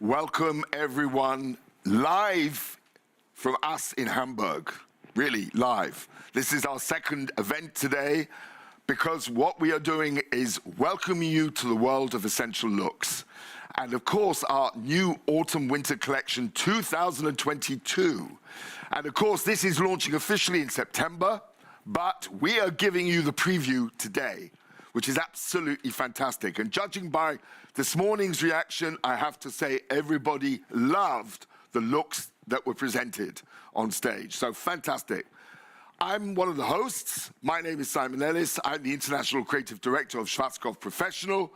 Welcome everyone, live from us in Hamburg, really live. This is our second event today because what we are doing is welcoming you to the world of essential looks. And of course, our new autumn-winter collection 2022. And of course, this is launching officially in September, but we are giving you the preview today, which is absolutely fantastic. And judging by this morning's reaction, I have to say everybody loved the looks that were presented on stage. So fantastic. I'm one of the hosts. My name is Simon Ellis. I'm the International Creative Director of Schwarzkopf Professional.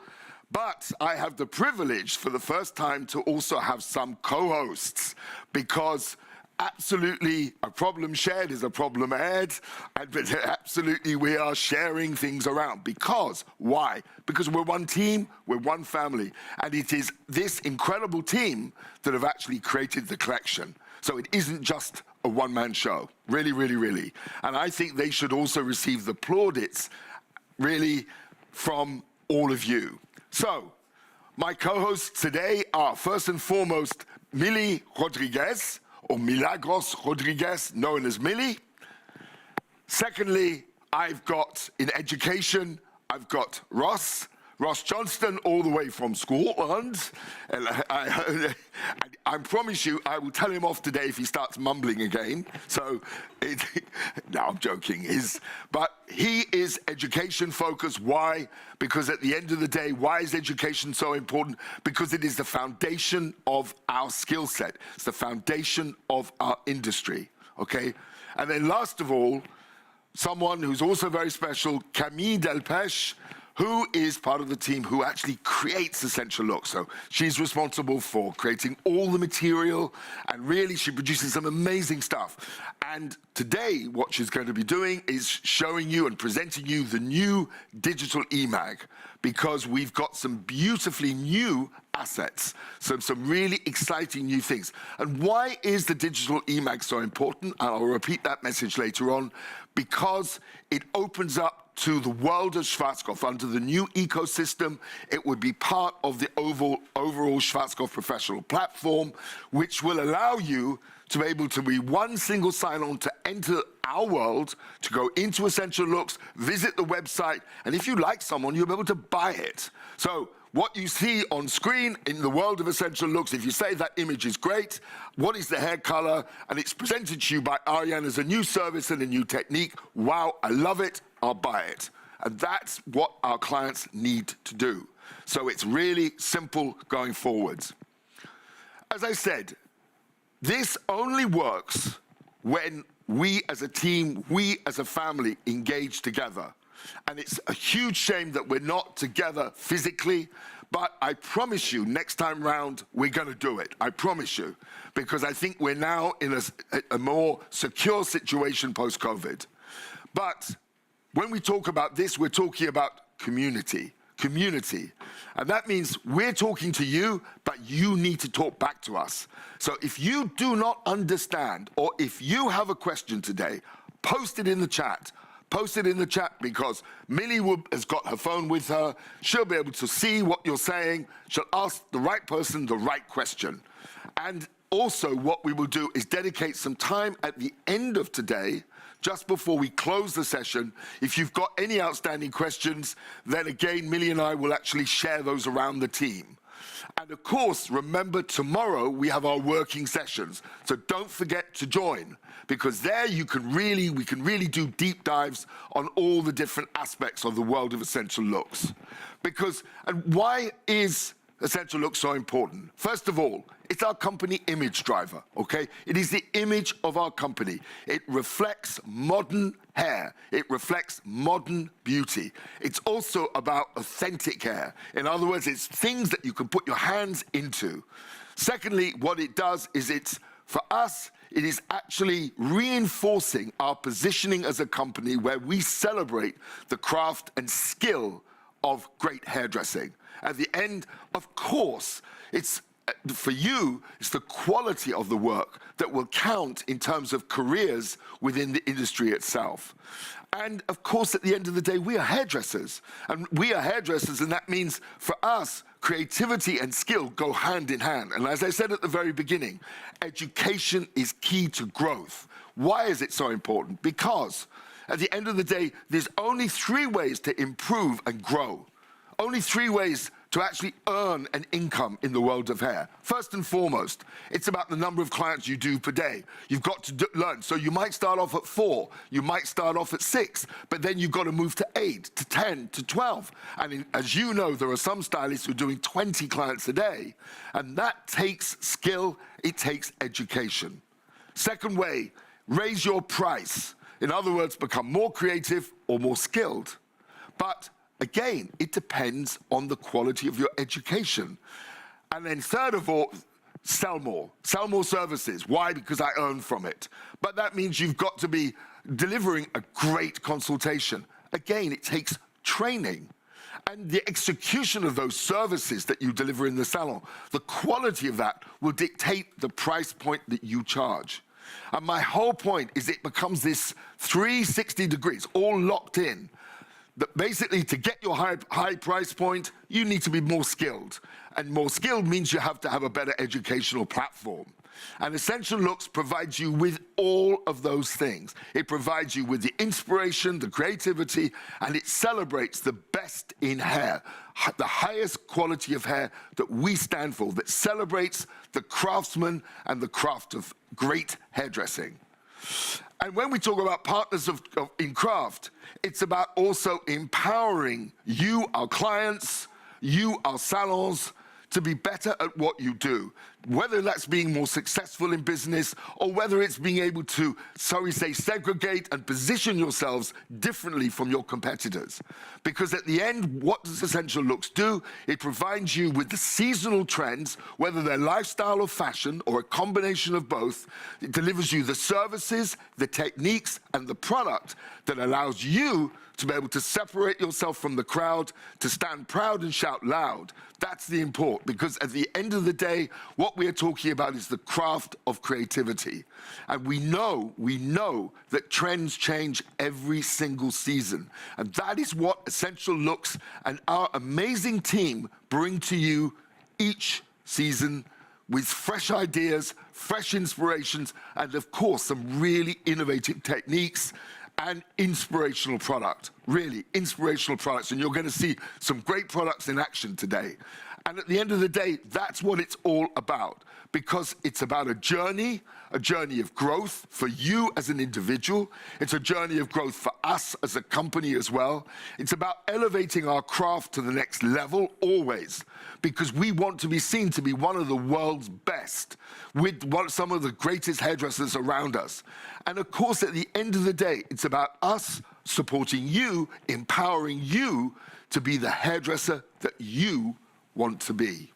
But I have the privilege for the first time to also have some co-hosts, because absolutely a problem shared is a problem aired, and absolutely we are sharing things around. Because, why? Because we're one team, we're one family, and it is this incredible team that have actually created the collection. So it isn't just a one-man show, really, really, really. And I think they should also receive the plaudits, really, from all of you. So, my co-hosts today are, first and foremost, Mili Rodriguez, or Milagros Rodriguez, known as Millie. Secondly, I've got, in education, I've got Ross Johnston, all the way from Scotland. And I promise you, I will tell him off today if he starts mumbling again. So, no, I'm joking. But he is education focused. Why? Because at the end of the day, why is education so important? Because it is the foundation of our skill set. It's the foundation of our industry, okay? And then last of all, someone who's also very special, Camille Delpech, who is part of the team who actually creates essential looks. So she's responsible for creating all the material, and really she produces some amazing stuff. And today, what she's going to be doing is showing you and presenting you the new digital eMag, because we've got some beautifully new assets, some really exciting new things. And why is the digital eMag so important? I'll repeat that message later on, because it opens up to the world of Schwarzkopf under the new ecosystem. It would be part of the overall Schwarzkopf Professional platform, which will allow you to be able to be one single sign-on to enter our world, to go into Essential Looks, visit the website, and if you like someone, you'll be able to buy it. So what you see on screen in the world of Essential Looks, if you say that image is great, what is the hair color, and it's presented to you by Ariane as a new service and a new technique, wow, I love it, I'll buy it. And that's what our clients need to do. So it's really simple going forwards. As I said, this only works when we as a team, we as a family engage together. And it's a huge shame that we're not together physically, but I promise you, next time round, we're gonna do it. I promise you, because I think we're now in a more secure situation post-COVID. But when we talk about this, we're talking about community. And that means we're talking to you, but you need to talk back to us. So if you do not understand, or if you have a question today, post it in the chat. Post it in the chat, because Millie has got her phone with her. She'll be able to see what you're saying. She'll ask the right person the right question. And also what we will do is dedicate some time at the end of today, just before we close the session. If you've got any outstanding questions, then again, Millie and I will actually share those around the team. And of course, remember, tomorrow we have our working sessions. So don't forget to join, because there we can really do deep dives on all the different aspects of the world of Essential Looks. And why is Essential Looks so important? First of all, it's our company image driver, okay? It is the image of our company. It reflects modern hair. It reflects modern beauty. It's also about authentic hair. In other words, it's things that you can put your hands into. Secondly, what it does is for us, it is actually reinforcing our positioning as a company where we celebrate the craft and skill of great hairdressing. At the end, of course, for you, it's the quality of the work that will count in terms of careers within the industry itself. And of course, at the end of the day, we are hairdressers. And we are hairdressers, and that means for us, creativity and skill go hand in hand. And as I said at the very beginning, education is key to growth. Why is it so important? Because at the end of the day, there's only 3 ways to improve and grow. Only 3 ways to actually earn an income in the world of hair. First and foremost, it's about the number of clients you do per day. You've got to learn. So you might start off at 4, you might start off at 6, but then you've got to move to 8, to 10, to 12. And as you know, there are some stylists who are doing 20 clients a day, and that takes skill, it takes education. Second way, raise your price. In other words, become more creative or more skilled. But again, it depends on the quality of your education. And then third of all, sell more services. Why? Because I earn from it. But that means you've got to be delivering a great consultation. Again, it takes training. And the execution of those services that you deliver in the salon, the quality of that will dictate the price point that you charge. And my whole point is it becomes this 360 degrees, all locked in. That basically, to get your high price point, you need to be more skilled. And more skilled means you have to have a better educational platform. And Essential Looks provides you with all of those things. It provides you with the inspiration, the creativity, and it celebrates the best in hair, the highest quality of hair that we stand for, that celebrates the craftsman and the craft of great hairdressing. And when we talk about partners in craft, it's about also empowering you, our clients, you, our salons, to be better at what you do. Whether that's being more successful in business or whether it's being able to, so we say, segregate and position yourselves differently from your competitors. Because at the end, what does Essential Looks do? It provides you with the seasonal trends, whether they're lifestyle or fashion or a combination of both. It delivers you the services, the techniques, and the product that allows you to be able to separate yourself from the crowd, to stand proud and shout loud. That's the import, because at the end of the day, what we are talking about is the craft of creativity. And we know that trends change every single season. And that is what Essential Looks and our amazing team bring to you each season, with fresh ideas, fresh inspirations, and of course, some really innovative techniques and inspirational product, really inspirational products. And you're going to see some great products in action today. And at the end of the day, that's what it's all about, because it's about a journey of growth for you as an individual. It's a journey of growth for us as a company as well. It's about elevating our craft to the next level always, because we want to be seen to be one of the world's best, with some of the greatest hairdressers around us. And of course, at the end of the day, it's about us supporting you, empowering you to be the hairdresser that you want to be.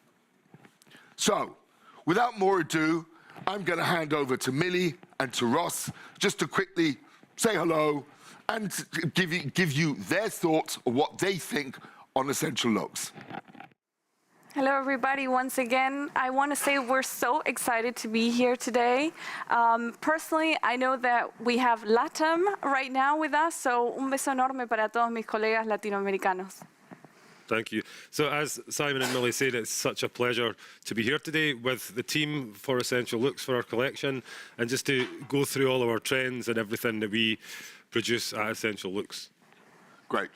So, without more ado, I'm going to hand over to Millie and to Ross just to quickly say hello and give you their thoughts on what they think on Essential Looks. Hello, everybody. Once again, I want to say we're so excited to be here today. Personally, I know that we have LATAM right now with us, so un beso enorme para todos mis colegas latinoamericanos. Thank you. So as Simon and Millie said, it's such a pleasure to be here today with the team for Essential Looks for our collection, and just to go through all of our trends and everything that we produce at Essential Looks. Great.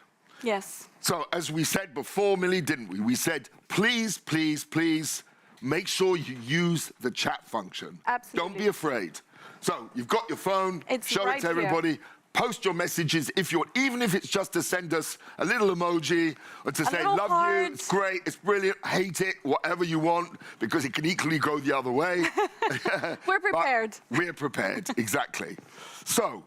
Yes. So as we said before, Millie, didn't we? We said, please, please, please, make sure you use the chat function. Absolutely. Don't be afraid. So you've got your phone, show right it to everybody. here. Post your messages even if it's just to send us a little emoji or to say, love you, it's great, it's brilliant, hate it, whatever you want, because it can equally go the other way. We're prepared. We're prepared, exactly. So,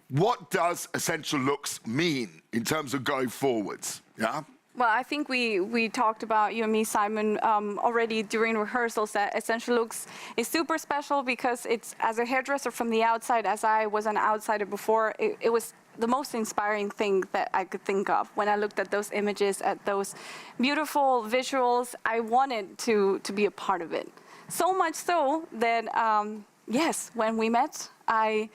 what does Essential Looks mean in terms of going forwards? Yeah? Well, I think we talked about, you and me, Simon, already during rehearsals, that Essential Looks is super special because it's, as a hairdresser from the outside, as I was an outsider before, it was the most inspiring thing that I could think of. When I looked at those images, at those beautiful visuals, I wanted to be a part of it. So much so that, yes, when we met, I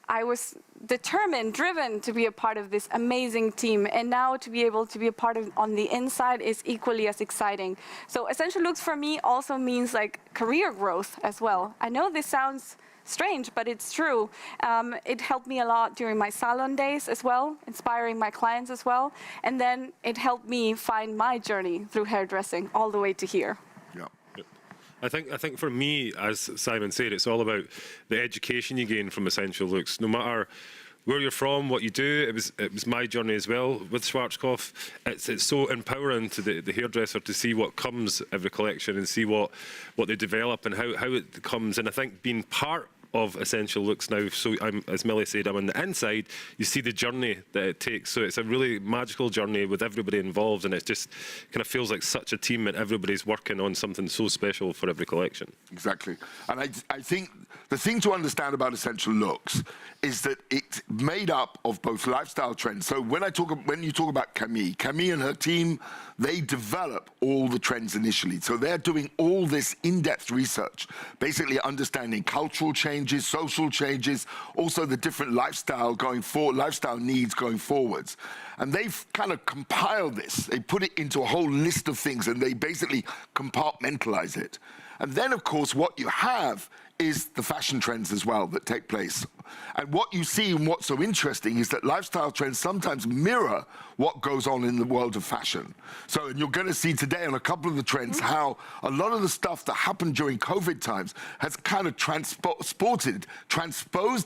was determined, driven to be a part of this amazing team. And now to be able to be a part of on the inside is equally as exciting. So Essential Looks for me also means like career growth as well. I know this sounds strange, but it's true. It helped me a lot during my salon days as well, inspiring my clients as well. And then it helped me find my journey through hairdressing all the way to here. Yeah. I think for me, as Simon said, it's all about the education you gain from Essential Looks. No matter where you're from, what you do, it was my journey as well with Schwarzkopf. It's so empowering to the hairdresser to see what comes every collection and see what they develop and how it comes. And I think being part of Essential Looks now, so as Millie said, I'm on the inside, you see the journey that it takes. So it's a really magical journey with everybody involved, and it just kind of feels like such a team and everybody's working on something so special for every collection. Exactly. And I think the thing to understand about Essential Looks is that it's made up of both lifestyle trends. So when you talk about Camille and her team, they develop all the trends initially. So they're doing all this in-depth research, basically understanding cultural changes, social changes, also the different lifestyle needs going forwards. And they've kind of compiled this. They put it into a whole list of things and they basically compartmentalize it. And then, of course, what you have is the fashion trends as well that take place. And what you see and what's so interesting is that lifestyle trends sometimes mirror what goes on in the world of fashion. So, and you're going to see today on a couple of the trends how a lot of the stuff that happened during COVID times has kind of transposed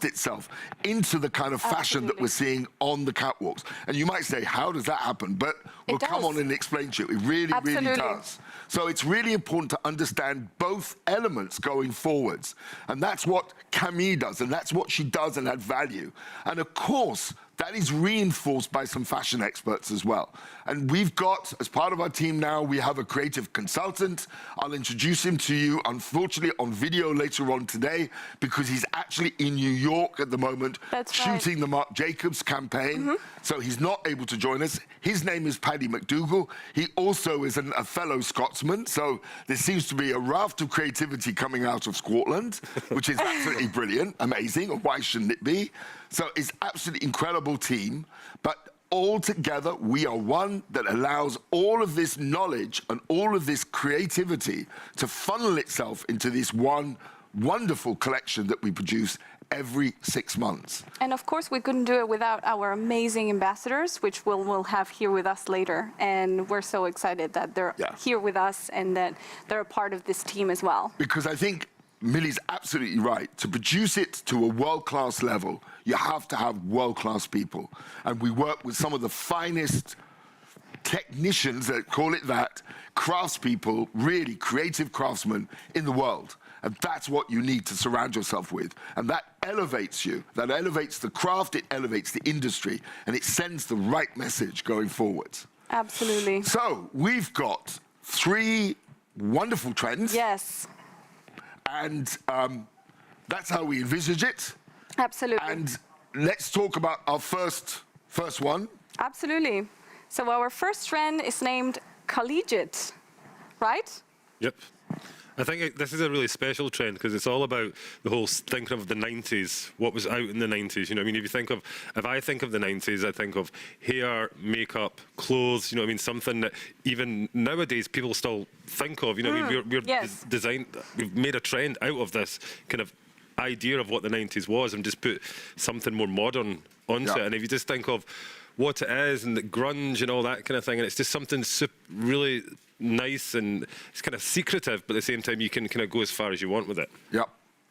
itself into the kind of fashion that we're seeing on the catwalks. And you might say, how does that happen? But we'll come on and explain to you. It really, really does. So it's really important to understand both elements going forwards. And that's what Camille does, and that's what she does and add value. And of course, that is reinforced by some fashion experts as well. And we've got, as part of our team now, we have a creative consultant. I'll introduce him to you, unfortunately, on video later on today, because he's actually in New York at the moment, shooting the Marc Jacobs campaign. So he's not able to join us. His name is Paddy McDougall. He also is a fellow Scotsman. So there seems to be a raft of creativity coming out of Scotland, which is absolutely brilliant, amazing. Why shouldn't it be? So it's absolutely incredible team, but all together we are one that allows all of this knowledge and all of this creativity to funnel itself into this one wonderful collection that we produce every 6 months. And of course, we couldn't do it without our amazing ambassadors, which we'll have here with us later. And we're so excited that they're here with us and that they're a part of this team as well. Because I think Millie's absolutely right. To produce it to a world-class level, you have to have world-class people. And we work with some of the finest technicians, that call it that, craftspeople, really creative craftsmen in the world. And that's what you need to surround yourself with. And that elevates you. That elevates the craft, it elevates the industry, and it sends the right message going forwards. Absolutely. So we've got 3 wonderful trends. Yes. And that's how we envisage it. Absolutely. And let's talk about our first one. Absolutely. So our first trend is named collegiate, right? Yep. I think this is a really special trend because it's all about the whole thinking of the 90s, what was out in the 90s. You know what I mean? If I think of the 90s, I think of hair, makeup, clothes, you know what I mean? Something that even nowadays people still think of. You know what I mean? We've made a trend out of this kind of idea of what the 90s was and just put something more modern onto it. And if you just think of what it is and the grunge and all that kind of thing, and it's just something really nice and it's kind of secretive, but at the same time you can kind of go as far as you want with it. Yeah.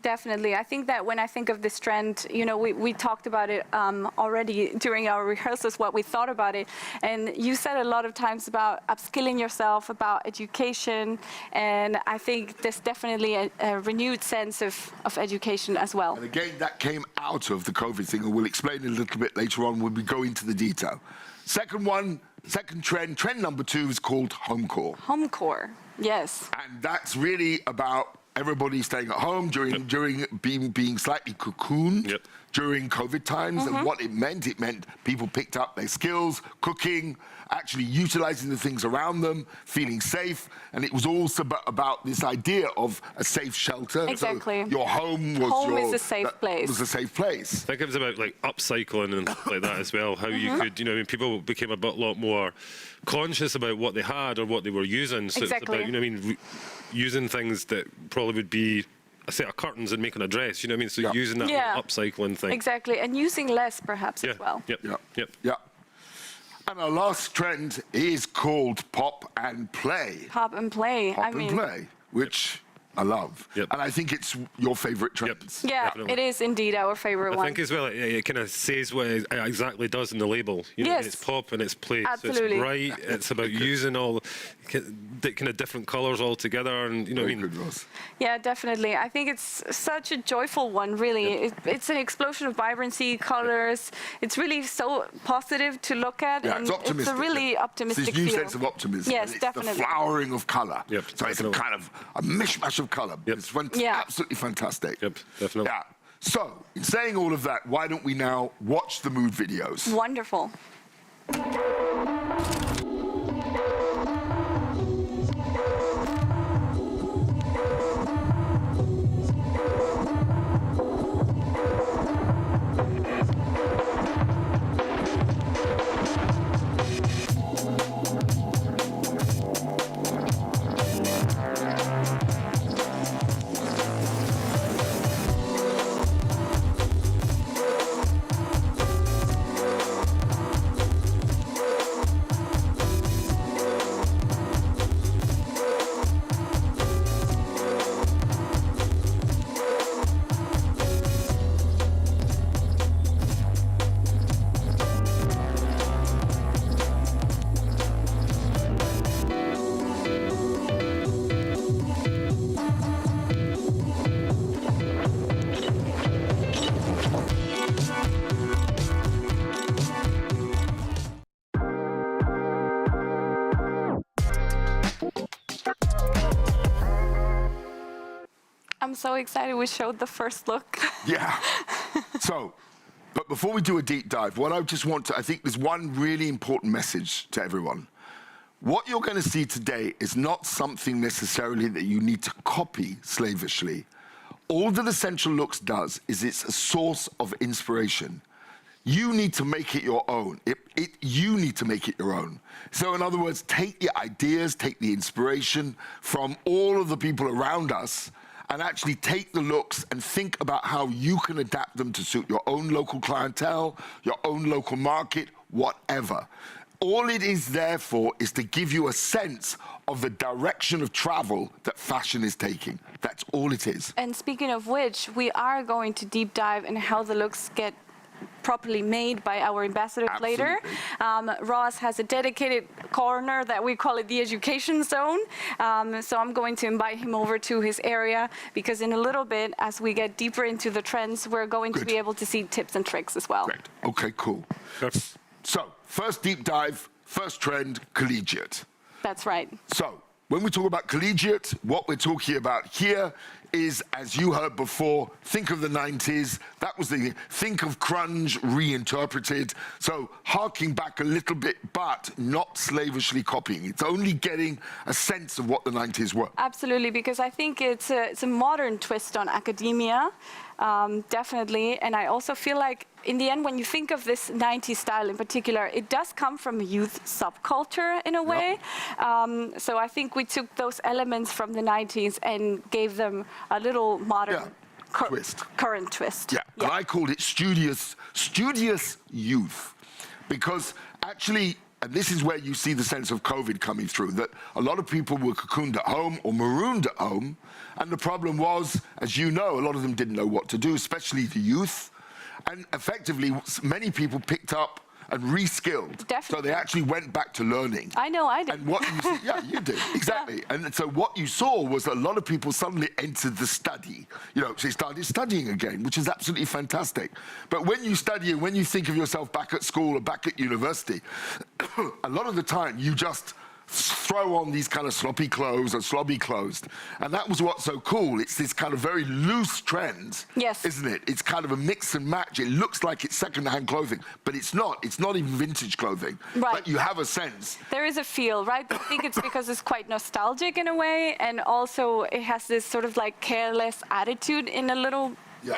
Definitely. I think that when I think of this trend, you know, we talked about it already during our rehearsals, what we thought about it. And you said a lot of times about upskilling yourself, about education. And I think there's definitely a renewed sense of education as well. And again, that came out of the COVID thing, and we'll explain a little bit later on when we go into the detail. Second trend number 2 is called homecore. Homecore, yes. And that's really about everybody staying at home during being slightly cocooned during COVID times. And what it meant people picked up their skills, cooking, actually utilizing the things around them, feeling safe. And it was also about this idea of a safe shelter. Exactly. So your home was Home is a safe place. Was a safe place. I think it was about like upcycling and like that as well. How you could, you know, I mean, people became a lot more conscious about what they had or what they were using. So Exactly. it's about, you know, what I mean, using things that probably would be a set of curtains and making a dress. You know what I mean? So using that whole upcycling thing. Exactly, and using less perhaps as well. Yep. And our last trend is called pop and play. Pop and play. Pop and play, which I love. Yep. And I think it's your favorite trends. Yeah, Definitely. it is indeed our favorite one. I think as well, it kind of says what it exactly does in the label. You know, Yes. it's pop and it's play. Absolutely. So it's bright. It's about using all kind of different colours all together, and you know what I mean. Good, Ross. Yeah, definitely. I think it's such a joyful one, really. It's an explosion of vibrancy, colors. It's really so positive to look at. Yeah, and it's optimistic. It's a really optimistic It's this new feel. sense of optimism. Yes, and it's definitely. the flowering of colour. Yep, so it's a definitely. kind of a mishmash of colour. Yep. It's Yeah. absolutely fantastic. Yep, definitely. Yeah. So, in saying all of that, why don't we now watch the mood videos? Wonderful. I'm so excited we showed the first look. Yeah. So, but before we do a deep dive, what I just want to, I think there's one really important message to everyone. What you're going to see today is not something necessarily that you need to copy slavishly. All that Essential Looks does is it's a source of inspiration. You need to make it your own. You need to make it your own. So in other words, take the ideas, take the inspiration from all of the people around us, and actually take the looks and think about how you can adapt them to suit your own local clientele, your own local market, whatever. All it is there for is to give you a sense of the direction of travel that fashion is taking. That's all it is. And speaking of which, we are going to deep dive in how the looks get properly made by our ambassadors later. Ross has a dedicated corner that we call it the education zone. So I'm going to invite him over to his area because in a little bit, as we get deeper into the trends, we're going to be able to see tips and tricks as well. Great. Okay, cool. So, first deep dive, first trend, collegiate. That's right. So, when we talk about collegiate, what we're talking about here is, as you heard before, think of the 90s. That was the think of grunge reinterpreted. So harking back a little bit, but not slavishly copying. It's only getting a sense of what the 90s were. Absolutely, because I think it's a modern twist on academia, definitely. And I also feel like in the end, when you think of this 90s style in particular, it does come from youth subculture in a way. So I think we took those elements from the 90s and gave them a little modern current twist. Yeah, and I called it studious youth, because actually, and this is where you see the sense of COVID coming through, that a lot of people were cocooned at home or marooned at home, and the problem was, as you know, a lot of them didn't know what to do, especially the youth. And effectively, many people picked up and reskilled. Definitely. So they actually went back to learning. I know, I did. And what you see, yeah, you did, exactly. Yeah. And so what you saw was a lot of people suddenly entered the study. You know, so they started studying again, which is absolutely fantastic. But when you study and when you think of yourself back at school or back at university, a lot of the time you just throw on these kind of sloppy clothes or slobby clothes. And that was what's so cool. It's this kind of very loose trend, yes, isn't it? It's kind of a mix and match. It looks like it's second-hand clothing, but it's not. It's not even vintage clothing. Right. But you have a sense. There is a feel, right? I think it's because it's quite nostalgic in a way, and also it has this sort of like careless attitude in a little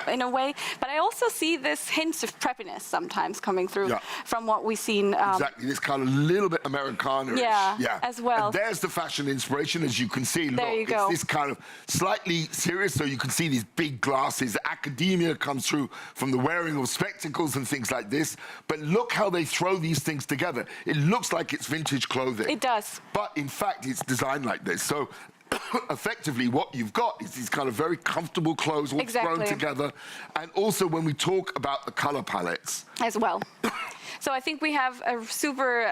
in a way. But I also see this hints of preppiness sometimes coming through from what we've seen. Exactly, this kind of little bit Americana-ish. Yeah, as well. And there's the fashion inspiration, as you can see. There you go. It's this kind of slightly serious, so you can see these big glasses. Academia comes through from the wearing of spectacles and things like this. But look how they throw these things together. It looks like it's vintage clothing. It does. But in fact, it's designed like this. So effectively what you've got is these kind of very comfortable clothes all thrown together. And also when we talk about the color palettes as well. So I think we have a super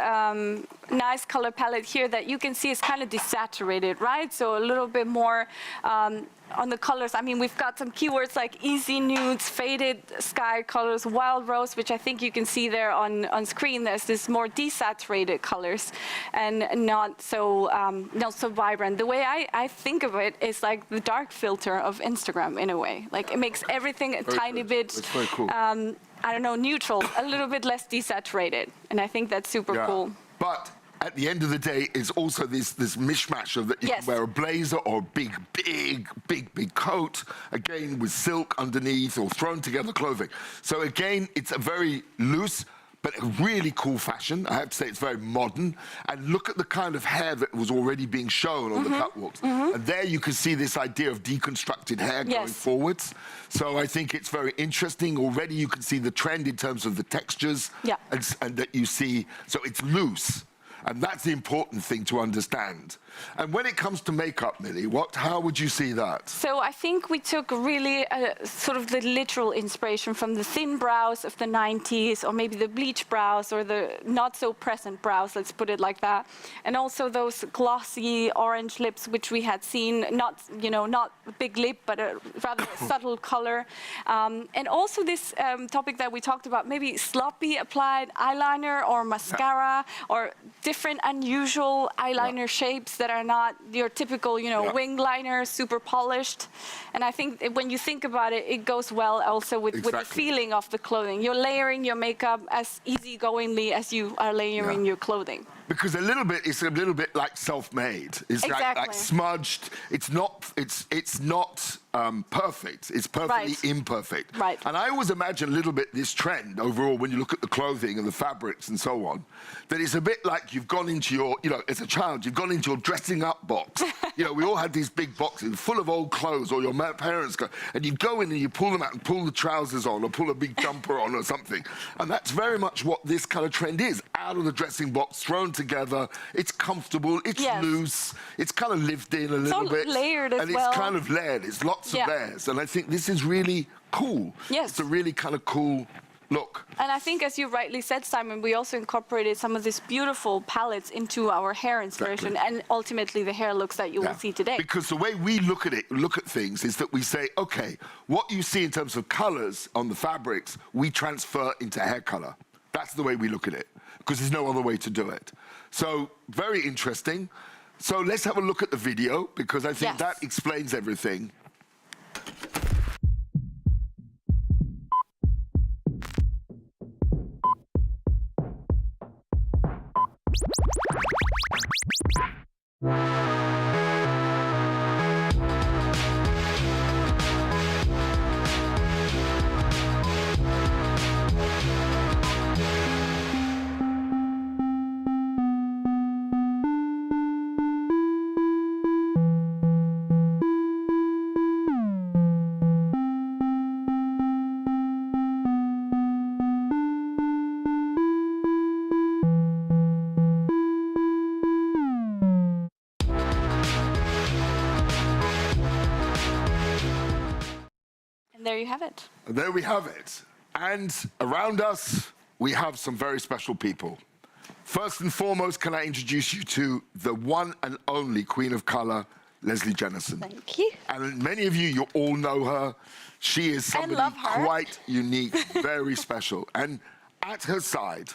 nice color palette here that you can see is kind of desaturated, right? So a little bit more on the colors. I mean, we've got some keywords like easy nudes, faded sky colors, wild rose, which I think you can see there on screen. There's this more desaturated colors and not so vibrant. The way I think of it is like the dark filter of Instagram in a way. Like it makes everything a tiny bit. It's very cool. I don't know, neutral, a little bit less desaturated. And I think that's super cool. But at the end of the day, it's also this mishmash of that you can wear a blazer or a big coat, again, with silk underneath or thrown together clothing. So again, it's a very loose, but a really cool fashion. I have to say it's very modern. And look at the kind of hair that was already being shown on the catwalks. And there you can see this idea of deconstructed hair going forwards. So I think it's very interesting. Already you can see the trend in terms of the textures and that you see, so it's loose. And that's the important thing to understand. And when it comes to makeup, Millie, how would you see that? So I think we took really sort of the literal inspiration from the thin brows of the 90s, or maybe the bleach brows, or the not so present brows, let's put it like that. And also those glossy orange lips, which we had seen, not a big lip, but a rather subtle color. And also this topic that we talked about, maybe sloppy applied eyeliner or mascara, or different unusual eyeliner shapes that are not your typical, wing liner, super polished. And I think when you think about it, it goes well also with the feeling of the clothing. You're layering your makeup as easygoingly as you are layering your clothing. Because it's a little bit like self-made. It's like smudged. It's not perfect. It's perfectly imperfect. Right. And I always imagine a little bit this trend overall when you look at the clothing and the fabrics and so on, that it's a bit like you've gone into your, as a child, you've gone into your dressing up box. We all had these big boxes full of old clothes, or your parents go, and you go in and you pull them out and pull the trousers on or pull a big jumper on or something. And that's very much what this kind of trend is. Out of the dressing box, thrown together, it's comfortable, it's loose, it's kind of lived in a little bit. Layered as and well. It's kind of layered, it's lots of layers. And I think this is really cool. Yes. It's a really kind of cool look. And I think, as you rightly said, Simon, we also incorporated some of these beautiful palettes into our hair inspiration and ultimately the hair looks that you will see today. Because the way we look at things is that we say, okay, what you see in terms of colors on the fabrics, we transfer into hair color. That's the way we look at it, because there's no other way to do it. So very interesting. So let's have a look at the video, because I think that explains everything. There you have it. There we have it. And around us, we have some very special people. First and foremost, can I introduce you to the one and only Queen of Color, Leslie Jennison. Thank you. And many of you all know her. She is somebody quite unique, very special. And at her side,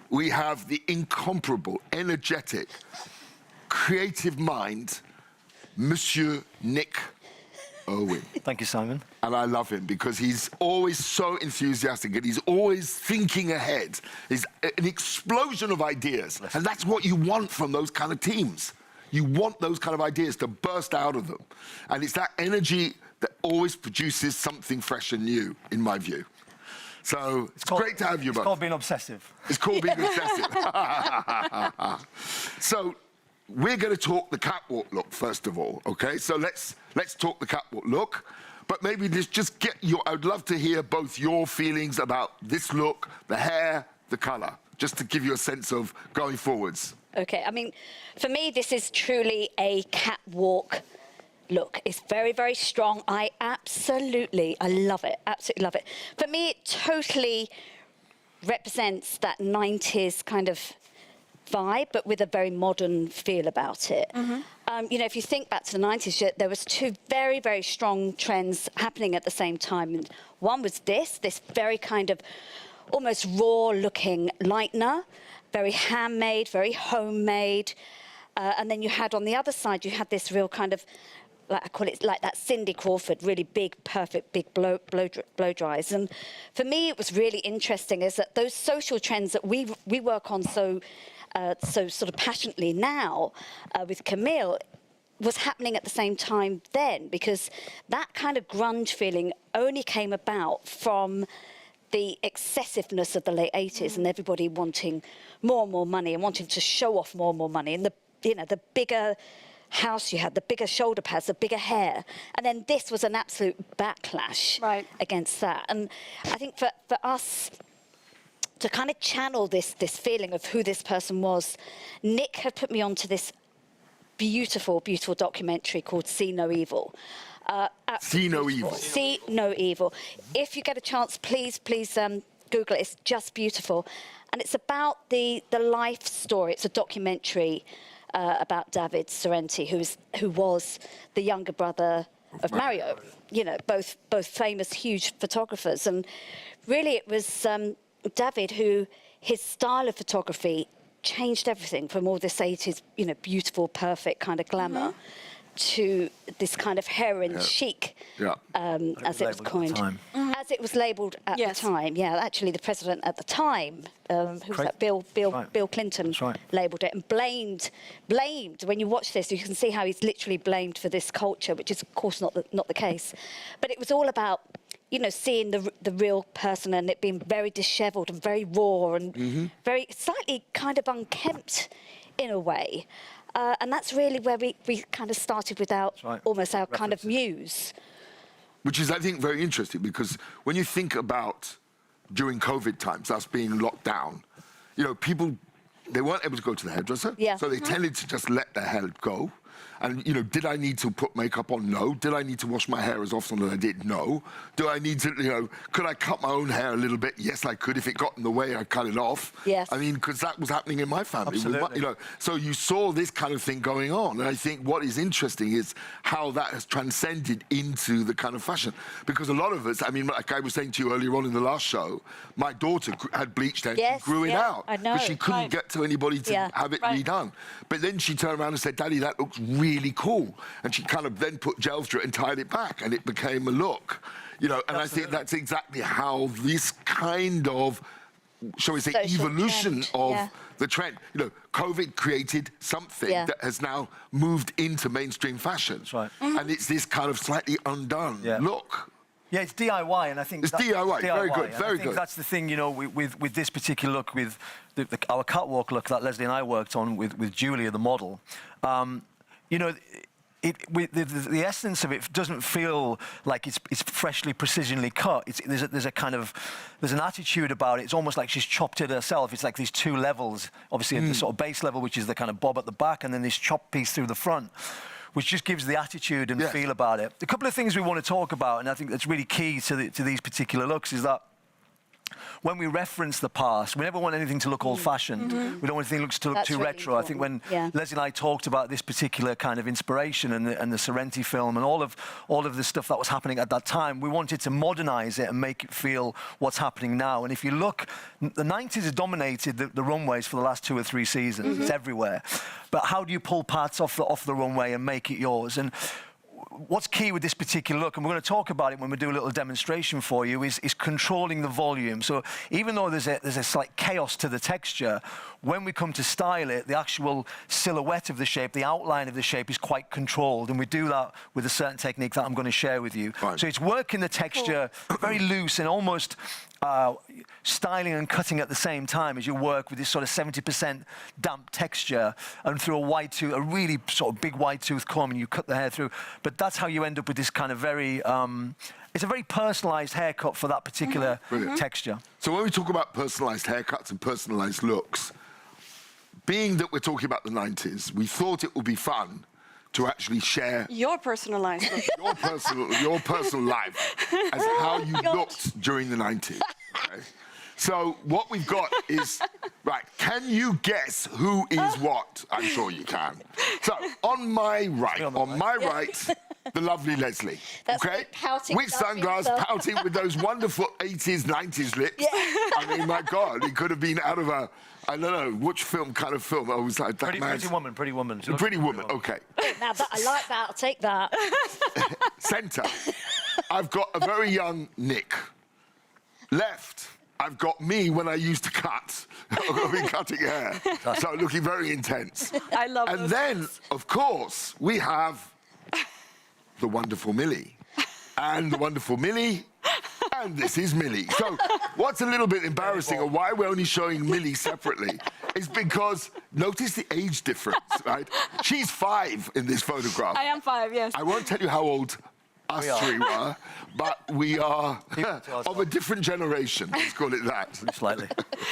we have the incomparable, energetic, creative mind, Monsieur Nick Irwin. Thank you, Simon. And I love him because he's always so enthusiastic and he's always thinking ahead. He's an explosion of ideas. And that's what you want from those kind of teams. You want those kind of ideas to burst out of them. And it's that energy that always produces something fresh and new, in my view. So it's great to have you both. It's called being obsessive. It's called being obsessive. So we're going to talk the catwalk look first of all, okay? So let's talk the catwalk look. But maybe just get your, I'd love to hear both your feelings about this look, the hair, the colour, just to give you a sense of going forwards. Okay, I mean, for me, this is truly a catwalk look. It's very, very strong. I love it, absolutely love it. For me, it totally represents that 90s kind of vibe, but with a very modern feel about it. You know, if you think back to the 90s, there was two very, very strong trends happening at the same time. And one was this very kind of almost raw-looking lightener, very handmade, very homemade. And then you had on the other side, you had this real kind of, like I call it, like that Cindy Crawford, really big, perfect, big blow dries. And for me, it was really interesting is that those social trends that we work on so sort of passionately now with Camille was happening at the same time then, because that kind of grunge feeling only came about from the excessiveness of the late 80s and everybody wanting more and more money and wanting to show off more and more money. And the bigger house you had, the bigger shoulder pads, the bigger hair. And then this was an absolute backlash against that. And I think for us to kind of channel this feeling of who this person was, Nick had put me onto this beautiful, beautiful documentary called See No Evil. See No Evil. See No Evil. If you get a chance, please Google it. It's just beautiful. And it's about the life story. It's a documentary about David Sorrenti, who was the younger brother of Mario. You know, both famous, huge photographers. And really it was David who, his style of photography changed everything from all this 80s, you know, beautiful, perfect kind of glamour to this kind of heroin chic, as it was coined. As it was labelled at the time. Yeah, actually the president at the time, who was that? Bill Clinton labelled it and blamed. When you watch this, you can see how he's literally blamed for this culture, which is of course not the case. But it was all about, you know, seeing the real person and it being very dishevelled and very raw and very slightly kind of unkempt in a way. And that's really where we kind of started with almost our kind of muse. Which is, I think, very interesting because when you think about during COVID times, us being locked down, you know, people, they weren't able to go to the hairdresser. So they tended to just let their hair go. And, you know, did I need to put makeup on? No. Did I need to wash my hair as often as I did? No. Do I need to, you know, could I cut my own hair a little bit? Yes, I could. If it got in the way, I'd cut it off. Yes. I mean, because that was happening in my family. Absolutely. You know, so you saw this kind of thing going on. And I think what is interesting is how that has transcended into the kind of fashion. Because a lot of us, I mean, like I was saying to you earlier on in the last show, my daughter had bleached hair and she grew it out. I know. Because she couldn't get to anybody to have it redone. But then she turned around and said, Daddy, that looks really cool. And she kind of then put gels through it and tied it back, and it became a look. You know, and I think that's exactly how this kind of, shall we say, social evolution trend. of the trend. You know, COVID created something that has now moved into mainstream fashion. That's right. And it's this kind of slightly undone look. Yeah, it's DIY, and I think it's DIY. Very good, very good. That's the thing, you know, with this particular look, with our catwalk look that Leslie and I worked on with Julia, the model. You know, the essence of it doesn't feel like it's freshly, precisionally cut. There's an attitude about it. It's almost like she's chopped it herself. It's like these two levels. Obviously, the sort of base level, which is the kind of bob at the back, and then this chopped piece through the front, which just gives the attitude and feel about it. A couple of things we want to talk about, and I think that's really key to these particular looks, is that when we reference the past, we never want anything to look old-fashioned. We don't want anything to look That's too really retro. I think when important. Yeah. Leslie and I talked about this particular kind of inspiration and the Sorrenti film and all of the stuff that was happening at that time, we wanted to modernize it and make it feel what's happening now. And if you look, the 90s has dominated the runways for the last 2 or 3 seasons. It's everywhere. But how do you pull parts off the runway and make it yours? And what's key with this particular look, and we're going to talk about it when we do a little demonstration for you, is controlling the volume. So even though there's a slight chaos to the texture, when we come to style it, the actual silhouette of the shape, the outline of the shape is quite controlled, and we do that with a certain technique that I'm going to share with you. Right. So it's working the texture very loose and almost styling and cutting at the same time as you work with this sort of 70% damp texture, and through a really sort of big wide tooth comb, and you cut the hair through. But that's how you end up with this kind of very, it's a very personalized haircut for that particular texture. So when we talk about personalized haircuts and personalized looks, being that we're talking about the 90s, we thought it would be fun to actually share Your personalized look. your personal life as how you looked during the 90s. Okay? So what we've got is, right, can you guess who is what? I'm sure you can. So on my right, the lovely Leslie. That's okay? me pouting, With sunglasses, pouting with those wonderful 80s, 90s lips. Yeah. I mean, my God, it could have been out of a, I don't know, which kind of film. I was like, that man's... Pretty Woman. Pretty Woman, okay. Now, I like that. I'll take that. Centre, I've got a very young Nick. Left, I've got me when I used to cut. I've been cutting hair, so looking very intense. I love And those then, looks. of course, we have the wonderful Millie. And the wonderful Millie, and this is Millie. So what's a little bit embarrassing, or why we're only showing Millie separately, is because, notice the age difference, right? She's 5 in this photograph. I am 5, yes. I won't tell you how old us three were, but we are of a different generation, let's call it that. Slightly.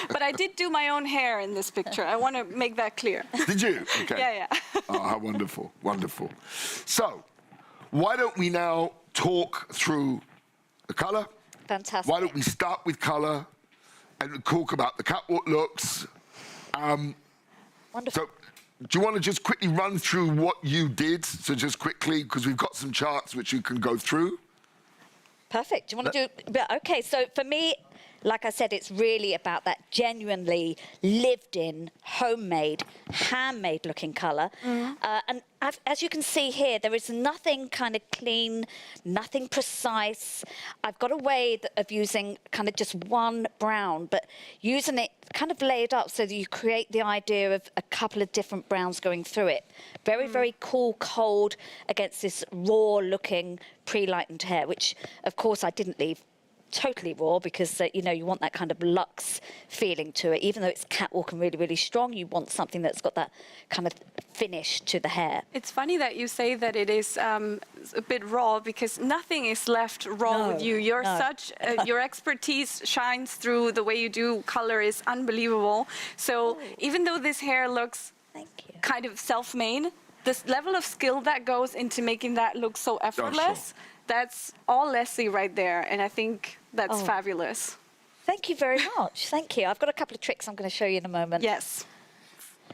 But I did do my own hair in this picture. I want to make that clear. Did you? Okay. Yeah. Oh, how wonderful, wonderful. So, why don't we now talk through the colour? Fantastic. Why don't we start with colour and talk about the catwalk looks? Wonderful. So, do you want to just quickly run through what you did? So just quickly, because we've got some charts which you can go through. Perfect. Do you want to do... Okay, so for me, like I said, it's really about that genuinely lived-in, homemade, handmade-looking colour. And as you can see here, there is nothing kind of clean, nothing precise. I've got a way of using kind of just one brown, but using it kind of laid up so that you create the idea of a couple of different browns going through it. Very, very cool, cold against this raw-looking, pre-lightened hair, which, of course, I didn't leave totally raw because, you know, you want that kind of luxe feeling to it. Even though it's catwalk and really, really strong, you want something that's got that kind of finish to the hair. It's funny that you say that it is a bit raw, because nothing is left raw with you. You're such, your expertise shines through. The way you do color is unbelievable. So even though this hair looks kind of self-made, this level of skill that goes into making that look so effortless, that's all Leslie right there, and I think that's fabulous. Thank you very much. Thank you. I've got a couple of tricks I'm going to show you in a moment. Yes.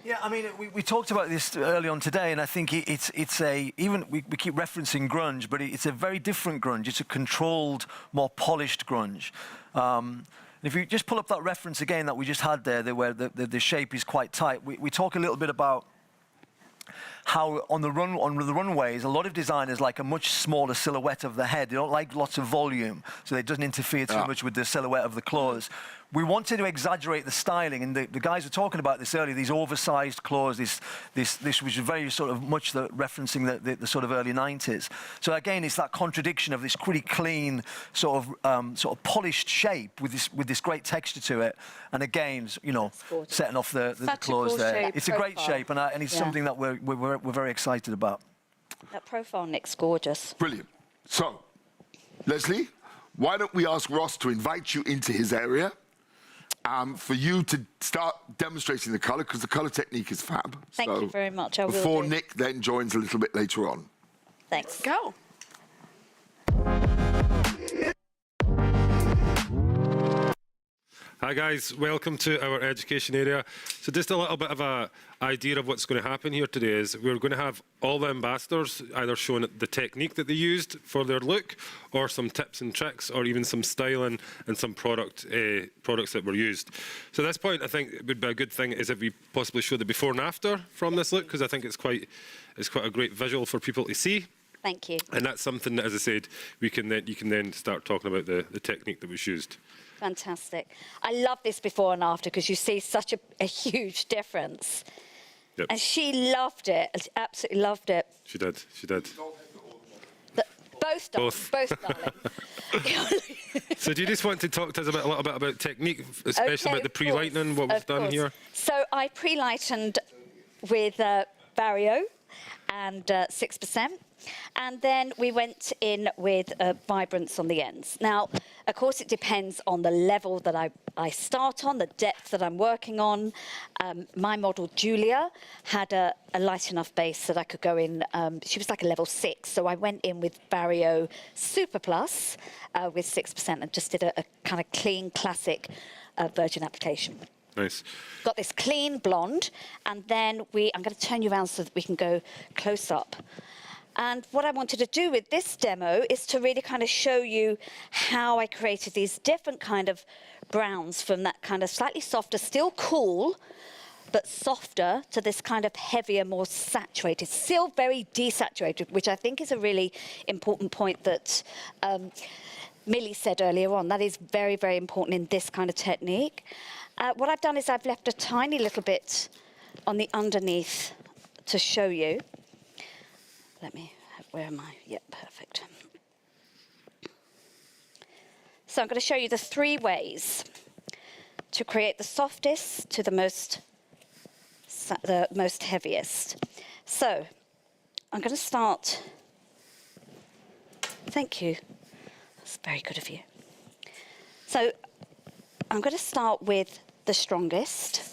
Yeah, I mean, we talked about this early on today, and I think it's a, even we keep referencing grunge, but it's a very different grunge. It's a controlled, more polished grunge. And if you just pull up that reference again that we just had there, where the shape is quite tight, we talk a little bit about how on the runways, a lot of designers like a much smaller silhouette of the head. They don't like lots of volume, so it doesn't interfere too much with the silhouette of the claws. We wanted to exaggerate the styling, and the guys were talking about this earlier, these oversized claws, this was very sort of much referencing the sort of early 90s. So again, it's that contradiction of this pretty clean, sort of polished shape with this great texture to it. And again, you know, setting off the claws cool there. shape. It's a great shape, and it's something that we're very excited about. That profile, Nick's gorgeous. Brilliant. So, Leslie, why don't we ask Ross to invite you into his area? For you to start demonstrating the colour, because the colour technique is fab. Thank you very much. I will before do. Nick then joins a little bit later on. Thanks. Go. Hi guys, welcome to our education area. So just a little bit of a idea of what's going to happen here today is we're going to have all the ambassadors either showing the technique that they used for their look, or some tips and tricks, or even some styling and some products that were used. So at this point, I think it would be a good thing is if we possibly show the before and after from this look, because I think it's quite a great visual for people to see. Thank you. And that's something that, as I said, you can then start talking about the technique that was used. Fantastic. I love this before and after because you see such a huge difference. Yep. And she loved it, absolutely loved it. She did. Both, darling. So do you just want to talk to us a little bit about technique, especially about the pre-lightening, what was done here? So I pre-lightened with Vario and 6%. And then we went in with vibrance on the ends. Now, of course, it depends on the level that I start on, the depth that I'm working on. My model, Julia, had a light enough base that I could go in. She was like a level 6, so I went in with Vario Super Plus with 6% and just did a kind of clean, classic virgin application. Nice. Got this clean blonde, and then I'm going to turn you around so that we can go close up. And what I wanted to do with this demo is to really kind of show you how I created these different kind of browns from that kind of slightly softer, still cool, but softer, to this kind of heavier, more saturated, still very desaturated, which I think is a really important point that Millie said earlier on. That is very, very important in this kind of technique. What I've done is I've left a tiny little bit on the underneath to show you. Where am I? Yep, perfect. So I'm going to show you the 3 ways to create the softest to the most heaviest. So I'm going to start. Thank you. That's very good of you. So I'm going to start with the strongest.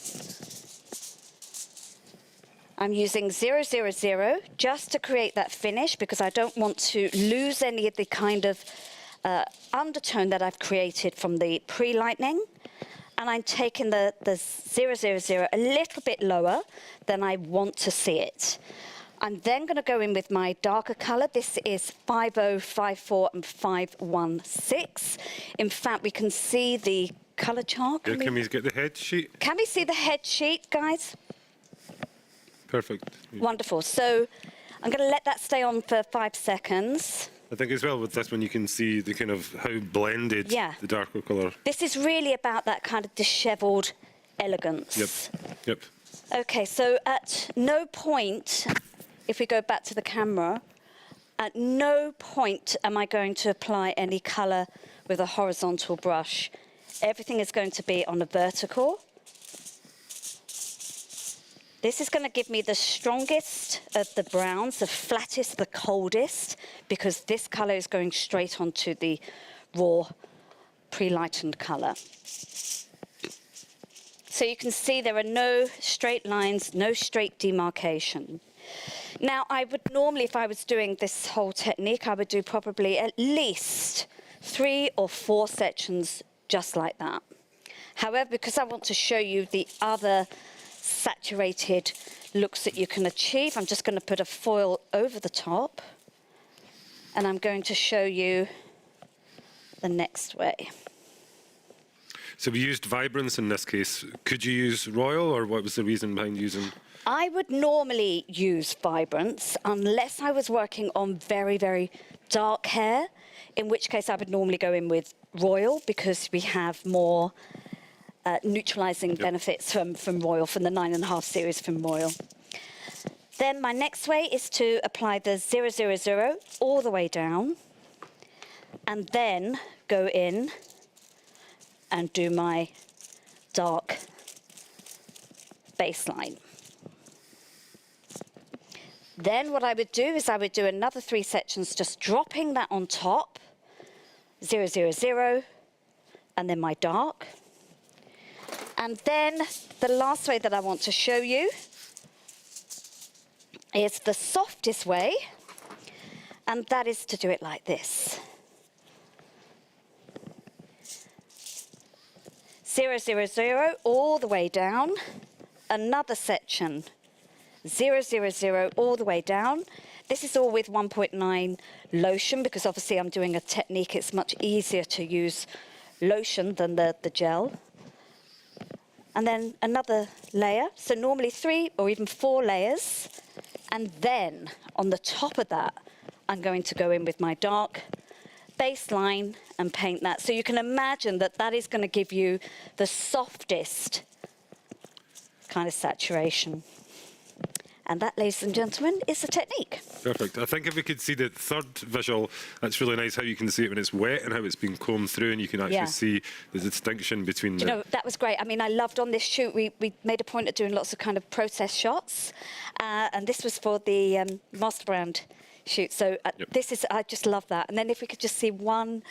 I'm using 000 just to create that finish because I don't want to lose any of the kind of undertone that I've created from the pre-lightning. And I'm taking the 000 a little bit lower than I want to see it. I'm then going to go in with my darker color. This is 5054 and 516. In fact, we can see the color chart. Can we get the head sheet? Can we see the head sheet, guys? Perfect. Wonderful. So I'm going to let that stay on for 5 seconds. I think as well with this one you can see the kind of how blended the darker colour. This is really about that kind of dishevelled elegance. Yep. Okay, so at no point, if we go back to the camera, at no point am I going to apply any colour with a horizontal brush. Everything is going to be on a vertical. This is going to give me the strongest of the browns, the flattest, the coldest, because this colour is going straight onto the raw pre-lightened colour. So you can see there are no straight lines, no straight demarcation. Now, I would normally, if I was doing this whole technique, I would do probably at least 3 or 4 sections just like that. However, because I want to show you the other saturated looks that you can achieve, I'm just going to put a foil over the top, and I'm going to show you the next way. So we used vibrance in this case. Could you use royal, or what was the reason behind using? I would normally use vibrance unless I was working on very, very dark hair, in which case I would normally go in with royal because we have more neutralizing benefits from royal, from the 9.5 series from royal. Then my next way is to apply the 000 all the way down, and then go in and do my dark baseline. Then what I would do is I would do another 3 sections, just dropping that on top, 000, and then my dark. And then the last way that I want to show you is the softest way, and that is to do it like this. 0, 0, 0, all the way down. Another section, 0, 0, 0, all the way down. This is all with 1.9 lotion, because obviously I'm doing a technique. It's much easier to use lotion than the gel. And then another layer. So normally 3 or even 4 layers. And then on the top of that, I'm going to go in with my dark baseline and paint that. So you can imagine that that is going to give you the softest kind of saturation. And that, ladies and gentlemen, is the technique. Perfect. I think if we could see the third visual, that's really nice how you can see it when it's wet and how it's been combed through, and you can actually see the distinction between You know, that was great. I mean, I loved on this shoot, we made a point of doing lots of kind of process shots. And this was for the Master Brand shoot. So this is, I just love that. And then if we could just see one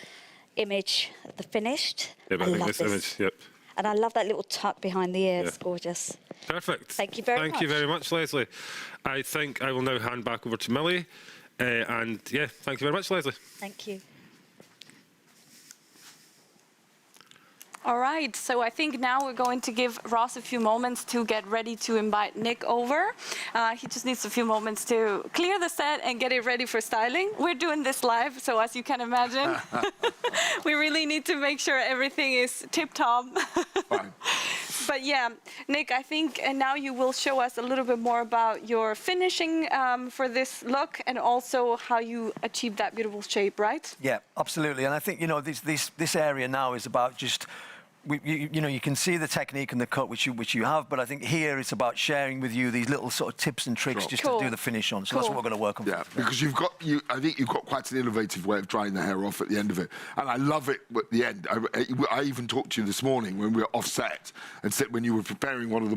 image of the finished. Yeah, but I think this image, yep. And I love that little tuck behind the ear. It's gorgeous. Perfect. Thank you very much. Thank you very much, Leslie. I think I will now hand back over to Millie. And yeah, thank you very much, Leslie. Thank you. All right, so I think now we're going to give Ross a few moments to get ready to invite Nick over. He just needs a few moments to clear the set and get it ready for styling. We're doing this live, so as you can imagine, we really need to make sure everything is tip-top. But yeah, Nick, I think now you will show us a little bit more about your finishing for this look, and also how you achieve that beautiful shape, right? Yeah, absolutely. And I think, you know, this area now is about just, you know, you can see the technique and the cut which you have, but I think here it's about sharing with you these little sort of tips and tricks just to do the finish on. So that's what we're going to work on. Yeah, because I think you've got quite an innovative way of drying the hair off at the end of it, and I love it at the end. I even talked to you this morning when we were off set, and said when you were preparing one of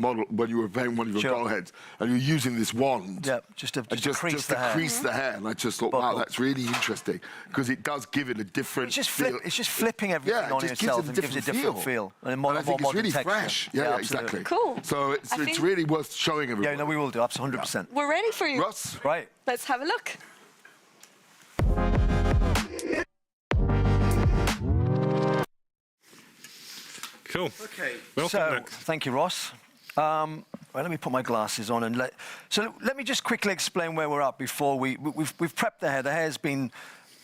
your doll heads, and you're using this wand. Yeah, just to crease the hair. And I just thought, wow, that's really interesting, because it does give it a different. It's just flipping everything on itself and gives it a different feel. And I think it's really fresh. Yeah, exactly. Cool. So it's really worth showing everyone. Yeah, no, we will do. 100%. We're ready for you. Russ? Right. Let's have a look. Cool. Okay. Welcome, Nick. Thank you, Ross. Right, let me put my glasses on and let me just quickly explain where we're at before we've prepped the hair. The hair's been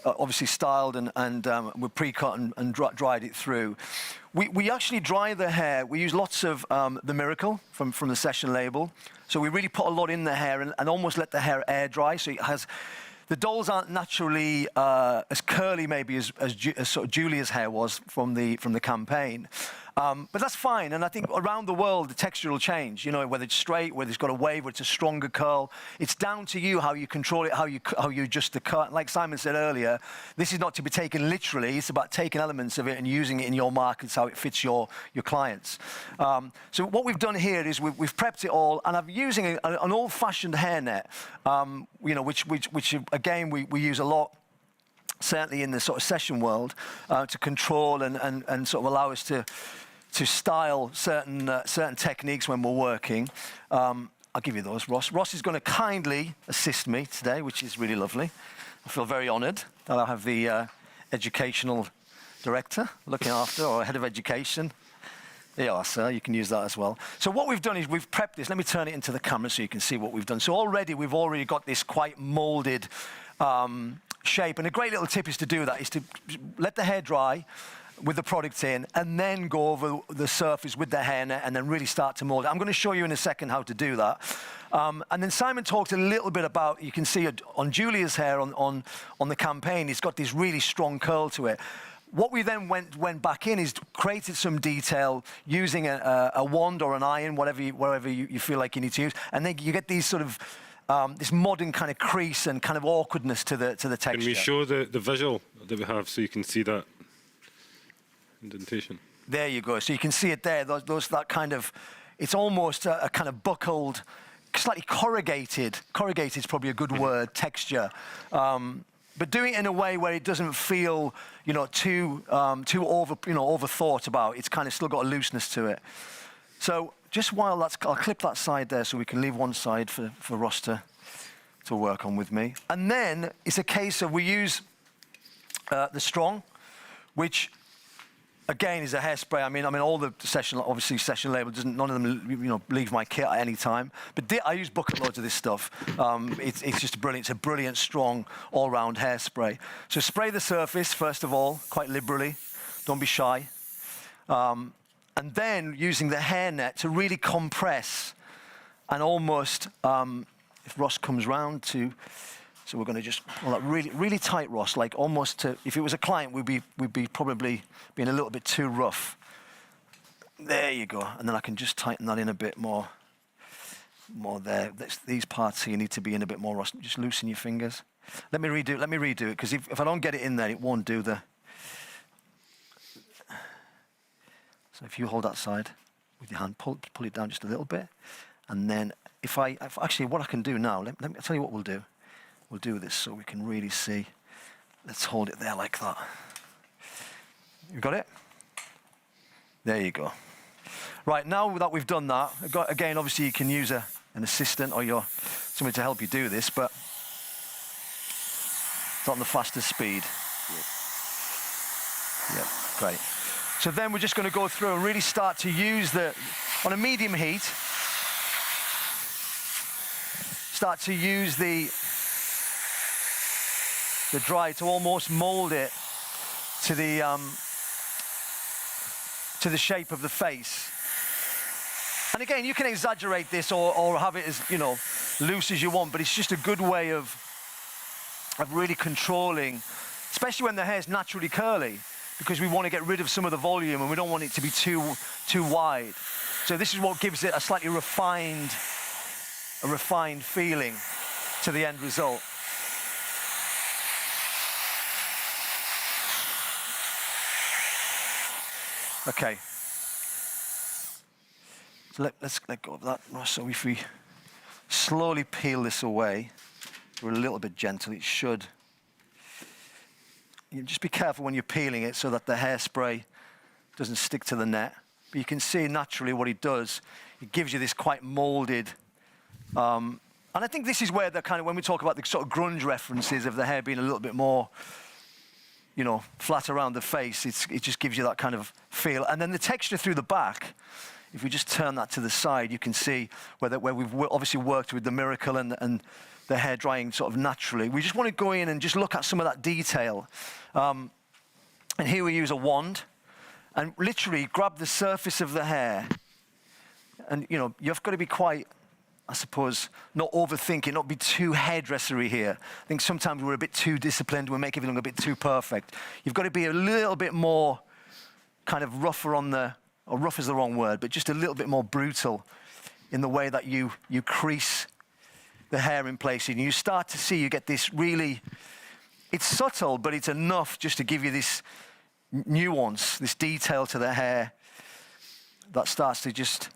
obviously styled and we're pre-cut and dried it through. We actually dry the hair. We use lots of the Miracle from the Session label. So we really put a lot in the hair and almost let the hair air dry. So it has, the dolls aren't naturally as curly maybe as sort of Julia's hair was from the campaign. But that's fine, and I think around the world the texture will change. You know, whether it's straight, whether it's got a wave, whether it's a stronger curl. It's down to you how you control it, how you adjust the cut. Like Simon said earlier, this is not to be taken literally. It's about taking elements of it and using it in your markets, how it fits your clients. So what we've done here is we've prepped it all, and I'm using an old-fashioned hairnet, you know, which again we use a lot. Certainly in the sort of session world, to control and sort of allow us to style certain techniques when we're working. I'll give you those, Ross. Ross is going to kindly assist me today, which is really lovely. I feel very honoured that I have the educational director looking after, or head of education. There you are, sir. You can use that as well. So what we've done is we've prepped this. Let me turn it into the camera so you can see what we've done. So we've already got this quite moulded shape. And a great little tip is to do that, is to let the hair dry with the product in, and then go over the surface with the hairnet and then really start to mold it. I'm going to show you in a second how to do that. And then Simon talked a little bit about, you can see it on Julia's hair on the campaign, it's got this really strong curl to it. What we then went back in is created some detail using a wand or an iron, wherever you feel like you need to use, and then you get these sort of this modern kind of crease and kind of awkwardness to the texture. Can we show the visual that we have so you can see that indentation? There you go. So you can see it there. That kind of, it's almost a kind of buckled, slightly corrugated. Corrugated is probably a good word. Texture. But doing it in a way where it doesn't feel, you know, too overthought about. It's kind of still got a looseness to it. So just while I'll clip that side there so we can leave one side for Ross to work on with me. And then it's a case of we use the strong, which again, is a hairspray. I mean, all the session label doesn't. None of them, leave my kit at any time. But I use bucket loads of this stuff. It's just brilliant. It's a brilliant, strong, all-round hairspray. So spray the surface first of all, quite liberally. Don't be shy. And then using the hairnet to really compress and almost, if Ross comes round to. So we're going to just pull that really, really tight, Ross, like almost to, if it was a client, we'd be probably being a little bit too rough. There you go. And then I can just tighten that in a bit more there. These parts here need to be in a bit more, Ross. Just loosen your fingers. Let me redo it, because if I don't get it in there, it won't do the... So if you hold that side with your hand, pull it down just a little bit. And then actually, what I can do now, let me tell you what we'll do. We'll do this so we can really see. Let's hold it there like that. You got it? There you go. Right, now that we've done that, again, obviously you can use an assistant or somebody to help you do this, but it's on the fastest speed. Yeah, great. So then we're just going to go through and really start to use on a medium heat, start to use the dry to almost mold it to the shape of the face. And again, you can exaggerate this or have it as, loose as you want, but it's just a good way of really controlling, especially when the hair's naturally curly, because we want to get rid of some of the volume and we don't want it to be too wide. So this is what gives it a slightly refined feeling to the end result. Okay. So let's let go of that. So if we slowly peel this away, we're a little bit gentle. It should. You just be careful when you're peeling it so that the hairspray doesn't stick to the net. But you can see naturally what it does. It gives you this quite molded. And I think this is where when we talk about the sort of grunge references of the hair being a little bit more, flat around the face, it just gives you that kind of feel. And then the texture through the back, if we just turn that to the side, you can see where we've obviously worked with the Miracle and the hair drying sort of naturally. We just want to go in and just look at some of that detail. And here we use a wand and literally grab the surface of the hair. And, you've got to be quite, I suppose, not overthinking, not be too hairdressery here. I think sometimes we're a bit too disciplined, we make everything a bit too perfect. You've got to be a little bit more kind of rougher or rough is the wrong word, but just a little bit more brutal in the way that you crease the hair in place. And you start to see, you get this really, it's subtle, but it's enough just to give you this nuance, this detail to the hair that starts to just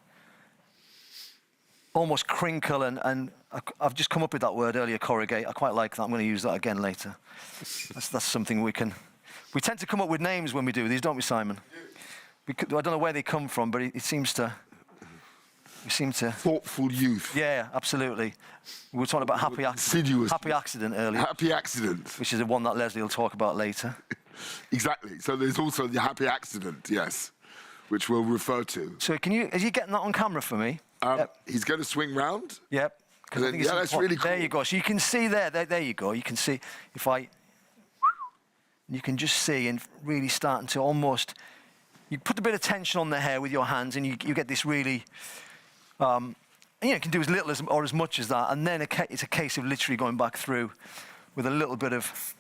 almost crinkle, and I've just come up with that word earlier, corrugate. I quite like that. I'm going to use that again later. That's something we tend to come up with names when we do these, don't we, Simon? I don't know where they come from, but we seem to... Thoughtful youth. Yeah, absolutely. We were talking about happy accident earlier. Happy accident. Which is the one that Leslie will talk about later. Exactly. So there's also the happy accident, yes, which we'll refer to. So is he getting that on camera for me? Yep. He's going to swing round. Yep. That's really cool. There you go. So you can see there you go. You can see you can just see and really starting to almost, you put a bit of tension on the hair with your hands and you get this really, you can do as little or as much as that. And then it's a case of literally going back through with a little bit of,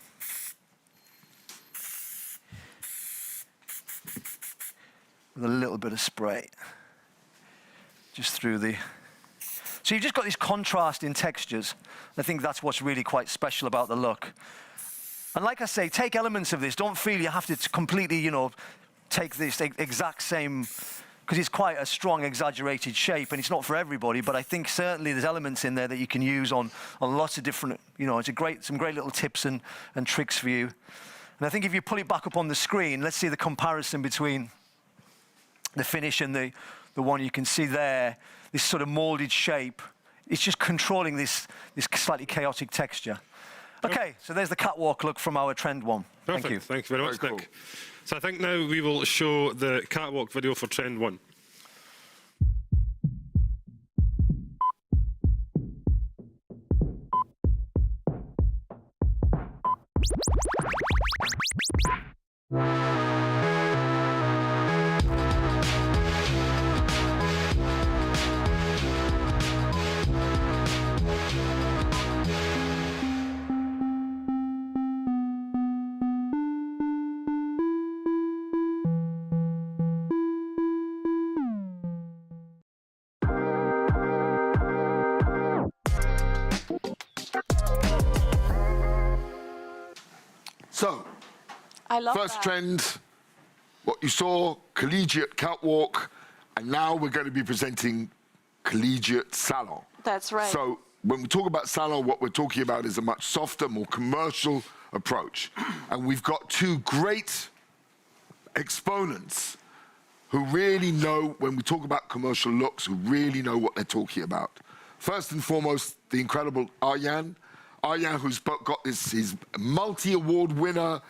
spray. Just through the... So you've just got this contrast in textures. I think that's what's really quite special about the look. And like I say, take elements of this. Don't feel you have to completely, take this exact same... Because it's quite a strong, exaggerated shape, and it's not for everybody, but I think certainly there's elements in there that you can use on lots of different... it's some great little tips and tricks for you. And I think if you pull it back up on the screen, let's see the comparison between the finish and the one you can see there, this sort of molded shape. It's just controlling this slightly chaotic texture. Okay, so there's the catwalk look from our trend one. Perfect. Thank you. Thank you very much, Very Nick. cool. So I think now we will show the catwalk video for trend 1. So, I love first that. trend, what you saw, collegiate catwalk, and now we're going to be presenting collegiate salon. That's right. So when we talk about salon, what we're talking about is a much softer, more commercial approach. And we've got two great exponents who really know, when we talk about commercial looks, who really know what they're talking about. First and foremost, the incredible Arjan. Arjan, who's got this, his multi-award winner,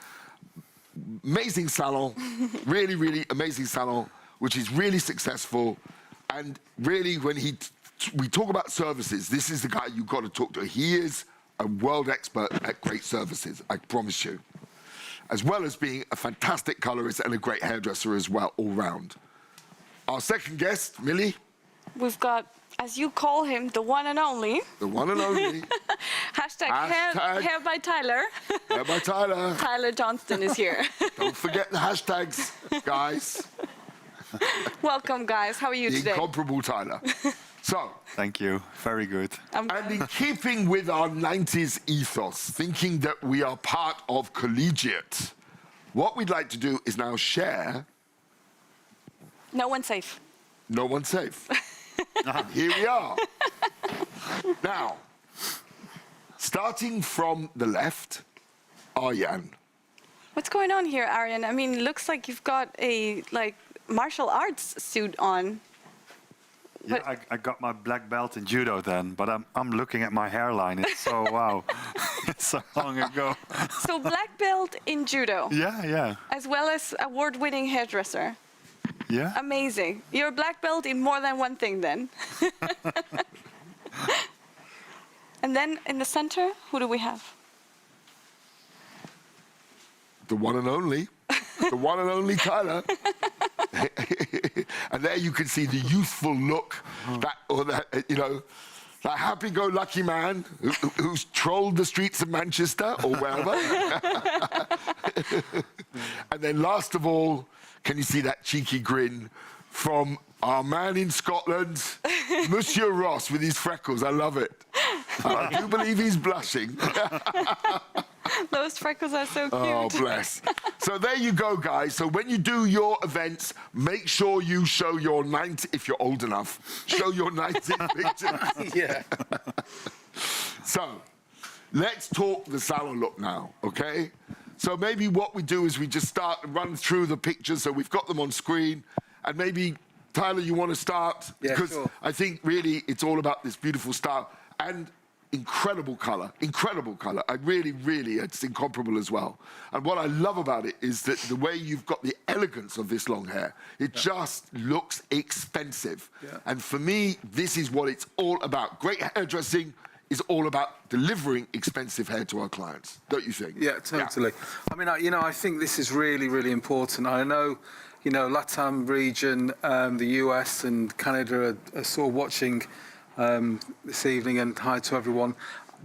amazing salon, really, really amazing salon, which is really successful. And really, when we talk about services, this is the guy you've got to talk to. He is a world expert at great services, I promise you. As well as being a fantastic colorist and a great hairdresser as well, all round. Our second guest, Millie. We've got, as you call him, the one and only. The one and only. Hashtag Hashtag hair by Tyler. Hair by Tyler. Tyler Johnston is here. Don't forget the hashtags, guys. Welcome, guys. How are you The today? incomparable Tyler. So, Thank you. Very good. I'm and in keeping with our 90s ethos, thinking that we are part of collegiate, what we'd like to do is now share No one's safe. No One's Safe. Here we are. Now, starting from the left, Arjan. What's going on here, Aryan? I mean, it looks like you've got a martial arts suit on. Yeah, I got my black belt in judo then, but I'm looking at my hairline. It's so wow, it's so long ago. So black belt in judo, Yeah. as well as award-winning hairdresser. Yeah. Amazing. You're a black belt in more than one thing then. And then in the center, who do we have? The one and only. The one and only Tyler. And there you can see the youthful look, that happy-go-lucky man who's trolled the streets of Manchester or wherever. And then last of all, can you see that cheeky grin from our man in Scotland, Monsieur Ross, with his freckles? I love it. I do believe he's blushing. Those freckles are so cute. Oh, bless. So there you go, guys. So when you do your events, make sure you show your 90, if you're old enough, show your 90 pictures. Yeah. So let's talk the salon look now, okay? So maybe what we do is we just run through the pictures, so we've got them on screen, and maybe, Tyler, you want to start? Yeah, because sure. I think really it's all about this beautiful style and incredible color. I really, it's incomparable as well. And what I love about it is that the way you've got the elegance of this long hair, it just looks expensive. Yeah. And for me, this is what it's all about. Great hairdressing is all about delivering expensive hair to our clients, don't you think? Yeah, totally. I mean, I think this is really, really important. I know, LATAM region, the US and Canada are sort of watching this evening, and hi to everyone.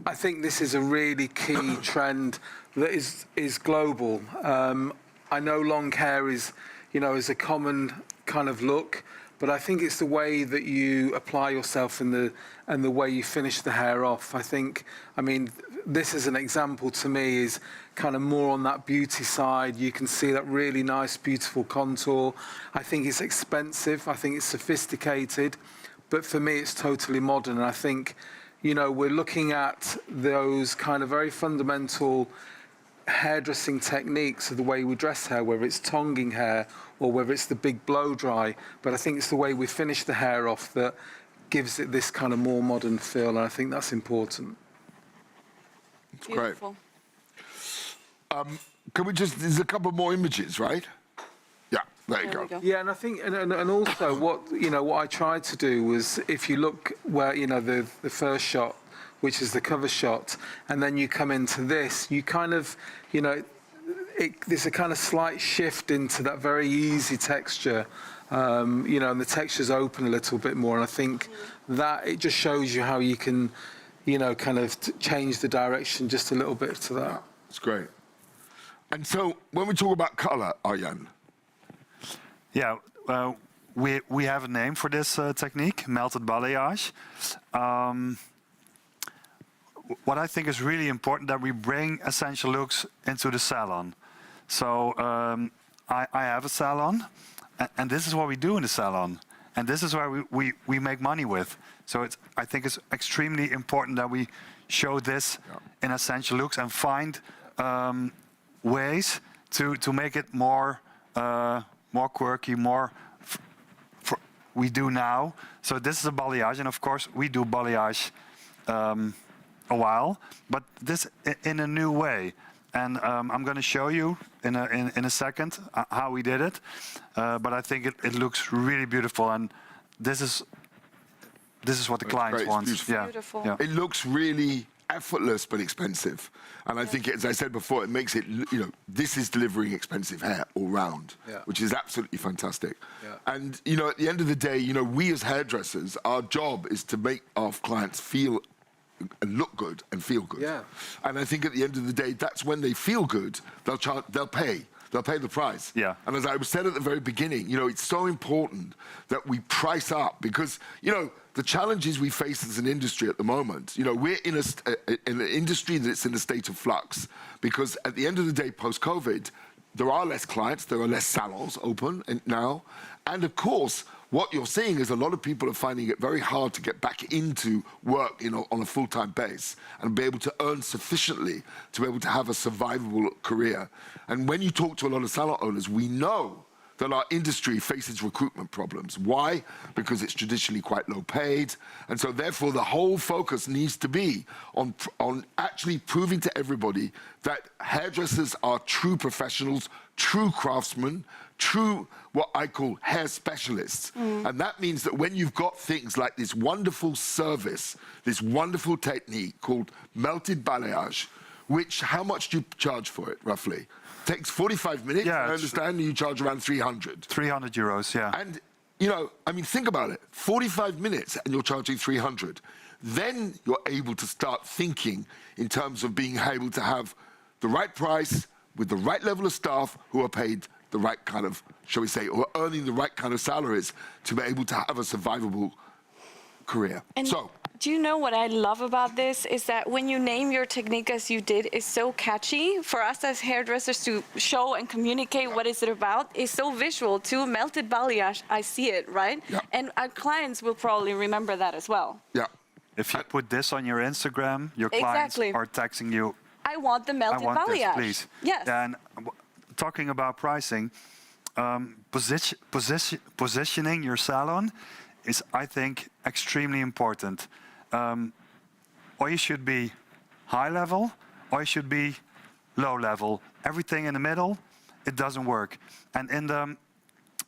I think this is a really key trend that is global. I know long hair is a common kind of look, but I think it's the way that you apply yourself and the way you finish the hair off. I mean, this as an example to me is kind of more on that beauty side. You can see that really nice, beautiful contour. I think it's expensive. I think it's sophisticated. But for me, it's totally modern. And I think, we're looking at those kind of very fundamental hairdressing techniques of the way we dress hair, whether it's tonging hair or whether it's the big blow dry. But I think it's the way we finish the hair off that gives it this kind of more modern feel. And I think that's important. It's great. Beautiful. Can we just, there's a couple more images, right? Yeah, there you There we go. go. Yeah, and I think, and also what what I tried to do was, if you look where the first shot, which is the cover shot, and then you come into this, you kind of, there's a kind of slight shift into that very easy texture, and the textures open a little bit more, and I think that it just shows you how you can, kind of change the direction just a little bit to that. It's great. And so when we talk about color, Arjan, Yeah, we have a name for this technique, melted balayage. What I think is really important that we bring essential looks into the salon. So I have a salon, and this is what we do in the salon, and this is where we make money with. So I think it's extremely important that we show this in essential looks and find ways to make it more quirky, more we do now. So this is a balayage, and of course we do balayage a while, but this in a new way. And I'm going to show you in a second how we did it. But I think it looks really beautiful, and this is what the clients great, want. it's beautiful. Yeah. Beautiful. Yeah. it looks really effortless but expensive. And I think, as I said before, it makes it, this is delivering expensive hair all round, Yeah. which is absolutely fantastic. Yeah. And, at the end of the day, we as hairdressers, our job is to make our clients feel and look good and feel good. Yeah. And I think at the end of the day, that's when they feel good, they'll pay. They'll pay the price. Yeah. And as I said at the very beginning, it's so important that we price up because, the challenges we face as an industry at the moment, we're in an industry that's in a state of flux because at the end of the day, post-COVID, there are less clients, there are less salons open now. And of course, what you're seeing is a lot of people are finding it very hard to get back into work, on a full-time base and be able to earn sufficiently to be able to have a survivable career. And when you talk to a lot of salon owners, we know that our industry faces recruitment problems. Why? Because it's traditionally quite low paid. And so therefore the whole focus needs to be on actually proving to everybody that hairdressers are true professionals, true craftsmen, true what I call hair specialists. And that means that when you've got things like this wonderful service, this wonderful technique called melted balayage, which, how much do you charge for it, roughly? Takes 45 minutes, Yeah, I understand, you charge around 300. 300 euros, yeah. And, think about it. 45 minutes and you're charging 300. Then you're able to start thinking in terms of being able to have the right price with the right level of staff who are paid the right kind of, shall we say, or earning the right kind of salaries to be able to have a survivable career. And do you know what I love about this is that when you name your technique as you did, it's so catchy for us as hairdressers to show and communicate what is it about. It's so visual too. Melted balayage, I see it, right? Yeah. And our clients will probably remember that as well. Yeah. If you put this on your Instagram, your clients Exactly. are texting you, I want the melted I want balayage. this, please. Yes. And talking about pricing, positioning your salon is, I think, extremely important. Or you should be high level, or you should be low level. Everything in the middle, it doesn't work. And in the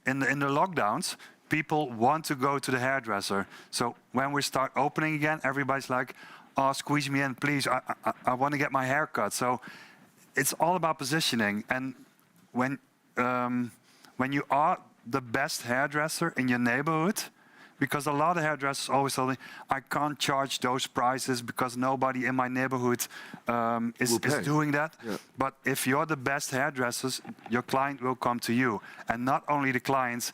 lockdowns, people want to go to the hairdresser. So when we start opening again, everybody's like, "Oh, squeeze me in, please. I want to get my hair cut." So it's all about positioning. And when you are the best hairdresser in your neighborhood, because a lot of hairdressers always tell me, I can't charge those prices because nobody in my neighborhood is doing that. Yeah. But if you're the best hairdressers, your client will come to you. And not only the clients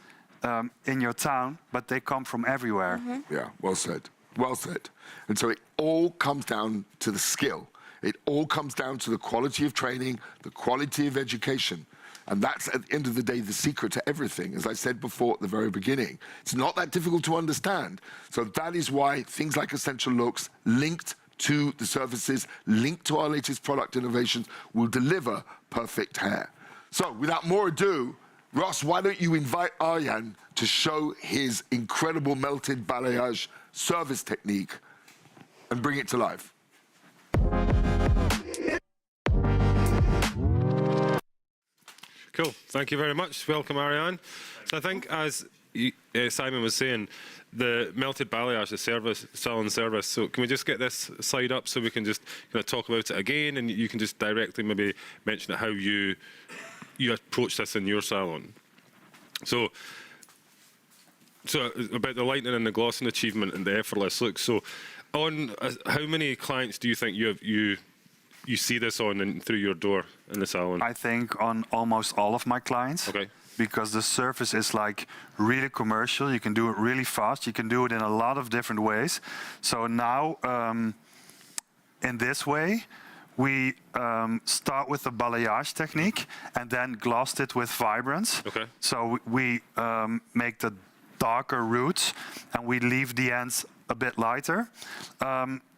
in your town, but they come from everywhere. Yeah, well said. Well said. And so it all comes down to the skill. It all comes down to the quality of training, the quality of education. And that's, at the end of the day, the secret to everything. As I said before at the very beginning, it's not that difficult to understand. So that is why things like Essential Looks, linked to the services, linked to our latest product innovations, will deliver perfect hair. So without more ado, Ross, why don't you invite Arjan to show his incredible melted balayage service technique and bring it to life. Cool. Thank you very much. Welcome, Ariane. So I think, as Simon was saying, the melted balayage, the service, salon service. So can we just get this slide up so we can just kind of talk about it again, and you can just directly maybe mention how you approach this in your salon. So about the lightening and the glossing achievement and the effortless look. So on how many clients do you think you see this on and through your door in the salon? I think on almost all of my clients. Okay. Because the surface is like really commercial. You can do it really fast. You can do it in a lot of different ways. So now, in this way, we start with the balayage technique and then glossed it with vibrance. Okay. So we make the darker roots and we leave the ends a bit lighter.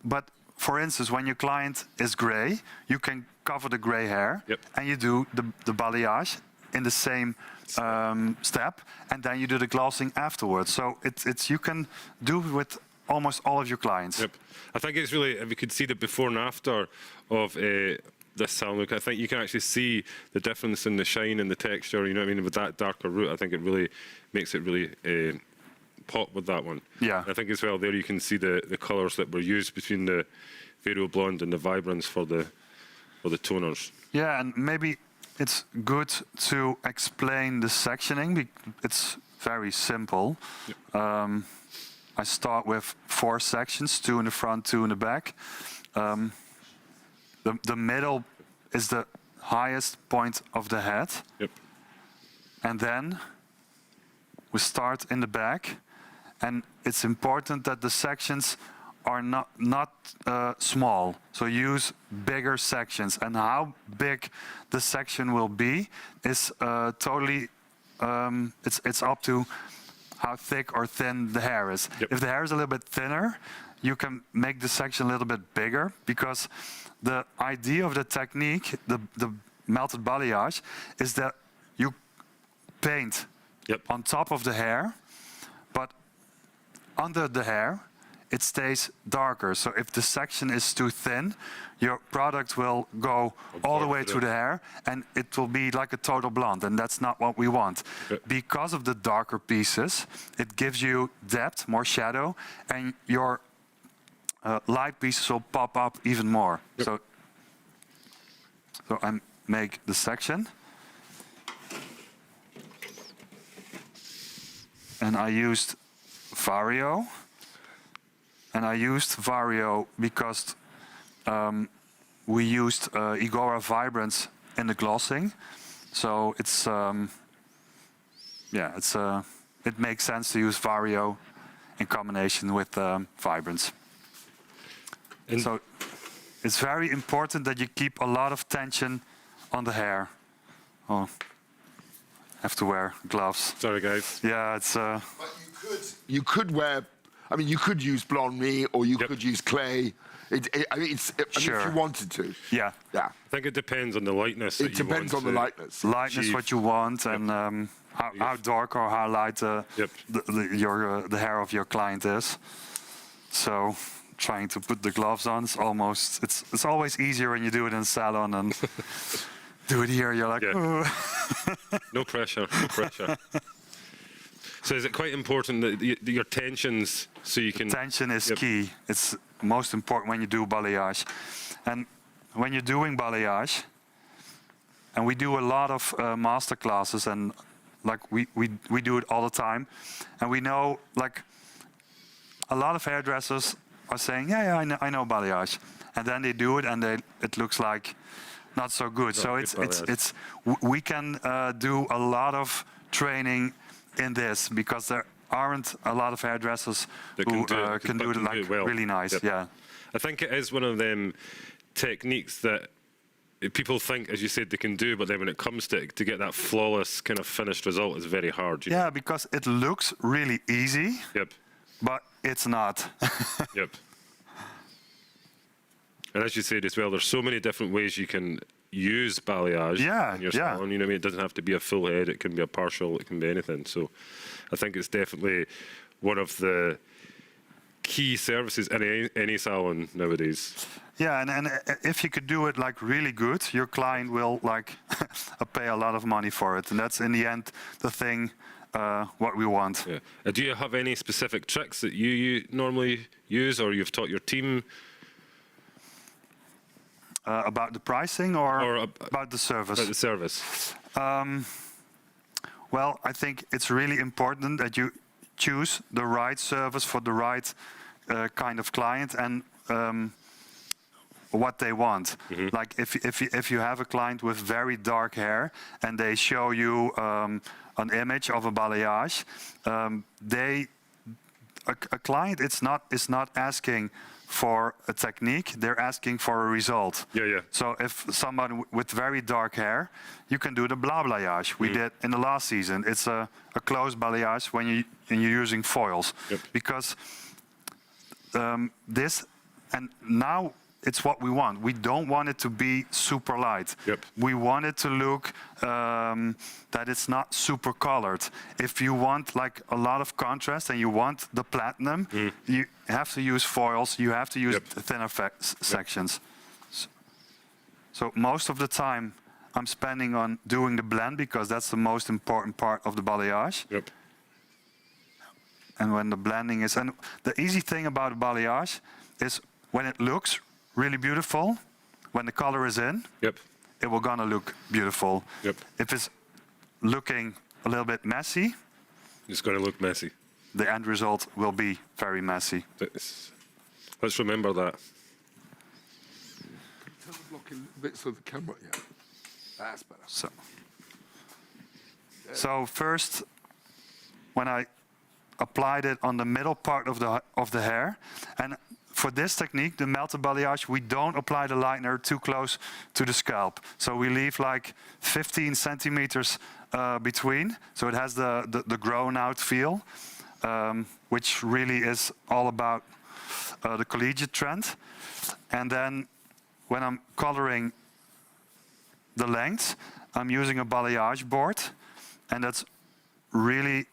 But for instance, when your client is gray, you can cover the gray hair. Yep. And you do the balayage in the same step, and then you do the glossing afterwards. So it's you can do it with almost all of your clients. Yep. I think it's really, if you could see the before and after of this salon look, I think you can actually see the difference in the shine and the texture, you know what I mean, with that darker root. I think it really makes it really pop with that one. Yeah. I think as well there you can see the colours that were used between the Vero Blonde and the Vibrance for the toners. Yeah, and maybe it's good to explain the sectioning. It's very simple. Yep. I start with 4 sections, 2 in the front, 2 in the back. The middle is the highest point of the head. Yep. And then we start in the back. And it's important that the sections are not small. So use bigger sections. And how big the section will be is totally, it's up to how thick or thin the hair is. Yep. If the hair is a little bit thinner, you can make the section a little bit bigger, because the idea of the technique, the melted balayage, is that you paint Yep. on top of the hair, but under the hair, it stays darker. So if the section is too thin, your product will go all the way through the hair, and it will be like a total blonde, and that's not what we want. Yep. Because of the darker pieces, it gives you depth, more shadow, and your light pieces will pop up even more. Yep. So I make the section. And I used Vario. And I used Vario because we used Igora Vibrance in the glossing. So it's, it makes sense to use Vario in combination with Vibrance. And so it's very important that you keep a lot of tension on the hair. Oh, have to wear gloves. sorry, guys. Yeah, it's. But you could wear. I mean, you could use Blonde Me, or you Yep. could use clay. I mean, Sure. if you wanted to. Yeah. Yeah. I think it depends on the lightness. It depends on the lightness. Lightness, achieve. what you want, and how dark or how light Yep. the hair of your client is. So, trying to put the gloves on is almost. It's always easier when you do it in a salon and do it here. You're like, Yeah. "Oh." No pressure, no pressure. So is it quite important that your tensions, so you can... Tension is Yep. key. It's most important when you do balayage. And when you're doing balayage, and we do a lot of master classes, and like we do it all the time, and we know, like, a lot of hairdressers are saying, yeah, I know balayage, and then they do it, and it looks like not so good. So we can do a lot of training in this, because there aren't a lot of hairdressers That who can do it like well. really nice. Yep. Yeah. I think it is one of them techniques that people think, as you said, they can do, but then when it comes to get that flawless kind of finished result is very hard. You know? Yeah, because it looks really easy, Yep. but it's not. Yep. And as you said as well, there's so many different ways you can use balayage in your salon. You know what I mean? It doesn't have to be a full head. It can be a partial. It can be anything. So I think it's definitely one of the key services in any salon nowadays. Yeah, and if you could do it like really good, your client will like pay a lot of money for it, and that's in the end the thing what we want. Yeah. Do you have any specific tricks that you normally use, or you've taught your team? About the pricing or about the service? About the service. Well, I think it's really important that you choose the right service for the right kind of client and what they want. Like if you have a client with very dark hair and they show you an image of a balayage, a client is not asking for a technique, they're asking for a result. Yeah. So if someone with very dark hair, you can do the blah balayage. We did in the last season. It's a closed balayage when you're using foils. Yep. Because this, and now it's what we want. We don't want it to be super light. Yep. We want it to look that it's not super colored. If you want like a lot of contrast and you want the platinum, you have to use foils. You have to use thinner sections. So most of the time I'm spending on doing the blend because that's the most important part of the balayage. Yep. And when the blending is, and the easy thing about a balayage is when it looks really beautiful, when the color is in, Yep. it will gonna look beautiful. Yep. If it's looking a little bit messy, It's going to look messy. the end result will be very messy. Let's remember that. Turn the blocking bits of the camera, yeah. That's better. So first, when I applied it on the middle part of the hair, and for this technique, the melted balayage, we don't apply the lightener too close to the scalp. So we leave like 15 centimeters between, so it has the grown out feel, which really is all about the collegiate trend. And then when I'm coloring the lengths, I'm using a balayage board, and that's really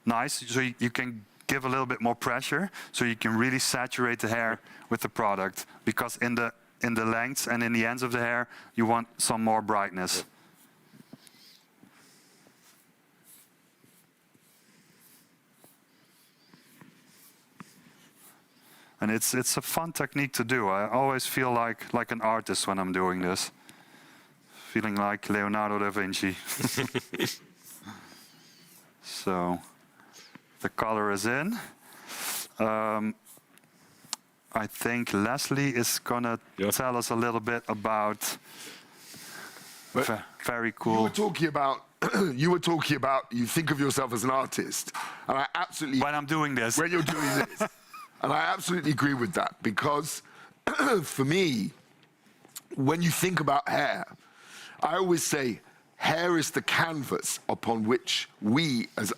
nice. So you can give a little bit more pressure, so you can really saturate the hair with the product. Because in the lengths and in the ends of the hair, you want some more brightness. And it's a fun technique to do. I always feel like an artist when I'm doing this. Feeling like Leonardo da Vinci. So the color is in. I think Leslie is gonna tell us a little bit about very cool. You were talking about, you think of yourself as an artist, and I absolutely... When I'm doing this. When you're doing this. And I absolutely agree with that, because for me, when you think about hair, I always say hair is the canvas upon which we as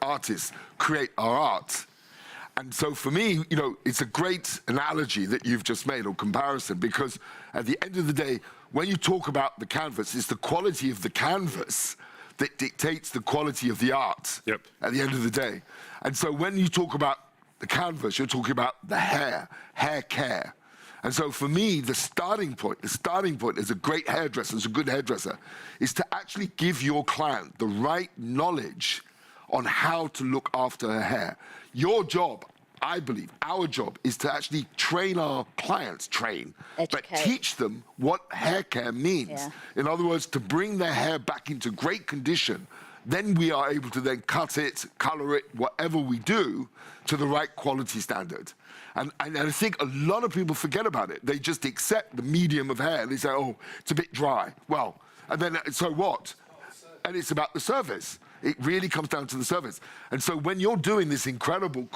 artists create our art. And so for me, you know, it's a great analogy that you've just made, or comparison, because at the end of the day, when you talk about the canvas, it's the quality of the canvas that dictates the quality of the art at the end of the day. And so when you talk about the canvas, you're talking about the hair care. And so for me, the starting point as a great hairdresser, as a good hairdresser, is to actually give your client the right knowledge on how to look after her hair. Your job, I believe, our job, is to actually train our clients, but teach them what hair care means. Yeah. In other words, to bring their hair back into great condition. Then we are able to then cut it, color it, whatever we do, to the right quality standard. And I think a lot of people forget about it. They just accept the medium of hair. They say, oh, it's a bit dry. Well, and then, so what? And it's about the service. It really comes down to the service. And so when you're doing this incredible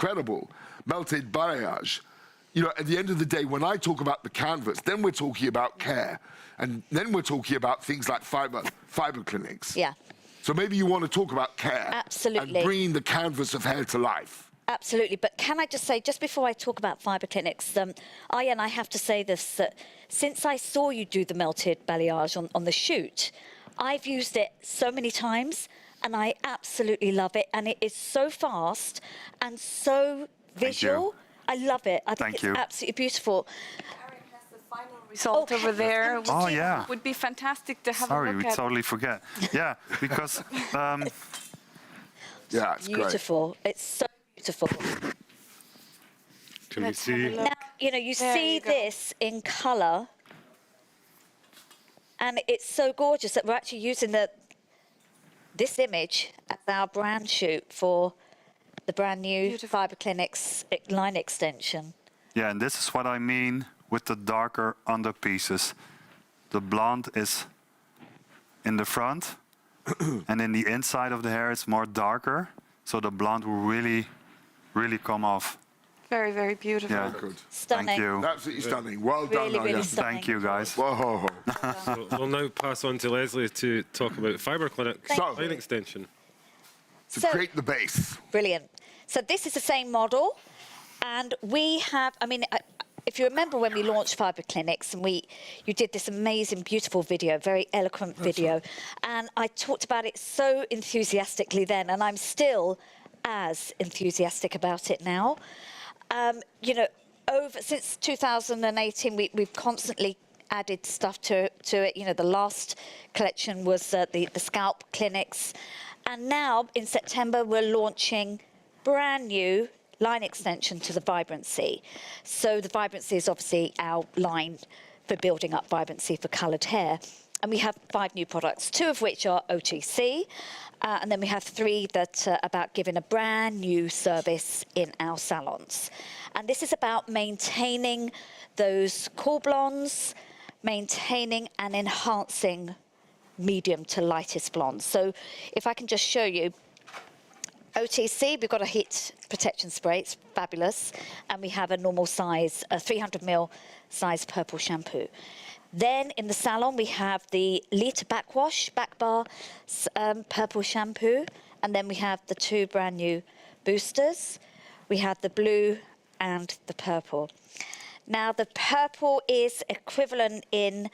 melted balayage, you know, at the end of the day, when I talk about the canvas, then we're talking about care. And then we're talking about things like fiber clinics. Yeah. So maybe you want to talk about care. Absolutely. And bringing the canvas of hair to life. Absolutely. But can I just say, just before I talk about fibre clinics, I have to say this, that since I saw you do the melted balayage on the shoot, I've used it so many times, and I absolutely love it. And it is so fast and so visual. I love it. I think Thank it's you. absolutely beautiful. Eric has the final result Okay. over there. Oh, yeah. Would be fantastic to have Sorry, a we look at. totally forget. Yeah, because Yeah, it's great. Beautiful. It's so beautiful. Can we Let's have a see? look. Now, you know, you There see you go. this in colour, and it's so gorgeous that we're actually using this image as our brand shoot for the brand new Beautiful. Fibre Clinics line extension. yeah, and this is what I mean with the darker underpieces. The blonde is in the front, and in the inside of the hair it's more darker, so the blonde will really, really come off. Very, very beautiful. Yeah, Good. Stunning. thank you. Absolutely stunning. Well done, Really, really Arjen. stunning. Thank you, guys. Whoa. So we'll now pass on to Leslie to talk about Fibre Clinics Thank line you. extension. To So- create the base. Brilliant. So this is the same model, and we have, I mean, if you remember when we launched Fibre Clinics, and you did this amazing, beautiful video, very eloquent video, and I talked about it so enthusiastically then, and I'm still as enthusiastic about it now. You know, since 2018, we've constantly added stuff to it. You know, the last collection was the scalp clinics, and now in September we're launching brand new line extension to the Vibrancy. So the Vibrancy is obviously our line for building up vibrancy for coloured hair. And we have 5 new products, 2 of which are OTC, and then we have 3 that are about giving a brand new service in our salons. And this is about maintaining those cool blondes, maintaining and enhancing medium to lightest blondes. So if I can just show you, OTC, we've got a heat protection spray, it's fabulous, and we have a normal size, a 300ml size purple shampoo. Then in the salon, we have the Lita Backwash, Back Bar purple shampoo, and then we have the 2 brand new boosters. We have the blue and the purple. Now, the purple is equivalent in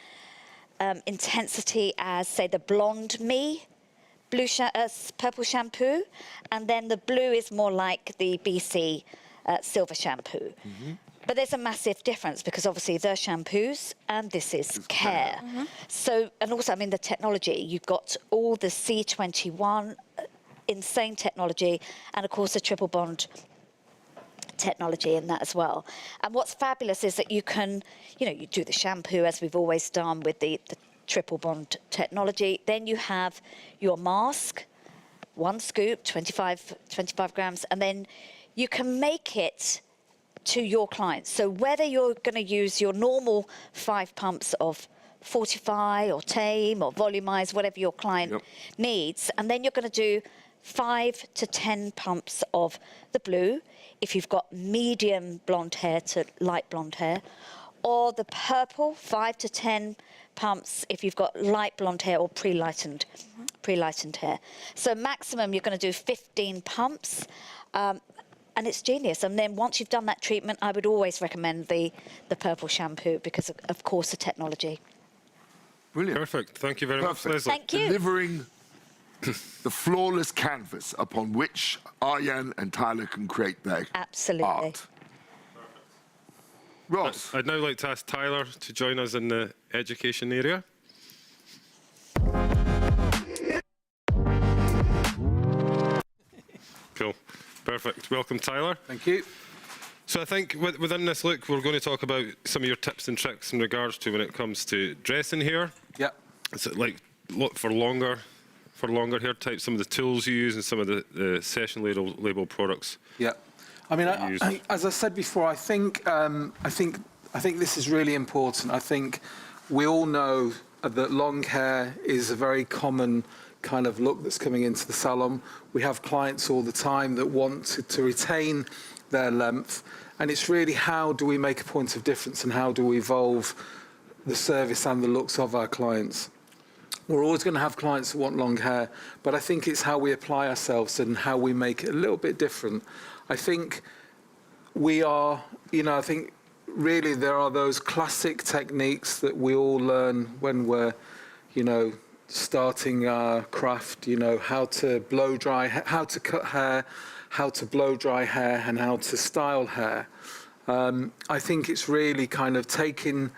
intensity as, say, the Blonde Me purple shampoo, and then the blue is more like the BC silver shampoo. But there's a massive difference because obviously they're shampoos and this is care. So, and also, I mean, the technology, you've got all the C21, insane technology, and of course the triple bond technology in that as well. And what's fabulous is that you can, you know, you do the shampoo as we've always done with the triple bond technology. Then you have your mask, 1 scoop, 25 grams, and then you can make it to your clients. So whether you're going to use your normal 5 pumps of Fortify or Tame or Volumize, whatever your client needs, and then you're going to do 5 to 10 pumps of the blue if you've got medium blonde hair to light blonde hair, or the purple, 5 to 10 pumps if you've got light blonde hair or pre-lightened hair. So maximum you're going to do 15 pumps, and it's genius. And then once you've done that treatment, I would always recommend the purple shampoo because of course the technology. Brilliant. Perfect. Thank you very much, Leslie. Thank you. Delivering the flawless canvas upon which Arjen and Tyler can create their Absolutely. art. Ross. I'd now like to ask Tyler to join us in the education area. Cool. Perfect. Welcome, Tyler. Thank you. So I think within this look, we're going to talk about some of your tips and tricks in regards to when it comes to dressing hair. Yeah. Is it like for longer hair types, some of the tools you use and some of the session label products? Yeah. I mean, Used. as I said before, I think this is really important. I think we all know that long hair is a very common kind of look that's coming into the salon. We have clients all the time that want to retain their length, and it's really how do we make a point of difference and how do we evolve the service and the looks of our clients. We're always going to have clients that want long hair, but I think it's how we apply ourselves and how we make it a little bit different. I think we are, I think really there are those classic techniques that we all learn when we're, starting our craft, you know, how to blow dry, how to cut hair, how to blow dry hair, and how to style hair. I think it's really kind of taking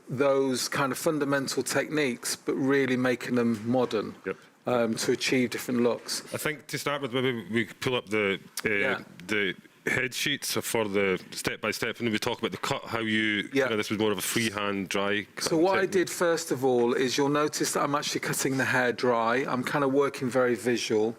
those kind of fundamental techniques, but really making them modern. Yep. To achieve different looks. I think to start with, maybe we pull up the head sheets for the step-by-step, and then we talk about the cut, how you, this was more of a freehand dry cut. So what I did first of all is you'll notice that I'm actually cutting the hair dry. I'm kind of working very visual.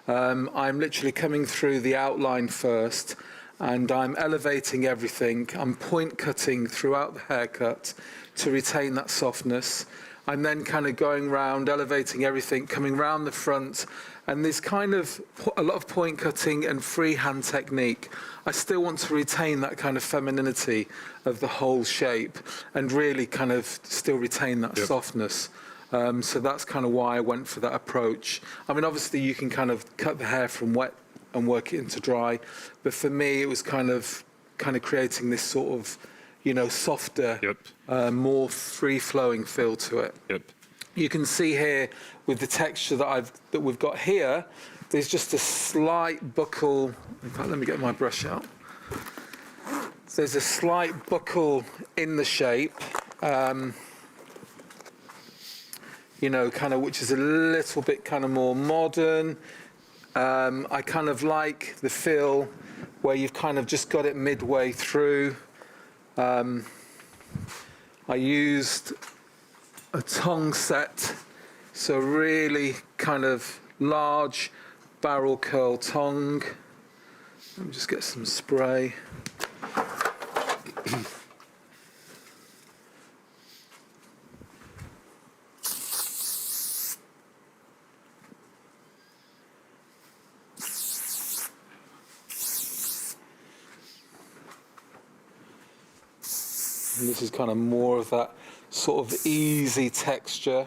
I'm literally coming through the outline first, and I'm elevating everything. I'm point cutting throughout the haircut to retain that softness. I'm then kind of going round, elevating everything, coming round the front, and there's kind of a lot of point cutting and freehand technique. I still want to retain that kind of femininity of the whole shape and really kind of still retain that softness. So that's kind of why I went for that approach. I mean, obviously you can kind of cut the hair from wet and work it into dry, but for me it was kind of creating this sort of, you know, softer, more free-flowing feel to it. Yep. You can see here with the texture that we've got here, there's just a slight buckle. In fact, let me get my brush out. There's a slight buckle in the shape, you know, kind of, which is a little bit kind of more modern. I kind of like the feel where you've kind of just got it midway through. I used a tongue set, so really kind of large barrel curl tongue. Let me just get some spray. And this is kind of more of that sort of easy texture.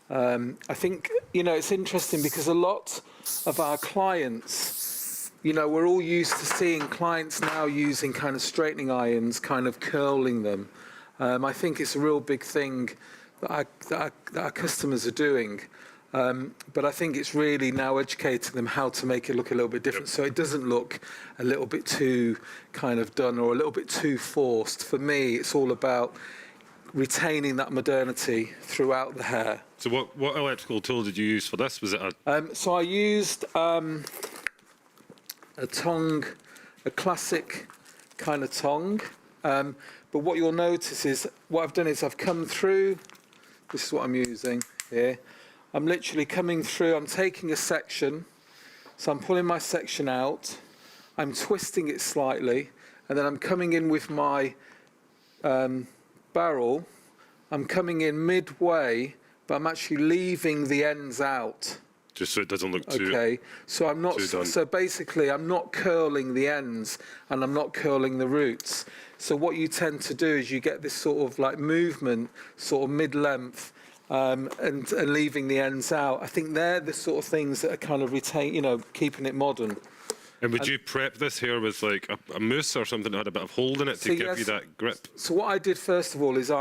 I think, you know, it's interesting because a lot of our clients, you know, we're all used to seeing clients now using kind of straightening irons, kind of curling them. I think it's a real big thing that our customers are doing. But I think it's really now educating them how to make it look a little bit different, so it doesn't look a little bit too kind of done or a little bit too forced. For me, it's all about retaining that modernity throughout the hair. So what electrical tool did you use for this? Was it a... So I used a tongue, a classic kind of tongue. But what you'll notice is, what I've done is I've come through, this is what I'm using here. I'm literally coming through, I'm taking a section, so I'm pulling my section out, I'm twisting it slightly, and then I'm coming in with my barrel. I'm coming in midway, but I'm actually leaving the ends out. Just so it doesn't look too... Okay, so I'm not, so basically I'm not curling the ends and I'm not curling the roots. So what you tend to do is you get this sort of like movement, sort of mid-length, and leaving the ends out. I think they're the sort of things that are kind of retain, you know, keeping it modern. And would you prep this hair with like a mousse or something that had a bit of hold in it to give you that grip? So what I did first of all is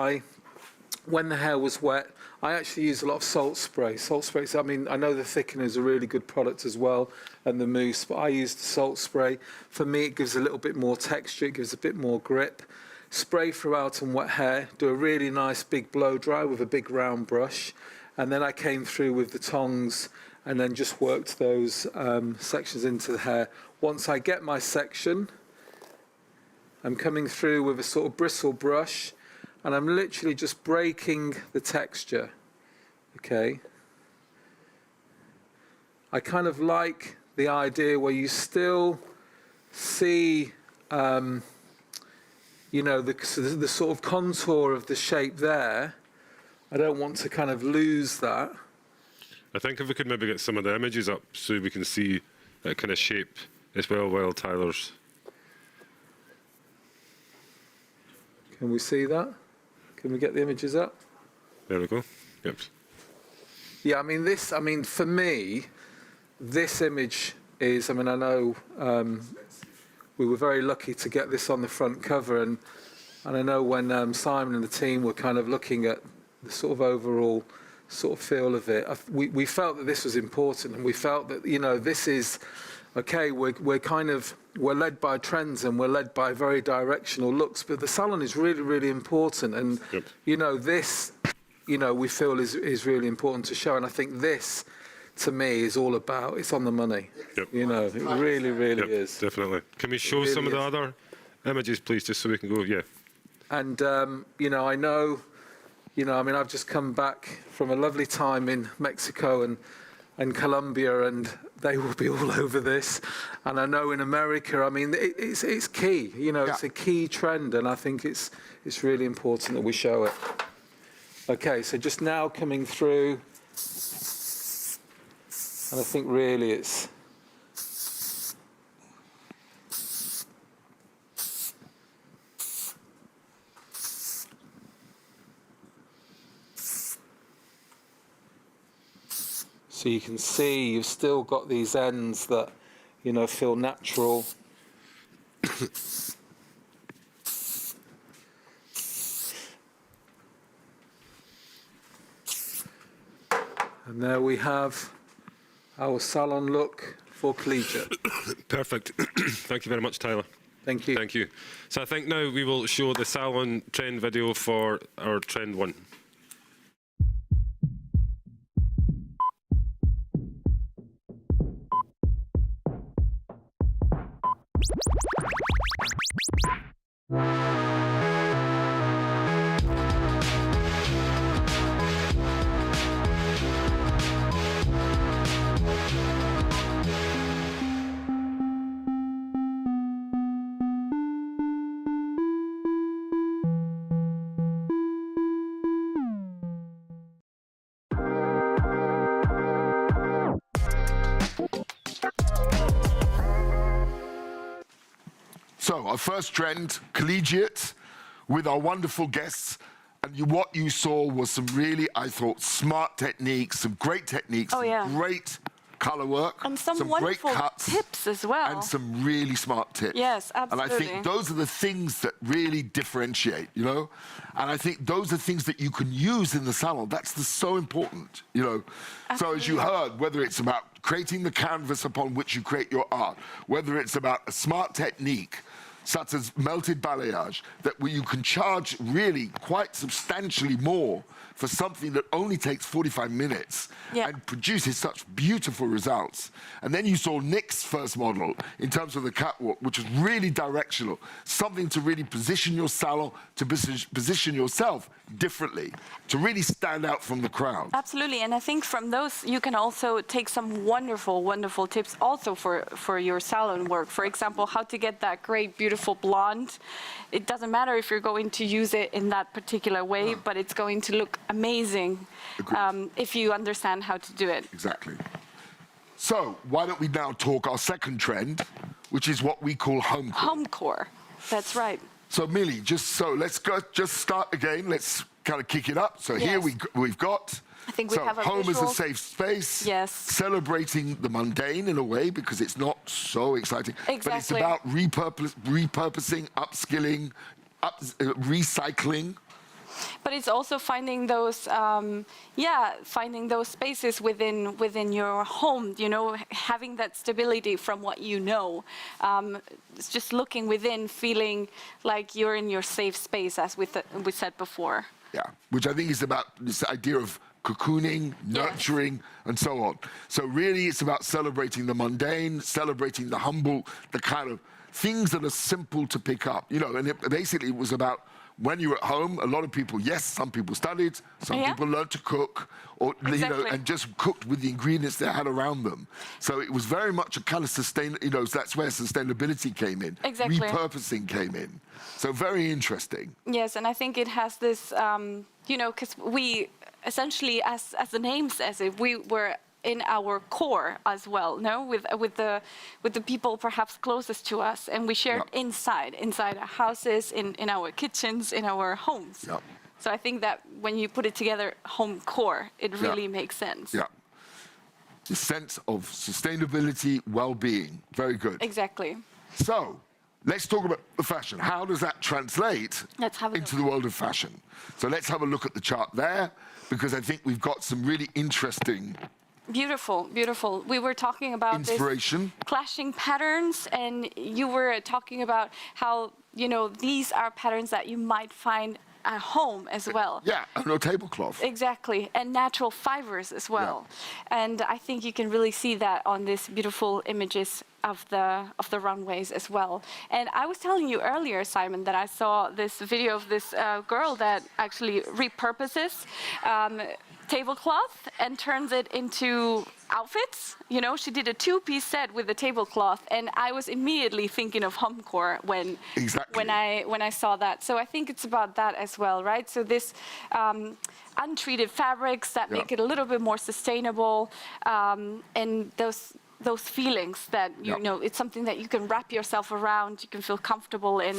when the hair was wet, I actually used a lot of salt spray. Salt spray, I mean, I know the thickener is a really good product as well, and the mousse, but I used the salt spray. For me, it gives a little bit more texture, it gives a bit more grip. Spray throughout on wet hair, do a really nice big blow dry with a big round brush, and then I came through with the tongs and then just worked those sections into the hair. Once I get my section, I'm coming through with a sort of bristle brush, and I'm literally just breaking the texture, okay? I kind of like the idea where you still see you know, the sort of contour of the shape there. I don't want to kind of lose that. I think if we could maybe get some of the images up so we can see that kind of shape as well while Tyler's... Can we see that? Can we get the images up? There we go. Yep. Yeah, I mean, for me, this image is, I mean, I know we were very lucky to get this on the front cover, and I know when Simon and the team were kind of looking at the sort of overall sort of feel of it. We felt that this was important, and we felt that, you know, this is, okay, we're led by trends and we're led by very directional looks, but the salon is really, really important. And, you know, this, you know, we feel is really important to show. And I think this, to me, is all about, it's on the money. You know, it really, really is. Definitely. Can we show some of the other images, please, just so we can go, And, you know, I know, you know, I mean, I've just come back from a lovely time in Mexico and Colombia, and they will be all over this. And I know in America, I mean, it's key, you know, it's a key trend, and I think it's really important that we show it. Okay, so just now coming through, and I think really it's, so you can see you've still got these ends that, you know, feel natural. And there we have our salon look for collegiate. Perfect. Thank you very much, Tyler. Thank you. Thank you. So I think now we will show the salon trend video for our trend 1. So our first trend, collegiate, with our wonderful guests. And what you saw was some really, I thought, smart techniques, some great techniques, some great color work, and some great wonderful cuts, tips as well. and some really smart tips. Yes, absolutely. And I think those are the things that really differentiate, you know? And I think those are things that you can use in the salon. That's so important, you know? Absolutely. So as you heard, whether it's about creating the canvas upon which you create your art, whether it's about a smart technique, such as melted balayage, that where you can charge really quite substantially more for something that only takes 45 minutes and produces such beautiful results. And then you saw Nick's first model in terms of the catwalk, which was really directional, something to really position your salon, to position yourself differently, to really stand out from the crowd. Absolutely, and I think from those you can also take some wonderful, wonderful tips also for your salon work. For example, how to get that great, beautiful blonde. It doesn't matter if you're going to use it in that particular way, but it's going to look amazing if you understand how to do it. Exactly. So why don't we now talk our second trend, which is what we call home core. Home core, that's right. So Millie, let's just start again. Let's kind of kick it up. So here we've got. I think we have a home visual. is a safe space. Yes. Celebrating the mundane in a way because it's not so exciting. Exactly. But it's about repurposing, upskilling, recycling. But it's also finding those, finding those spaces within your home. You know, having that stability from what you know. It's just looking within, feeling like you're in your safe space, as we said before. Yeah, which I think is about this idea of cocooning, nurturing, and so on. So really, it's about celebrating the mundane, celebrating the humble, the kind of things that are simple to pick up. You know, and basically it was about. When you're at home, a lot of people, some people studied, some people learned to cook, or you know, and just cooked with the ingredients they had around them. So it was very much a kind of that's where sustainability came in. Exactly. Repurposing came in. So very interesting. Yes, and I think it has this, you know, because we essentially, as the name says it, we were in our core as well, no, with the people perhaps closest to us, and we shared inside our houses, in our kitchens, in our homes. Yeah. So I think that when you put it together, home core, it really makes sense. Yeah. The sense of sustainability, well-being, very good. Exactly. So let's talk about the fashion. How does that translate into the world of fashion? So let's have a look at the chart there. because I think we've got some really interesting Beautiful, beautiful. We were talking about inspiration. this clashing patterns, and you were talking about how, you know, these are patterns that you might find at home as well. Yeah, and no tablecloth. Exactly, and natural fibers as well. And I think you can really see that on these beautiful images of the runways as well. And I was telling you earlier, Simon, that I saw this video of this girl that actually repurposes tablecloth and turns it into outfits. You know, she did a two-piece set with the tablecloth, and I was immediately thinking of homecore when I saw that. So I think it's about that as well, right? So this untreated fabrics that make it a little bit more sustainable, and those feelings that you know, it's something that you can wrap yourself around, you can feel comfortable in.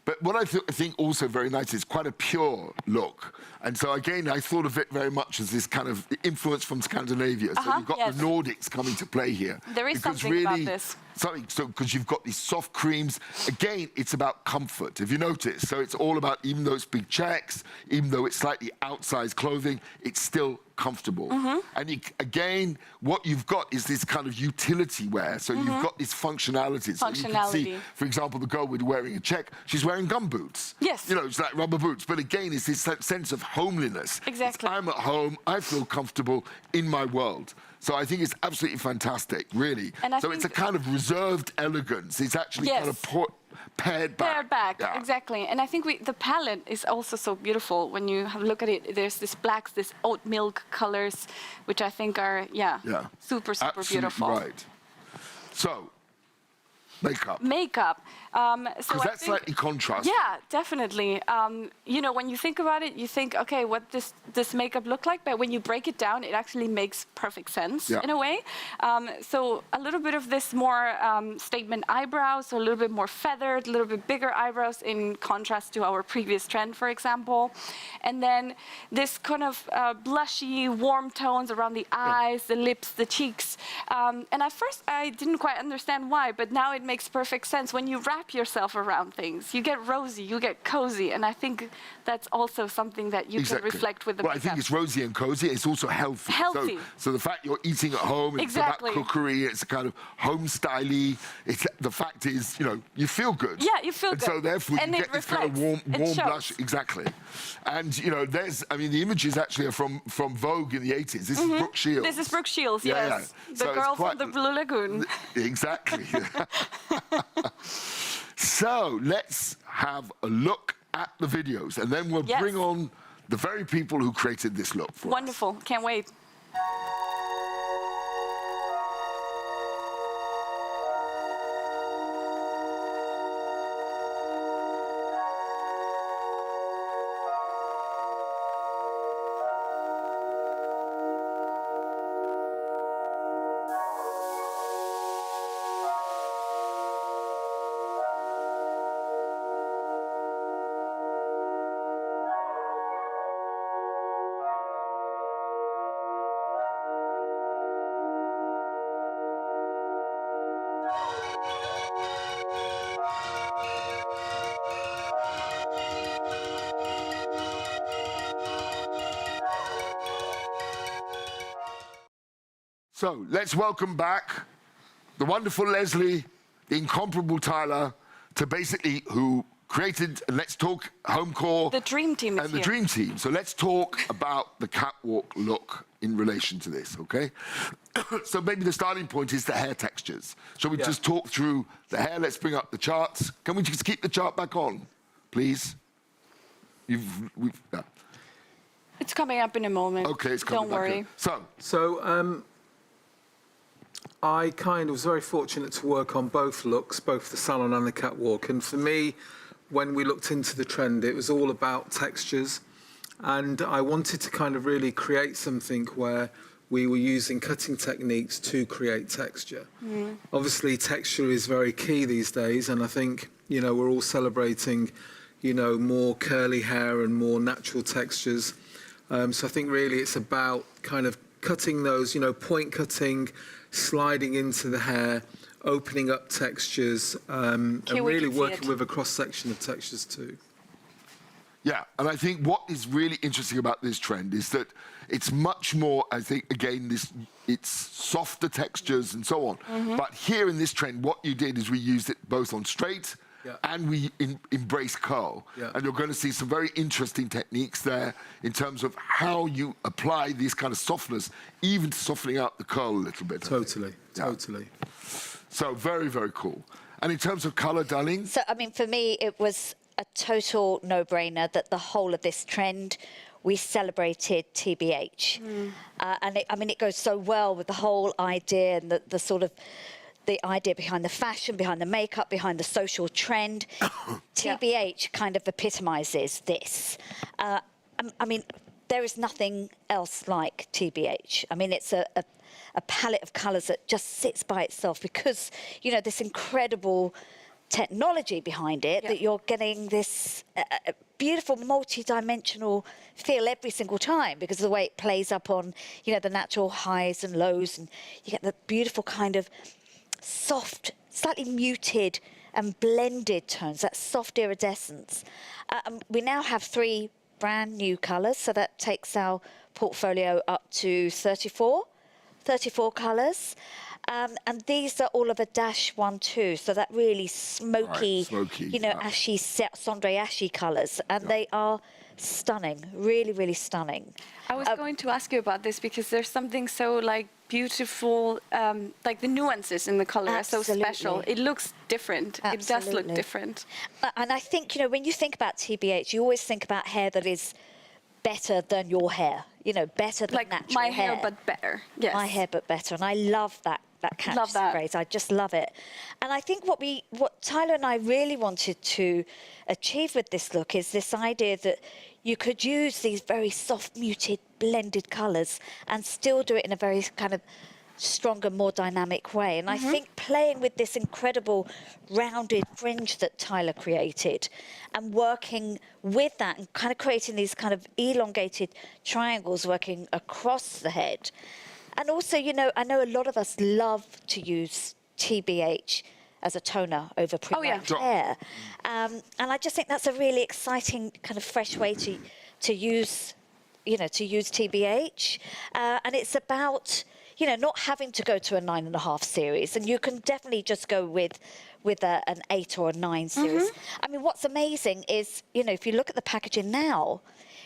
But what I think also very nice is quite a pure look. And so again, I thought of it very much as this kind of influence from Scandinavia. So you've got the Nordics coming to play here. There is something really, about this. So because you've got these soft creams. Again, it's about comfort, if you notice. So it's all about, even though it's big checks, even though it's slightly outsized clothing, it's still comfortable. And again, what you've got is this kind of utility wear. So you've got this functionality. So you can see, for example, the girl with wearing a check, she's wearing gum boots. Yes. You know, it's like rubber boots. But again, it's this sense of homeliness. Exactly. I'm at home, I feel comfortable in my world. So I think it's absolutely fantastic, really. And so it's a kind of reserved elegance. It's actually kind of pared back. Pared back, exactly. And I think the palette is also so beautiful when you have a look at it. There's this blacks, this oat milk colors, which I think are, super, super absolutely beautiful. Right. So, makeup. Makeup. Because that's slightly contrast. Yeah, definitely. You know, when you think about it, you think, okay, what this makeup look like? But when you break it down, it actually makes perfect sense in a way. So a little bit of this more statement eyebrows, so a little bit more feathered, a little bit bigger eyebrows in contrast to our previous trend, for example. And then this kind of blushy, warm tones around the eyes, the lips, the cheeks. And at first, I didn't quite understand why, but now it makes perfect sense. When you wrap yourself around things, you get rosy, you get cozy, and I think that's also something that you can reflect with the makeup. I think it's rosy and cozy. It's also healthy. Healthy. So the fact you're eating at home, it's about cookery, it's kind of home styly. The fact is, you know, you feel good. Yeah, you feel good. So therefore, you get this kind of warm blush. Exactly. And you know, the images actually are from Vogue in the 80s. This is Brooke Shields. This is Brooke Shields, yes. The So girl from the Blue Lagoon. Exactly. So let's have a look at the videos, and then we'll bring on the very people who created this look for us. Wonderful. Can't wait. So let's welcome back the wonderful Leslie, the incomparable Tyler, to basically who created Let's Talk Homecore. The Dream Team is And the here. Dream Team. So let's talk about the catwalk look in relation to this, okay? So maybe the starting point is the hair textures. Shall we just talk through the hair? Let's bring up the charts. Can we just keep the chart back on, please? It's coming up in a moment. Okay, it's coming Don't back worry. in. So I kind of was very fortunate to work on both looks, both the salon and the catwalk. And for me, when we looked into the trend, it was all about textures. And I wanted to kind of really create something where we were using cutting techniques to create texture. Obviously, texture is very key these days. And I think, you know, we're all celebrating, you know, more curly hair and more natural textures. So I think really it's about kind of cutting those, you know, point cutting, sliding into the hair, opening up textures, and really working with a cross-section of textures too. Yeah, and I think what is really interesting about this trend is that it's much more, I think, again, it's softer textures and so on. But here in this trend, what you did is we used it both on straight and we embrace curl. And you're going to see some very interesting techniques there in terms of how you apply these kind of softness, even to softening out the curl a little bit. Totally, totally. So very, very cool. And in terms of color, darling? So, I mean, for me, it was a total no-brainer that the whole of this trend, we celebrated TBH. And it goes so well with the whole idea and the sort of the idea behind the fashion, behind the makeup, behind the social trend. TBH kind of epitomizes this. I mean, there is nothing else like TBH. I mean, it's a palette of colours that just sits by itself because, you know, this incredible technology behind it, that you're getting this beautiful multi-dimensional feel every single time because of the way it plays up on, you know, the natural highs and lows, and you get the beautiful kind of soft, slightly muted and blended tones, that soft iridescence. We now have 3 brand new colours, so that takes our portfolio up to 34 colours. And these are all of a -1-2, so that really smoky, you know, ashy, cendré ashy colours, and they are stunning, really, really stunning. I was going to ask you about this because there's something so like beautiful, like the nuances in the color are so special. It looks different. It does look different. And I think, you know, when you think about TBH, you always think about hair that is better than your hair, you know, better than like natural my hair, but better. Yes. My hair, but better. And I love that phrase. I just love it. And I think what Tyler and I really wanted to achieve with this look is this idea that you could use these very soft, muted, blended colours and still do it in a very kind of stronger, more dynamic way. And I think playing with this incredible rounded fringe that Tyler created and working with that and kind of creating these kind of elongated triangles working across the head. And also, you know, I know a lot of us love to use TBH as a toner over pre-waxed hair. And I just think that's a really exciting kind of fresh way to use, you know, to use TBH. And it's about, you know, not having to go to a 9.5 series. And you can definitely just go with an 8 or a 9 series. I mean, what's amazing is, you know, if you look at the packaging now,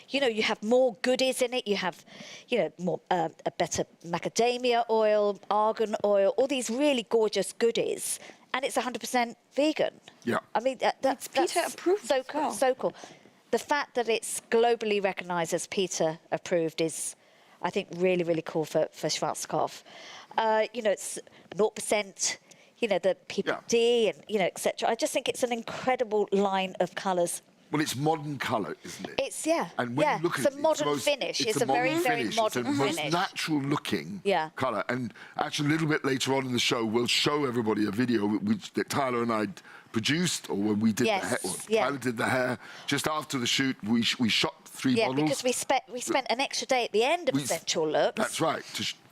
you know, you have more goodies in it. You have, you know, more a better macadamia oil, argan oil, all these really gorgeous goodies, and it's 100% vegan. Yeah. I mean, that's PETA approved. So cool. So cool. The fact that it's globally recognised as PETA approved is, I think, really, really cool for Schwarzkopf. You know, it's 0%. You know, the PPD and, you know, etc. I just think it's an incredible line of colours. Well, it's modern colour, isn't it? It's, And when you look it's at a modern finish. It's a very, very modern finish. It's the finish. most natural-looking colour. And actually, a little bit later on in the show, we'll show everybody a video that Tyler and I produced, or when we did the hair. Tyler did the hair just after the shoot. We shot 3 models. Yeah, because we spent an extra day at the end of Essential Looks. That's right.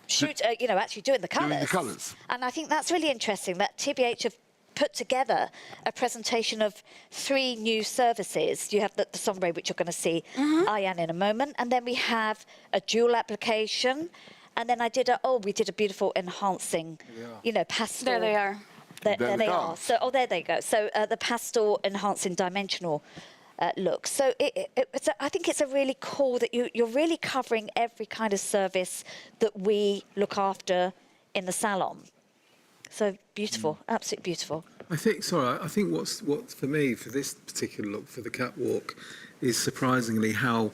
Shoot, you know, actually doing the colours. Doing the colours. And I think that's really interesting that TBH have put together a presentation of 3 new services. You have the sombre, which you're going to see Ayan in a moment, and then we have a dual application, and then we did a beautiful enhancing, you know, pastel. There they are. There they are. So, there they go. So the pastel enhancing dimensional look. So I think it's a really cool that you're really covering every kind of service that we look after in the salon. So beautiful, absolutely beautiful. I think what's for me, for this particular look, for the catwalk, is surprisingly how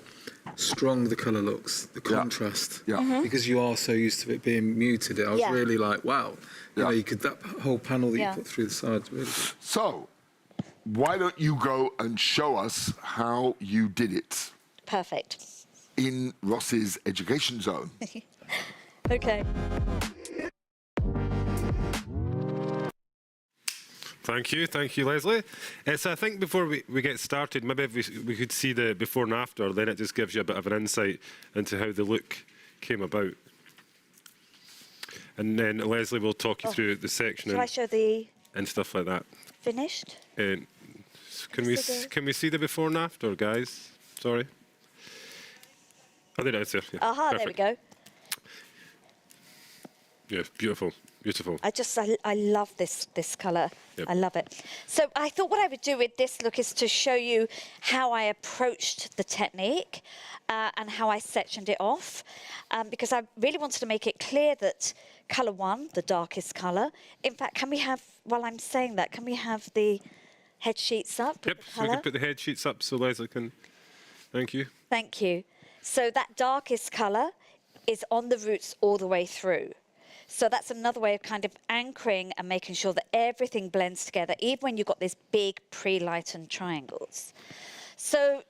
strong the colour looks, the contrast. Because you are so used to it being muted. I was really like, wow. You know, that whole panel that you put through the sides, really good. So, why don't you go and show us how you did it? Perfect. In Ross's education zone. Okay. Thank you, Leslie. So I think before we get started, maybe if we could see the before and after, then it just gives you a bit of an insight into how the look came about. And then Leslie will talk you through the section Shall I show the and stuff like that. finished? Can we see the before and after, guys? Sorry. Oh, there it is. There. Yeah. Aha, there we Perfect. go. Yeah, beautiful, beautiful. I love this colour. Yep. I love it. So I thought what I would do with this look is to show you how I approached the technique and how I sectioned it off, because I really wanted to make it clear that colour 1, the darkest colour. In fact, can we have, while I'm saying that, can we have the head sheets up? Yep, so we can put the head sheets up so Leslie can... Thank you. Thank you. So that darkest colour is on the roots all the way through. So that's another way of kind of anchoring and making sure that everything blends together, even when you've got these big pre-lightened triangles. So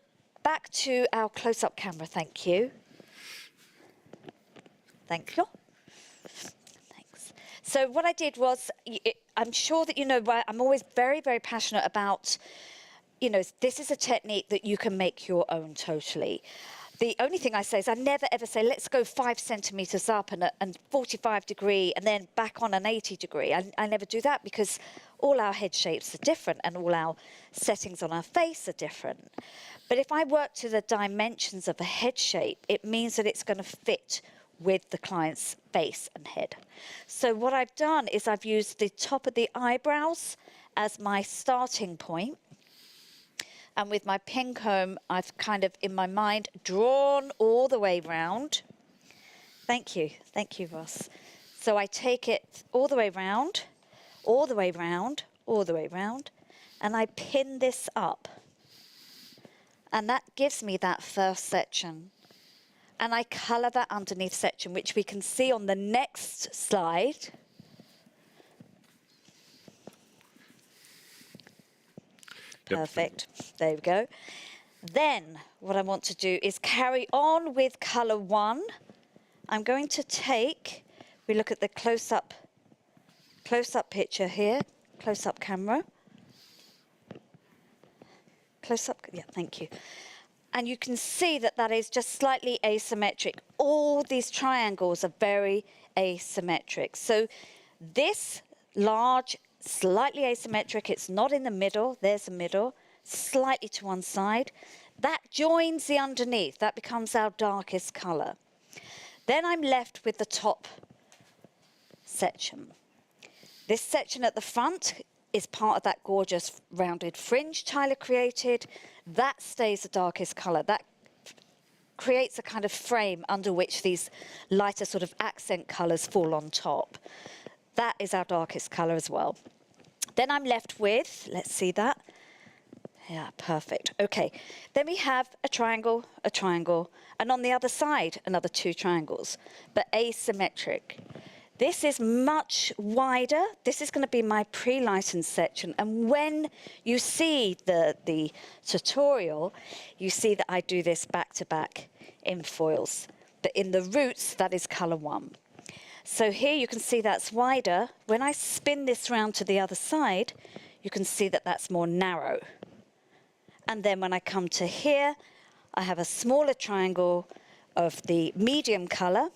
back to our close-up camera, thank you. Thank you. Thanks. So what I did was, I'm sure that you know, I'm always very, very passionate about, you know, this is a technique that you can make your own totally. The only thing I say is I never ever say, let's go 5 centimetres up and 45 degree and then back on an 80 degree. I never do that because all our head shapes are different and all our settings on our face are different. But if I work to the dimensions of a head shape, it means that it's going to fit with the client's face and head. So what I've done is I've used the top of the eyebrows as my starting point. And with my pin comb, I've kind of, in my mind, drawn all the way round. Thank you, Ross. So I take it all the way round, all the way round, all the way round, and I pin this up. And that gives me that first section. And I colour that underneath section, which we can see on the next slide. Perfect. There we go. Then what I want to do is carry on with colour 1. I'm going to take, we look at the close-up picture here, close-up camera. Close-up, yeah, thank you. And you can see that that is just slightly asymmetric. All these triangles are very asymmetric. So this large, slightly asymmetric, it's not in the middle, there's the middle, slightly to one side. That joins the underneath, that becomes our darkest colour. Then I'm left with the top section. This section at the front is part of that gorgeous rounded fringe Tyler created. That stays the darkest colour. That creates a kind of frame under which these lighter sort of accent colours fall on top. That is our darkest colour as well. Then I'm left with, let's see that. Yeah, perfect. Okay, then we have a triangle, and on the other side, another 2 triangles, but asymmetric. This is much wider. This is going to be my pre-lightened section. And when you see the tutorial, you see that I do this back-to-back in foils. But in the roots, that is colour 1. So here you can see that's wider. When I spin this round to the other side, you can see that that's more narrow. And then when I come to here, I have a smaller triangle of the medium colour,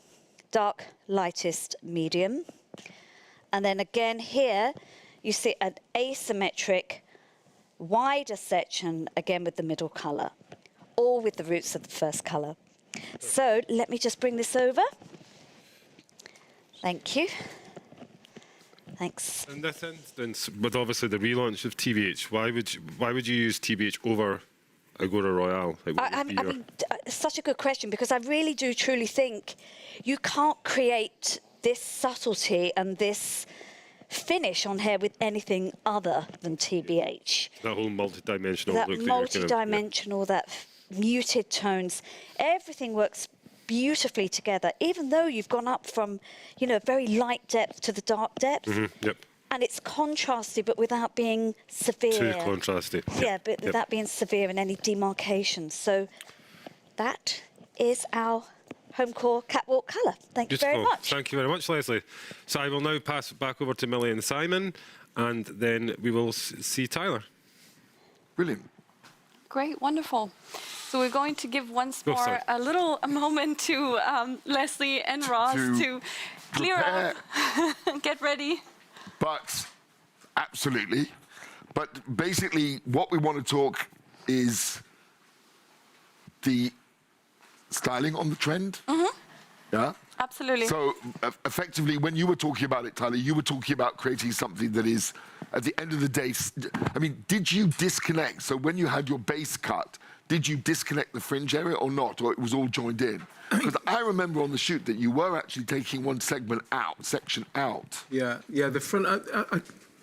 dark, lightest, medium. And then again here, you see an asymmetric, wider section, again with the middle colour, all with the roots of the first colour. So let me just bring this over. Thank you. Thanks. In this instance, with obviously the relaunch of TBH, why would you use TBH over Agora Royale? I mean, such a good question, because I really do truly think you can't create this subtlety and this finish on hair with anything other than TBH. That whole multi-dimensional that look. multi-dimensional, that muted tones, everything works beautifully together, even though you've gone up from, you know, very light depth to the dark depth. Yep. And it's contrasty, but without being severe. Too contrasty. Yeah, but without being severe in any demarcation. So that is our home core catwalk colour. Thank you very much. Thank you very much, Leslie. So I will now pass it back over to Millie and Simon, and then we will see Tyler. Brilliant. Great, wonderful. So we're going to give once more a little moment to Leslie and Ross to clear up, get ready. But, absolutely. But basically, what we want to talk is the styling on the trend. Yeah. Absolutely. So effectively, when you were talking about it, Tyler, you were talking about creating something that is, at the end of the day, I mean, did you disconnect? So when you had your base cut, did you disconnect the fringe area or not, or it was all joined in? Because I remember on the shoot that you were actually taking one section out. Yeah, the front.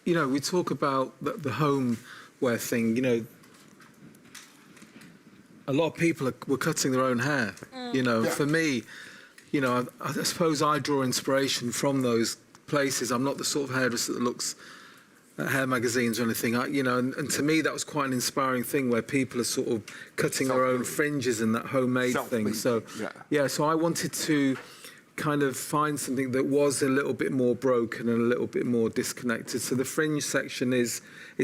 You know, we talk about the homeware thing. You know, a lot of people were cutting their own hair. You know, for me, you know, I suppose I draw inspiration from those places. I'm not the sort of hairdresser that looks at hair magazines or anything. You know, and to me that was quite an inspiring thing where people are sort of cutting their own fringes and that homemade thing. So so I wanted to kind of find something that was a little bit more broken and a little bit more disconnected. So the fringe section is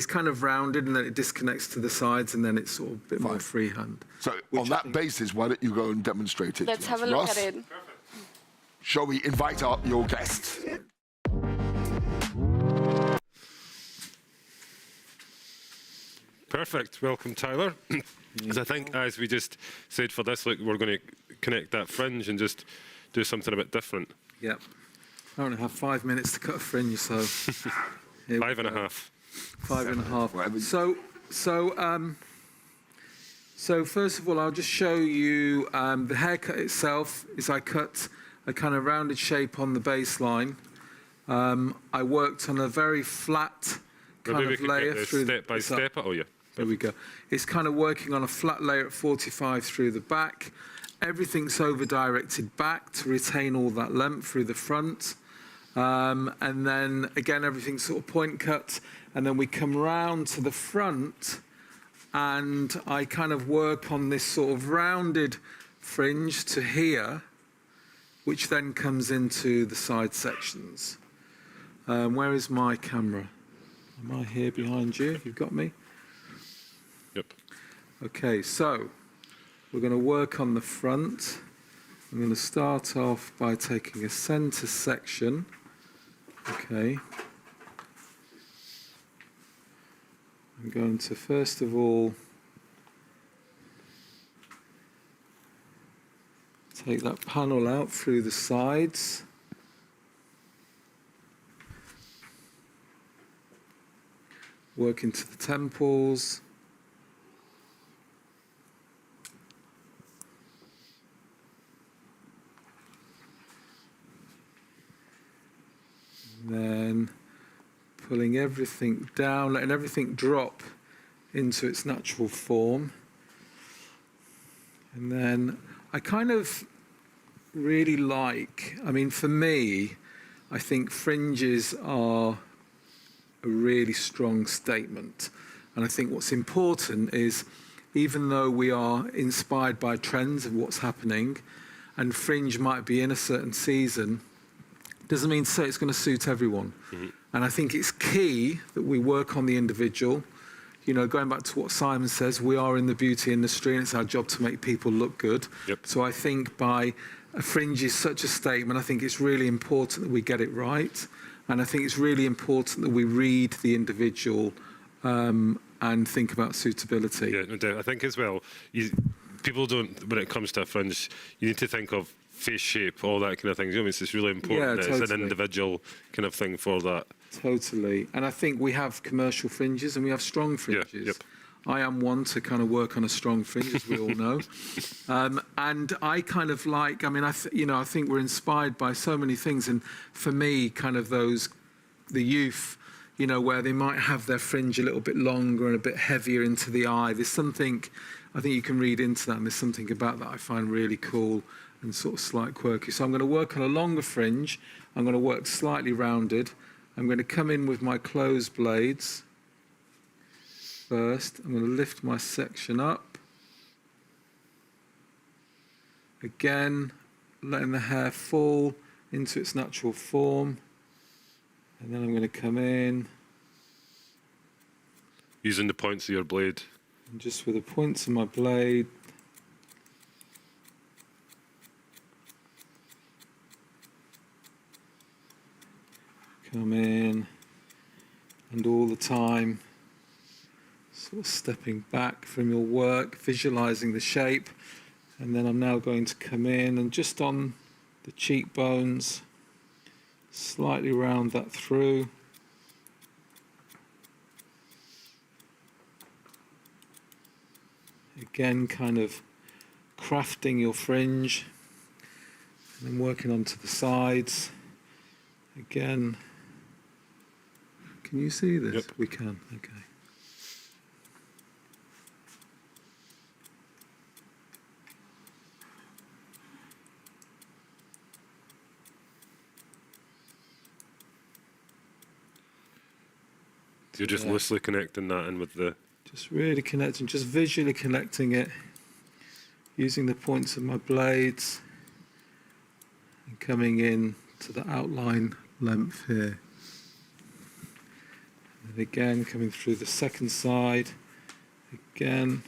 kind of rounded and then it disconnects to the sides and then it's sort of a bit more freehand. So on that basis, why don't you go and demonstrate it? Let's have a look at it. Shall we invite your guest? Perfect. Welcome, Tyler. As I think, as we just said for this look, we're going to connect that fringe and just do something a bit different. Yep. I only have 5 minutes to cut a fringe, so... 5.5. 5.5. So first of all, I'll just show you the haircut itself. Is I cut a kind of rounded shape on the baseline. I worked on a very flat kind of layer through step by step. Oh yeah. There we go. It's kind of working on a flat layer at 45 through the back. Everything's over-directed back to retain all that length through the front. And then, again, everything's sort of point cut. And then we come round to the front, and I kind of work on this sort of rounded fringe to here, which then comes into the side sections. Where is my camera? Am I here behind you? You've got me? Yep. Okay, so we're going to work on the front. I'm going to start off by taking a centre section. Okay. I'm going to first of all take that panel out through the sides. Work into the temples. Then pulling everything down, letting everything drop into its natural form. And then I kind of really like, I mean, for me, I think fringes are a really strong statement. And I think what's important is, even though we are inspired by trends of what's happening, and fringe might be in a certain season, doesn't mean to say it's going to suit everyone. And I think it's key that we work on the individual. You know, going back to what Simon says, we are in the beauty industry and it's our job to make people look good. So I think by a fringe is such a statement, I think it's really important that we get it right. And I think it's really important that we read the individual and think about suitability. Yeah, no doubt. I think as well, people don't, when it comes to a fringe, you need to think of face shape, all that kind of thing. You know, it's just really important that it's an individual kind of thing for that. Totally. And I think we have commercial fringes and we have strong fringes. I am one to kind of work on a strong fringe, as we all know. And I kind of like, I mean, I think we're inspired by so many things. And for me, kind of the youth, you know, where they might have their fringe a little bit longer and a bit heavier into the eye. There's something, I think you can read into that, and there's something about that I find really cool and sort of slight quirky. So I'm going to work on a longer fringe. I'm going to work slightly rounded. I'm going to come in with my closed blades first. I'm going to lift my section up. Again, letting the hair fall into its natural form. And then I'm going to come in. Using the points of your blade. And just with the points of my blade, come in, and all the time sort of stepping back from your work, visualizing the shape. And then I'm now going to come in and just on the cheekbones, slightly round that through. Again, kind of crafting your fringe and then working onto the sides. Again, can you see this? Yep. We can, okay. You're just loosely connecting that in with the... Just really connecting, just visually connecting it, using the points of my blades and coming in to the outline length here. And again, coming through the second side, again.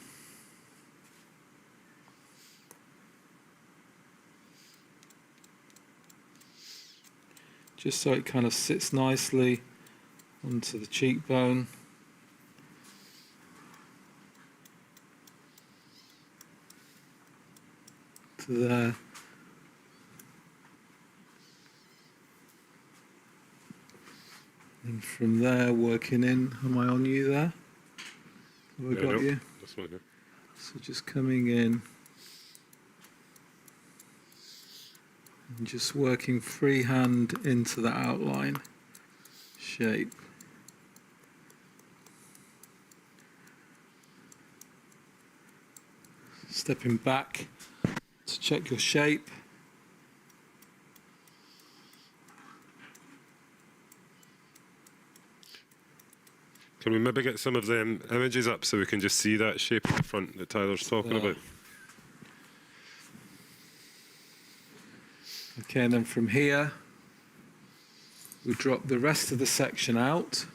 Just so it kind of sits nicely onto the cheekbone. To there. And from there, working in. Am I on you there? Have I got you? This one here. So just coming in. And just working freehand into the outline shape. Stepping back to check your shape. Can we maybe get some of them images up so we can just see that shape in the front that Tyler's talking about? Okay, and then from here, we drop the rest of the section out.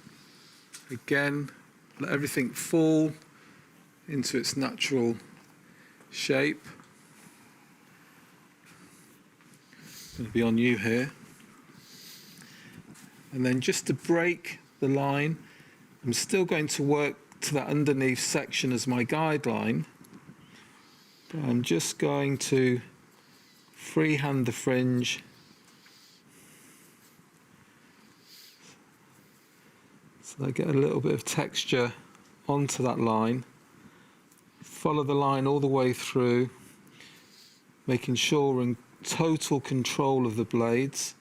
Again, let everything fall into its natural shape. Going to be on you here. And then just to break the line, I'm still going to work to that underneath section as my guideline, but I'm just going to freehand the fringe so I get a little bit of texture onto that line. Follow the line all the way through, making sure we're in total control of the blades.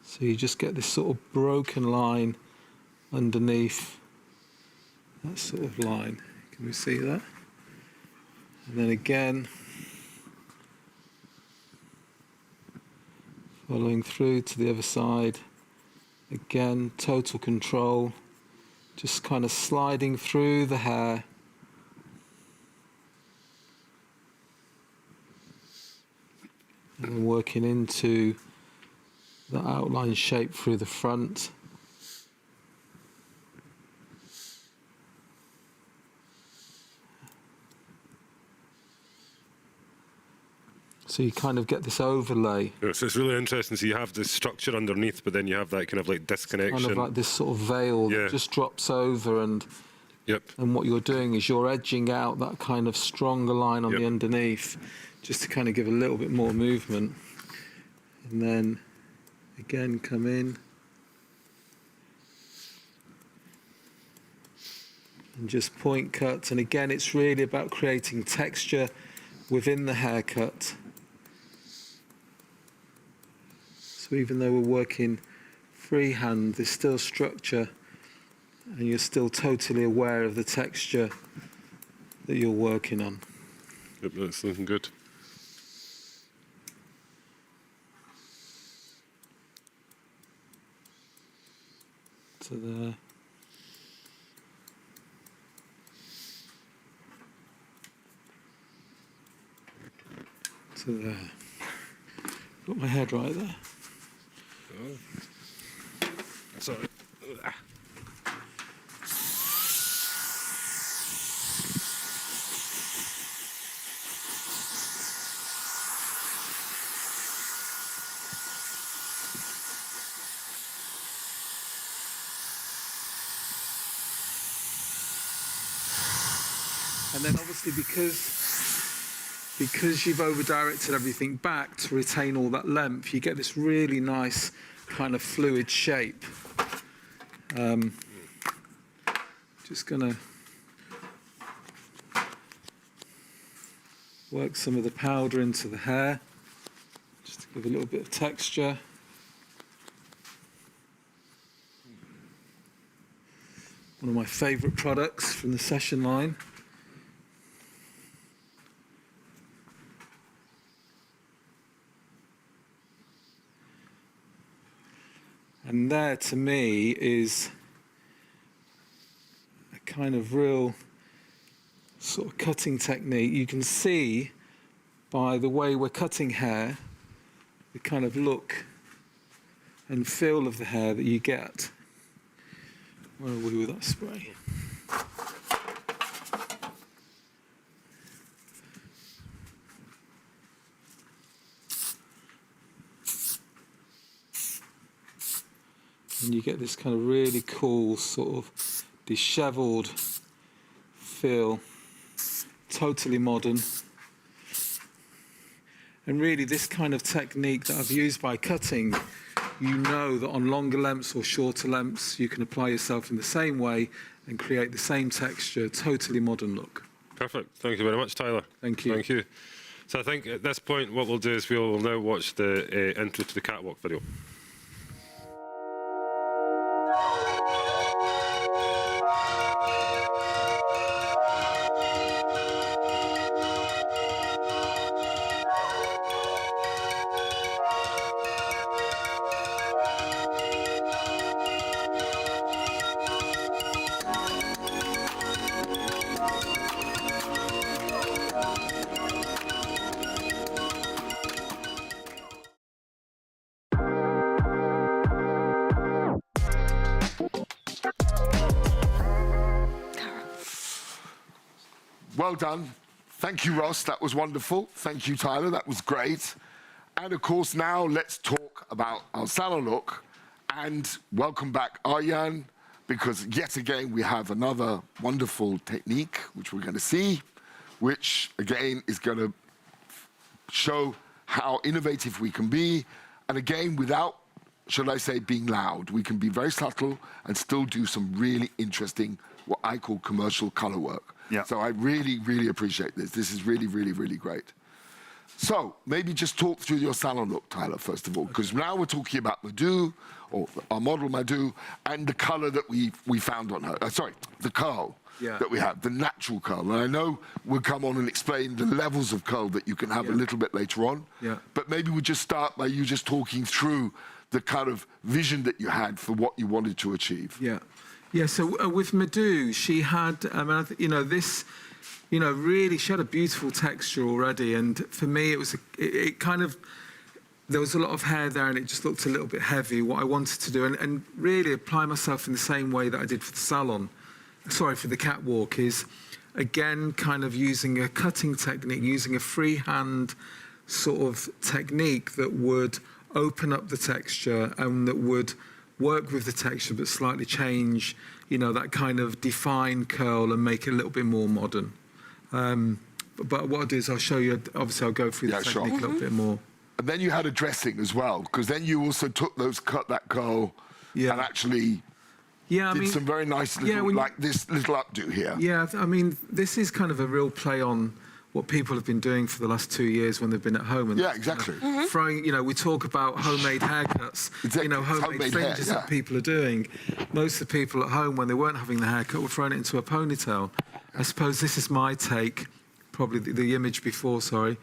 So you just get this sort of broken line underneath that sort of line. Can we see that? And then again, following through to the other side. Again, total control. Just kind of sliding through the hair. And then working into the outline shape through the front. So you kind of get this overlay. Yeah, so it's really interesting. So you have this structure underneath, but then you have that kind of like disconnection. Kind of like this sort of veil that just drops over, and what you're doing is you're edging out that kind of stronger line on the underneath, just to kind of give a little bit more movement. And then again, come in. And just point cut. And again, it's really about creating texture within the haircut. So even though we're working freehand, there's still structure, and you're still totally aware of the texture that you're working on. Yep, that's looking good. To there. To there. Got my head right there. Sorry. And then obviously because you've over-directed everything back to retain all that length, you get this really nice kind of fluid shape. Just gonna work some of the powder into the hair, just to give a little bit of texture. One of my favourite products from the Session line. And there, to me, is a kind of real sort of cutting technique. You can see by the way we're cutting hair, the kind of look and feel of the hair that you get. Where are we with that spray? And you get this kind of really cool sort of dishevelled feel, totally modern. And really this kind of technique that I've used by cutting, you know that on longer lengths or shorter lengths, you can apply yourself in the same way and create the same texture, totally modern look. Perfect. Thank you very much, Tyler. Thank you. Thank you. So I think at this point, what we'll do is we'll now watch the intro to the catwalk video. Well done. Thank you, Ross. That was wonderful. Thank you, Tyler. That was great. And of course, now let's talk about our salon look. And welcome back, Arjan, because yet again, we have another wonderful technique, which we're going to see, which again is going to show how innovative we can be. And again, without, should I say, being loud, we can be very subtle and still do some really interesting, what I call commercial color work. Yeah. So I really, really appreciate this. This is really, really, really great. So maybe just talk through your salon look, Tyler, first of all, because now we're talking about Madhu, or our model Madhu, and the color that we found on her. Sorry, the curl that we have, the natural curl. And I know we'll come on and explain the levels of curl that you can have a little bit later on. Yeah. But maybe we'll just start by you just talking through the kind of vision that you had for what you wanted to achieve. Yeah. Yeah, so with Madhu, she had, really, she had a beautiful texture already. And for me, it kind of, there was a lot of hair there and it just looked a little bit heavy, what I wanted to do. And really apply myself in the same way that I did for the catwalk, is, again, kind of using a cutting technique, using a freehand sort of technique that would open up the texture and that would work with the texture but slightly change, that kind of defined curl and make it a little bit more modern. But what I'll do is I'll show you, obviously I'll go through the technique a little bit more. And then you had a dressing as well, because then you also took that curl and actually did some very nice little, like this little updo here. Yeah, I mean, this is kind of a real play on what people have been doing for the last 2 years when they've been at home. And, exactly. Throwing, we talk about homemade haircuts, homemade fringes that people are doing. Most of the people at home, when they weren't having the haircut, were throwing it into a ponytail. I suppose this is my take, probably the image before, sorry.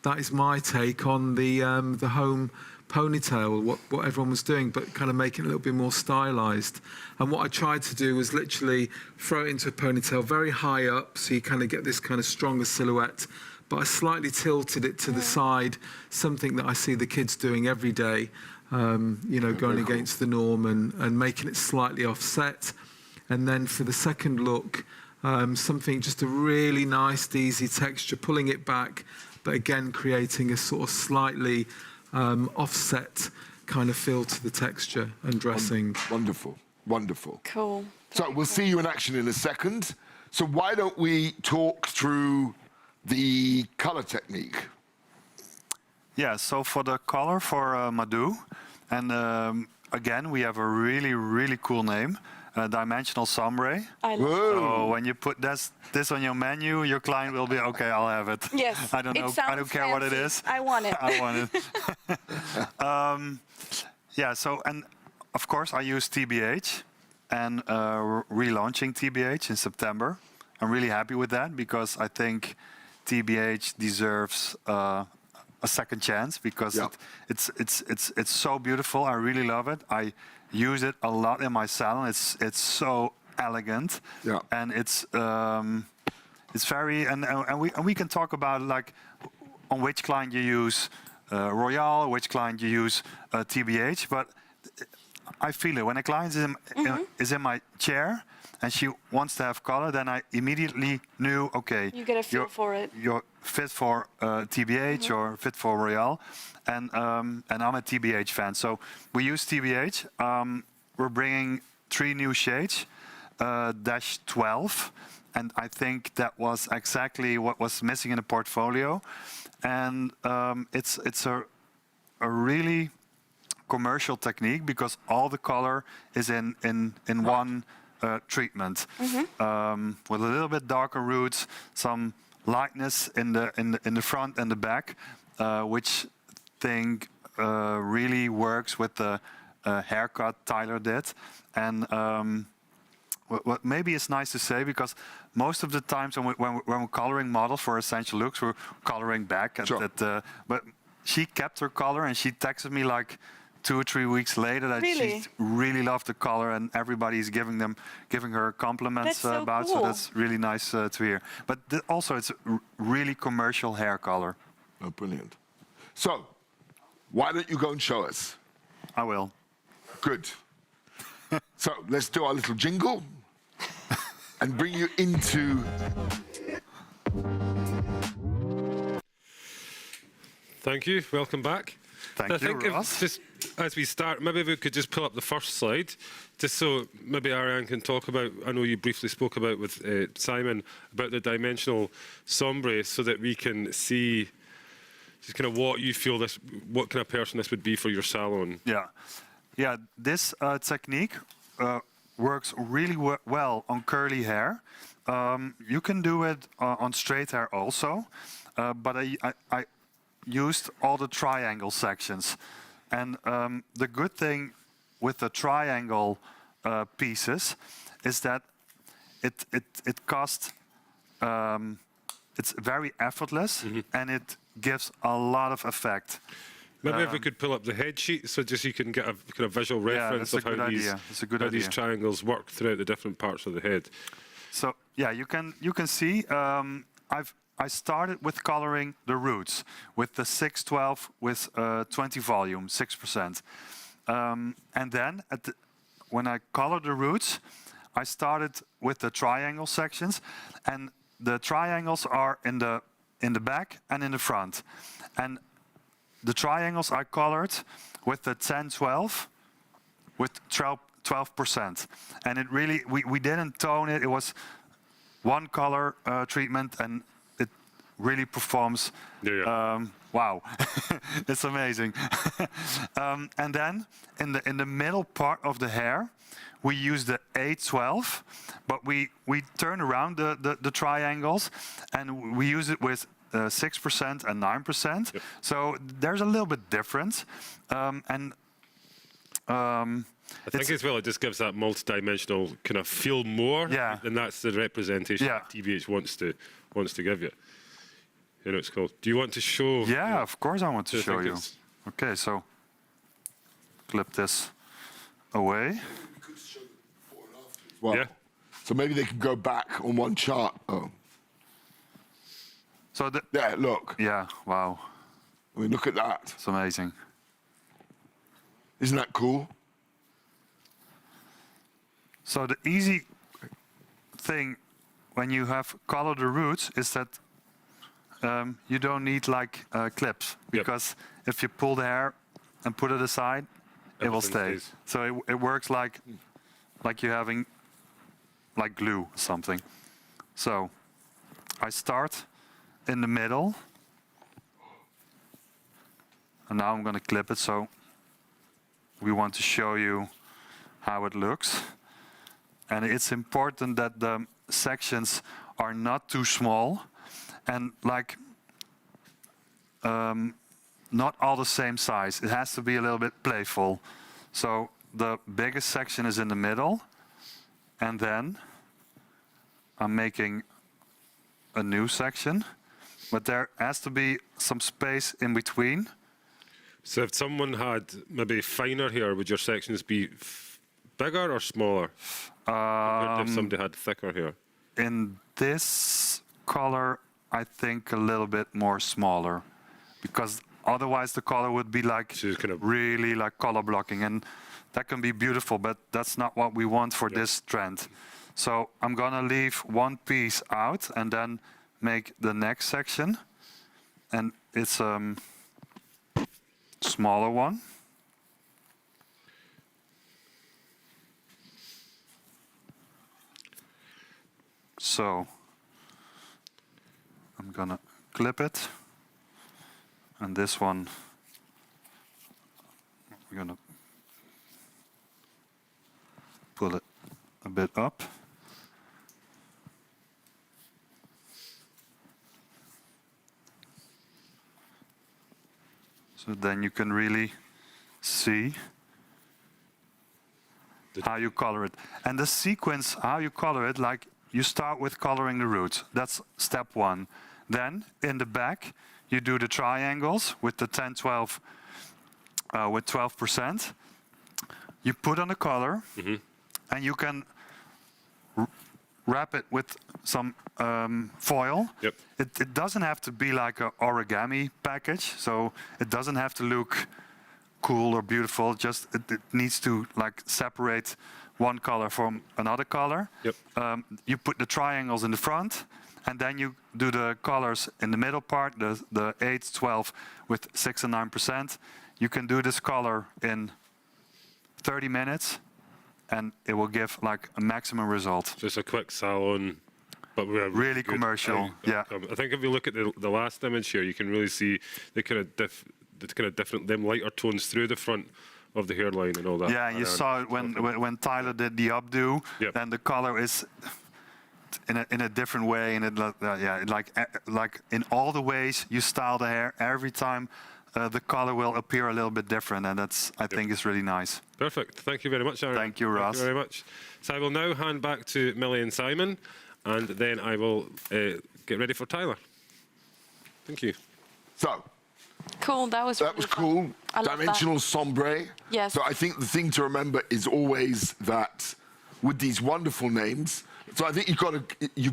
That is my take on the home ponytail, what everyone was doing, but kind of making it a little bit more stylized. And what I tried to do was literally throw it into a ponytail very high up, so you kind of get this kind of stronger silhouette, but I slightly tilted it to the side, something that I see the kids doing every day, going against the norm and making it slightly offset. And then for the second look, something, just a really nice, easy texture, pulling it back, but again, creating a sort of slightly offset kind of feel to the texture and dressing. Wonderful, wonderful. Cool. So we'll see you in action in a second. So why don't we talk through the color technique? Yeah, so for the color for Madhu, and again, we have a really, really cool name, Dimensional Sombre. I love Whoa. So when you put this on your menu, your client will be, okay, I'll have it. Yes, I don't know, it I don't sounds care what it fancy. is. I want it. I want it. Yeah, so, and of course I use TBH, and relaunching TBH in September. I'm really happy with that because I think TBH deserves a second chance because Yeah. it's so beautiful. I really love it. I use it a lot in my salon. It's so elegant, Yeah. and it's very and we can talk about like on which client you use Royale, which client you use TBH, but I feel it when a client is in my chair and she wants to have color, then I immediately knew, okay, You get a feel for it. You're fit for TBH or fit for Royale, and I'm a TBH fan. So we use TBH. We're bringing 3 new shades, dash 12, and I think that was exactly what was missing in the portfolio, and it's a really commercial technique because all the color is in one treatment, with a little bit darker roots, some lightness in the front and the back, which thing really works with the haircut Tyler did. And what maybe it's nice to say, because most of the times when we're coloring models for Essential Looks, we're coloring back. Sure. But she kept her color, and she texted me like 2 or 3 weeks later that Really? she really loved the color, and everybody's giving her compliments That's so about. cool. So that's really nice to hear. But also, it's a really commercial hair color. Oh, brilliant. So why don't you go and show us? I will. Good. So let's do our little jingle and bring you into... Thank you. Welcome back. Thank I you, think if Ross. just as we start, maybe we could just pull up the first slide, just so maybe Ariane can talk about. I know you briefly spoke about with Simon about the dimensional sombre, so that we can see just kind of what you feel what kind of person this would be for your salon. Yeah. This technique works really well on curly hair. You can do it on straight hair also, but I used all the triangle sections. And the good thing with the triangle pieces is that it costs, it's very effortless, and it gives a lot of effect. Maybe if we could pull up the head sheet, so just you can get a kind of visual reference that's of a good idea. That's a good these idea. triangles work throughout the different parts of the head. So yeah, you can see I started with coloring the roots with the 612 with 20 volume, 6%, and then when I colored the roots, I started with the triangle sections, and the triangles are in the back and in the front, and the triangles I colored with the 1012 with 12%, and it really we didn't tone it. It was one color treatment, and it really performs. Wow, it's amazing. And then in the middle part of the hair, we use the 812, but we turn around the triangles, and we use it with 6% and 9%. Yep. So there's a little bit difference, and. I think as well, it just gives that multi-dimensional kind of feel more, and that's the representation that TBH wants to give you. You know, it's called. Do you want to show? Yeah, of course I want to show you. it's- Okay, so clip this away. Well, Yeah. So maybe they can go back on one chart. Oh, So yeah, look. yeah, wow, I mean, look at that. it's amazing. Isn't that cool? So the easy thing when you have colored the roots is that you don't need like clips, because if you pull the hair and put it aside, it will Everything stay. stays. So it works like you're having like glue or something. So I start in the middle. And now I'm going to clip it, so we want to show you how it looks. And it's important that the sections are not too small and like not all the same size. It has to be a little bit playful. So the biggest section is in the middle, and then I'm making a new section, but there has to be some space in between. So if someone had maybe finer hair, would your sections be bigger or smaller? Compared to if somebody had thicker hair? In this color, I think a little bit more smaller, because otherwise the color would be like So it's kind of really like color blocking, and that can be beautiful, but that's not what we want for this trend. So I'm gonna leave one piece out and then make the next section, and it's smaller one. So I'm gonna clip it, and this one we're gonna pull it a bit up. So then you can really see how you color it. And the sequence, how you color it, like you start with coloring the roots. That's step one. Then in the back, you do the triangles with the 10, 12, with 12%. You put on the color, and you can wrap it with some foil. Yep. It doesn't have to be like an origami package, so it doesn't have to look cool or beautiful. Just it needs to like separate one color from another color. Yep. You put the triangles in the front, and then you do the colors in the middle part, the 8, 12 with 6 and 9%. You can do this color in 30 minutes, and it will give like a maximum result. Just a quick salon, but we're Really commercial, yeah. I think if you look at the last image here, you can really see the kind of different, them lighter tones through the front of the hairline and all that. Yeah, you saw it when Tyler did the updo. Yep. Then the color is in a different way, and like in all the ways you style the hair, every time the color will appear a little bit different, and that's I think is really nice. Perfect. Thank you very much, Aaron. Thank you, Ross. Thank you very much. So I will now hand back to Millie and Simon, and then I will get ready for Tyler. Thank you. So, Cool, that was that was cool. I love Dimensional sombre. Yes. So I think the thing to remember is always that with these wonderful names, so I think you've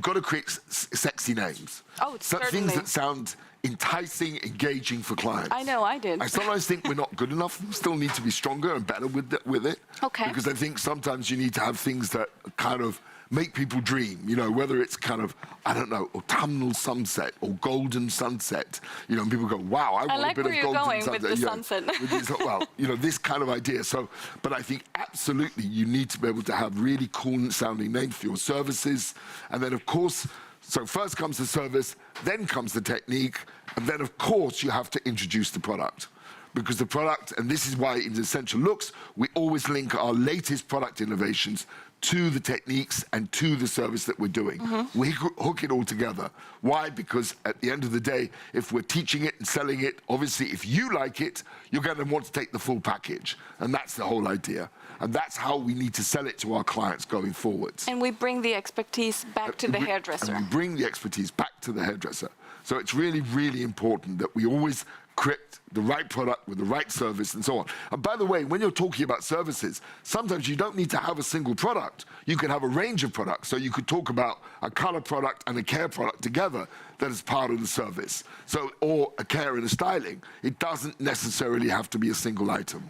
got to create sexy names. Oh, Things certainly. that sound enticing, engaging for clients. I know, I did. I sometimes think we're not good enough. We still need to be stronger and better with it. Okay. Because I think sometimes you need to have things that kind of make people dream, you know, whether it's kind of, I don't know, autumnal sunset or golden sunset, you know, and people go, wow, I want like a bit where of you're golden going sunset. with the Yeah, sunset. with these, well, you know, this kind of idea. So, but I think absolutely you need to be able to have really cool sounding names for your services. And then of course, so first comes the service, then comes the technique, and then of course you have to introduce the product. Because the product, and this is why in Essential Looks, we always link our latest product innovations to the techniques and to the service that we're doing. We hook it all together. Why? Because at the end of the day, if we're teaching it and selling it, obviously if you like it, you're going to want to take the full package. And that's the whole idea. And that's how we need to sell it to our clients going forwards. And we bring the expertise back to the hairdresser. And we bring the expertise back to the hairdresser. So it's really, really important that we always create the right product with the right service and so on. And by the way, when you're talking about services, sometimes you don't need to have a single product. You can have a range of products. So you could talk about a color product and a care product together that is part of the service. So, or a care and a styling. It doesn't necessarily have to be a single item.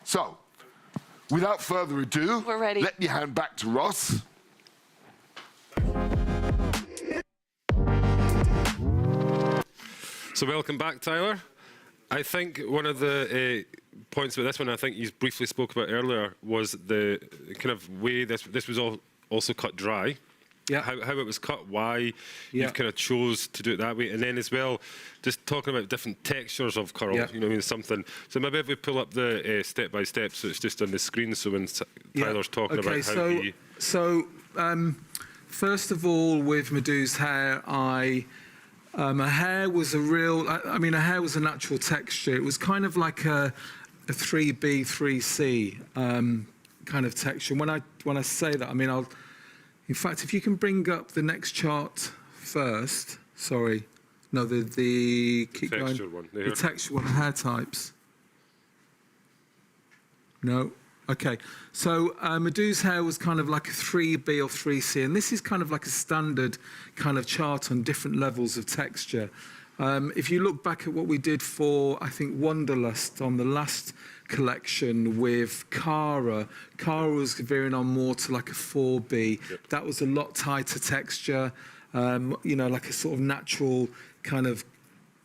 So, without further ado, We're ready. Let me hand back to Ross. So welcome back, Tyler. I think one of the points about this one, I think you briefly spoke about earlier, was the kind of way this was all also cut dry. Yeah. How it was cut, why Yeah. you've kind of chose to do it that way, and then as well, just talking about different textures of curl. Yeah. You know, what I mean, something. So maybe if we pull up the step by step, so it's just on the screen. So when Tyler's talking about how he. First of all, with Madhu's hair, her hair was a real. I mean, her hair was a natural texture. It was kind of like a 3B, 3C kind of texture. When I say that, I mean I'll. In fact, if you can bring up the next chart first. Sorry, no, the keep texture going. one. There. The texture one, hair types. No. Okay, so Madhu's hair was kind of like a 3B or 3C, and this is kind of like a standard kind of chart on different levels of texture. If you look back at what we did for, I think, Wanderlust on the last collection with Cara was veering on more to like a 4B. Yep. That was a lot tighter texture, you know, like a sort of natural kind of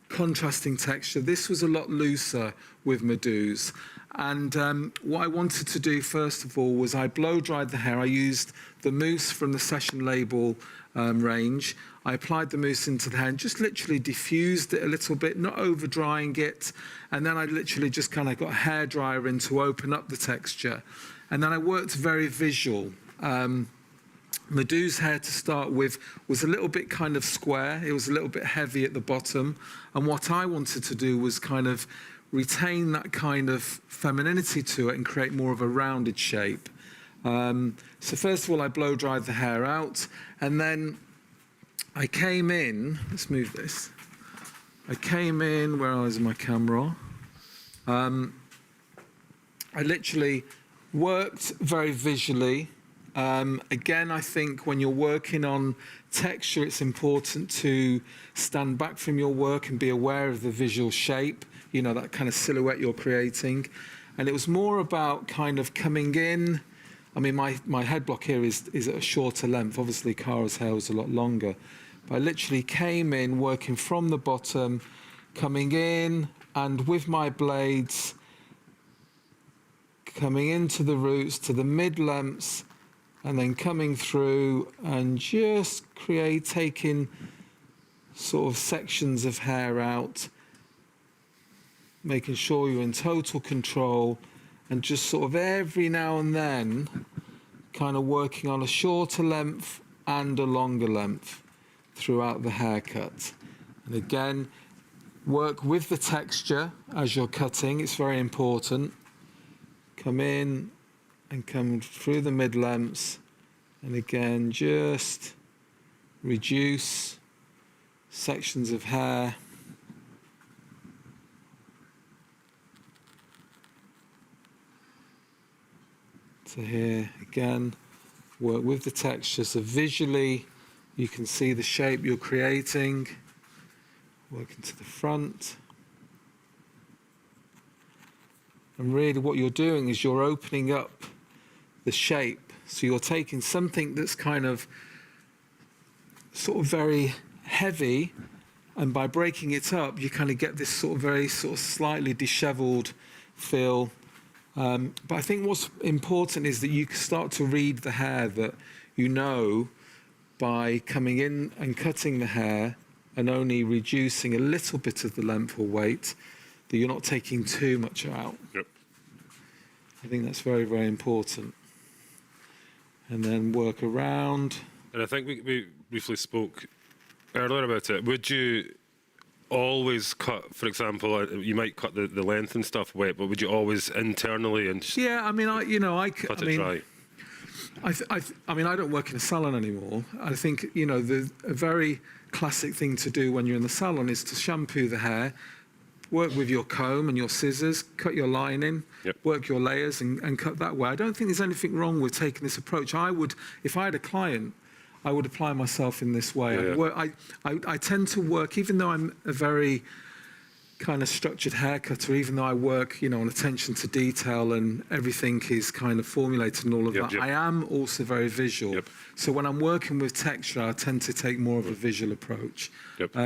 contrasting texture. This was a lot looser with Madhu's. And what I wanted to do first of all was I blow dried the hair. I used the mousse from the Session Label range. I applied the mousse into the hair and just literally diffused it a little bit, not over drying it. And then I literally just kind of got a hairdryer in to open up the texture. And then I worked very visual. Madhu's hair to start with was a little bit kind of square. It was a little bit heavy at the bottom. And what I wanted to do was kind of retain that kind of femininity to it and create more of a rounded shape. So first of all, I blow dried the hair out, and then I came in, let's move this. I came in, where is my camera? I literally worked very visually. Again, I think when you're working on texture, it's important to stand back from your work and be aware of the visual shape, you know, that kind of silhouette you're creating. And it was more about kind of coming in. I mean, my head block here is at a shorter length. Obviously, Cara's hair was a lot longer. But I literally came in, working from the bottom, coming in, and with my blades, coming into the roots, to the mid-lengths, and then coming through and just taking sort of sections of hair out, making sure you're in total control, and just sort of every now and then kind of working on a shorter length and a longer length throughout the haircut. And again, work with the texture as you're cutting. It's very important. Come in and come through the mid-lengths, and again just reduce sections of hair. So here again, work with the texture, so visually you can see the shape you're creating. Working to the front. And really what you're doing is you're opening up the shape. So you're taking something that's kind of sort of very heavy, and by breaking it up, you kind of get this sort of very sort of slightly disheveled feel. But I think what's important is that you can start to read the hair, that you know by coming in and cutting the hair and only reducing a little bit of the length or weight, that you're not taking too much out. Yep. I think that's very, very important. And then work around. And I think we briefly spoke earlier about it. Would you always cut, for example, you might cut the length and stuff wet, but would you always internally and just Yeah, I mean, cut it dry? I mean, I don't work in a salon anymore. I think, you know, a very classic thing to do when you're in the salon is to shampoo the hair, work with your comb and your scissors, cut your line in, Yep. work your layers and cut that way. I don't think there's anything wrong with taking this approach. I would, if I had a client, I would apply myself in this way. Yeah. I tend to work, even though I'm a very kind of structured haircutter, even though I work, you know, on attention to detail and everything is kind of formulated and all of that, Yep. I am also very visual. Yep. So when I'm working with texture, I tend to take more of a visual approach. Yep.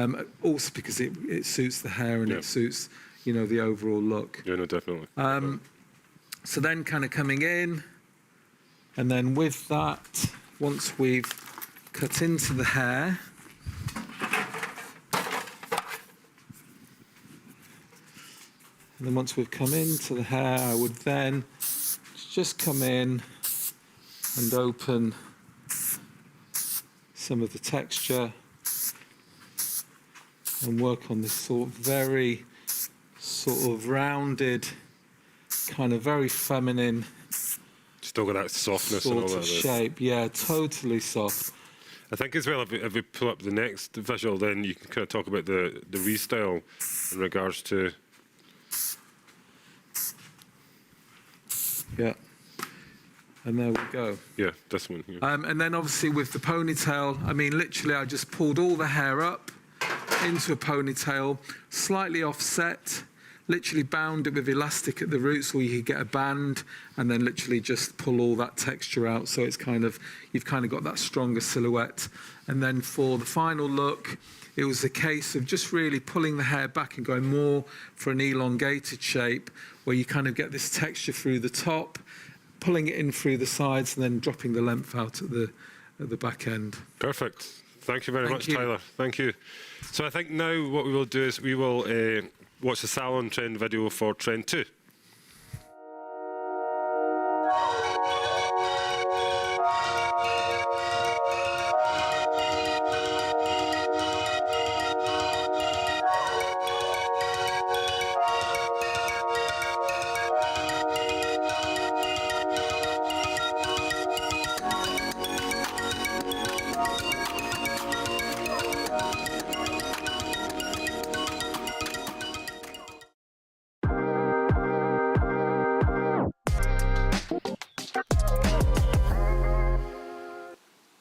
Also because it suits the hair and Yep. it suits, you know, the overall look. Yeah, no, definitely. So then kind of coming in, and then with that, once we've cut into the hair, and then once we've come into the hair, I would then just come in and open some of the texture and work on this sort of very sort of rounded, kind of very feminine Still got that softness and all sort that. of shape. Yeah, totally soft. I think as well, if we pull up the next visual, then you can kind of talk about the restyle in regards to. Yeah. And there we go. Yeah, this one here. And then obviously with the ponytail, I mean, literally I just pulled all the hair up into a ponytail, slightly offset, literally bound it with elastic at the roots, or you could get a band and then literally just pull all that texture out. So it's kind of, you've kind of got that stronger silhouette. And then for the final look, it was a case of just really pulling the hair back and going more for an elongated shape where you kind of get this texture through the top, pulling it in through the sides and then dropping the length out at the back end. Perfect. Thank you very much, you. Tyler. Thank you. So I think now what we will do is we will watch the salon trend video for trend 2.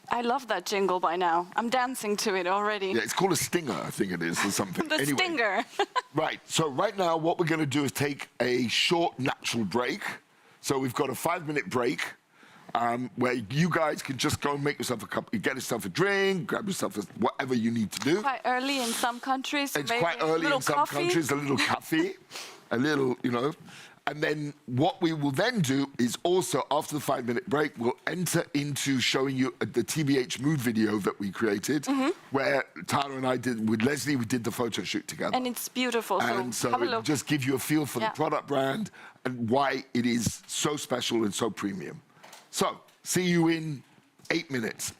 I love that jingle by now. I'm dancing to it already. Yeah, it's called a stinger, I think it is, or something. The Anyway. stinger. Right, so right now what we're going to do is take a short natural break. So we've got a 5-minute break where you guys can just go and make yourself a cup, get yourself a drink, grab yourself whatever you need to do. Quite early in some countries. It's maybe quite a early little in some coffee. countries, a little coffee, a little, you know. And then what we will then do is also, after the 5-minute break, we'll enter into showing you the TBH mood video that we created, where Tyler and I did, with Leslie, we did the photo shoot together. And it's beautiful, And so so have a it'll look. just give you a feel for the Yeah. product brand and why it is so special and so premium. So, see you in 8 minutes.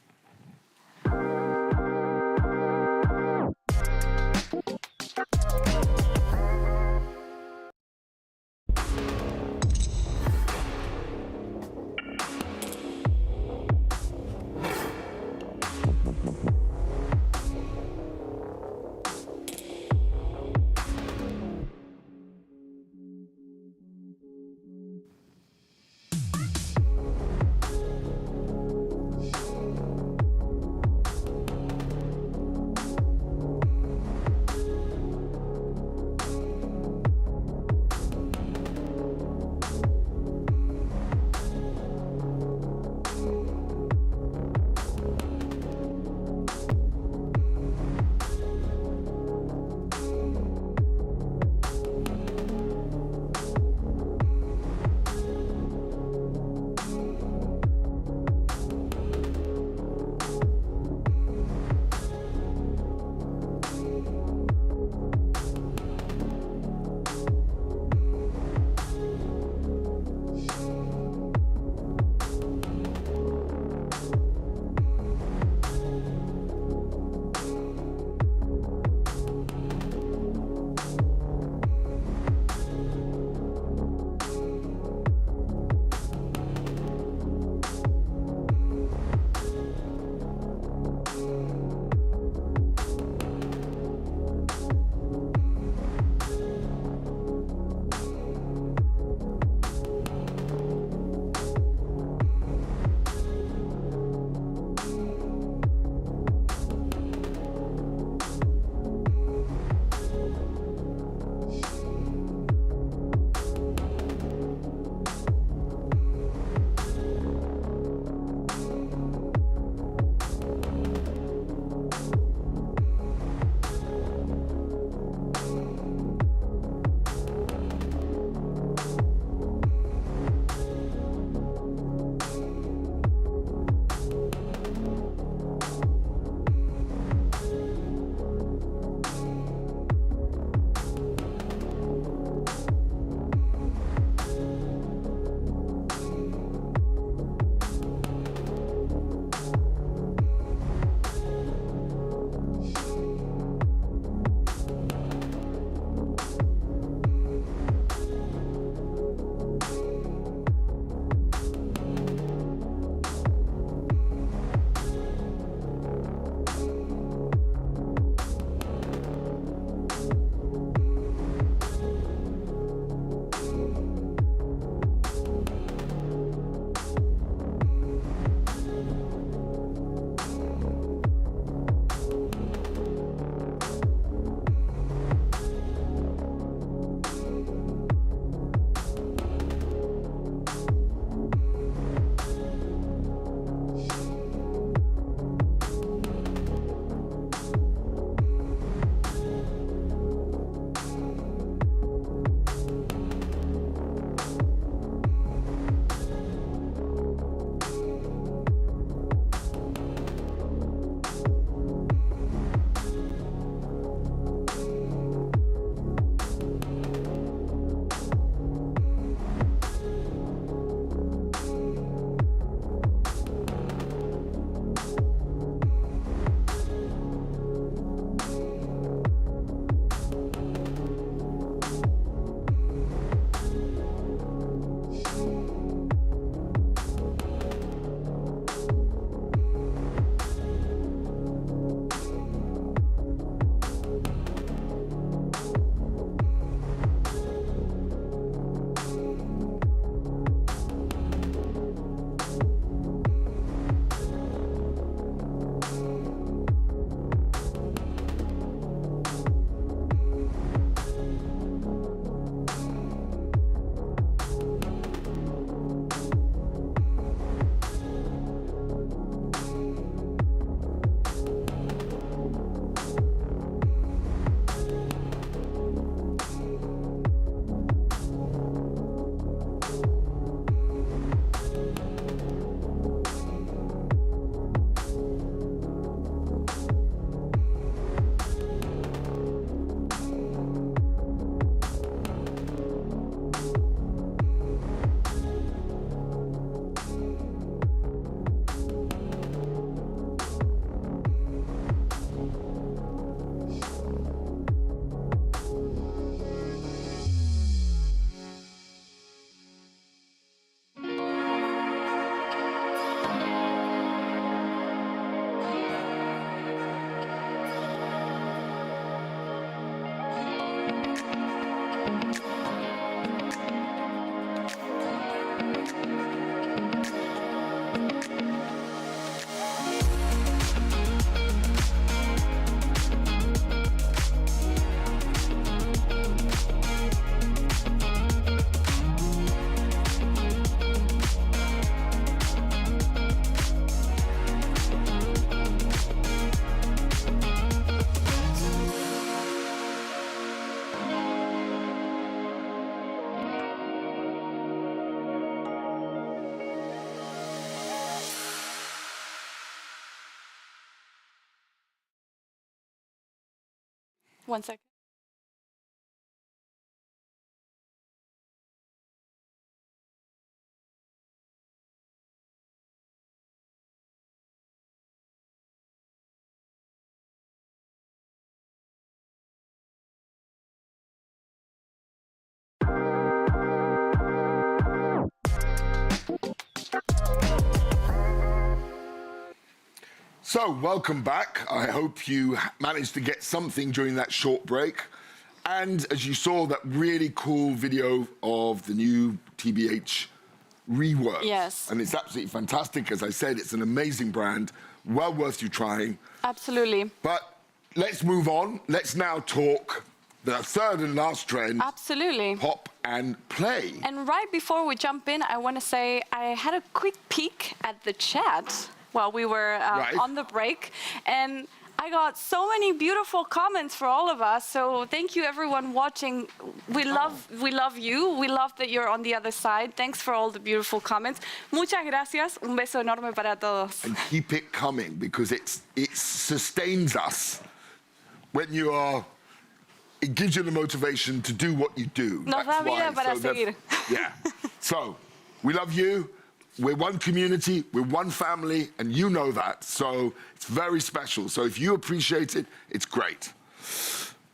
1 second. So, welcome back. I hope you managed to get something during that short break. And as you saw, that really cool video of the new TBH rework. Yes. And it's absolutely fantastic. As I said, it's an amazing brand, well worth you trying. Absolutely. But let's move on. Let's now talk the third and last trend. Absolutely. Pop and play. And right before we jump in, I want to say I had a quick peek at the chat while we were on the break, and I got so many beautiful comments for all of us. So thank you, everyone watching. We love you. We love that you're on the other side. Thanks for all the beautiful comments. Muchas gracias. Un beso enorme para todos. And keep it coming, because it sustains us when you are. It gives you the motivation to do what you do. Nos da vida para seguir. Yeah. So we love you. We're one community, we're one family, and you know that. So it's very special. So if you appreciate it, it's great.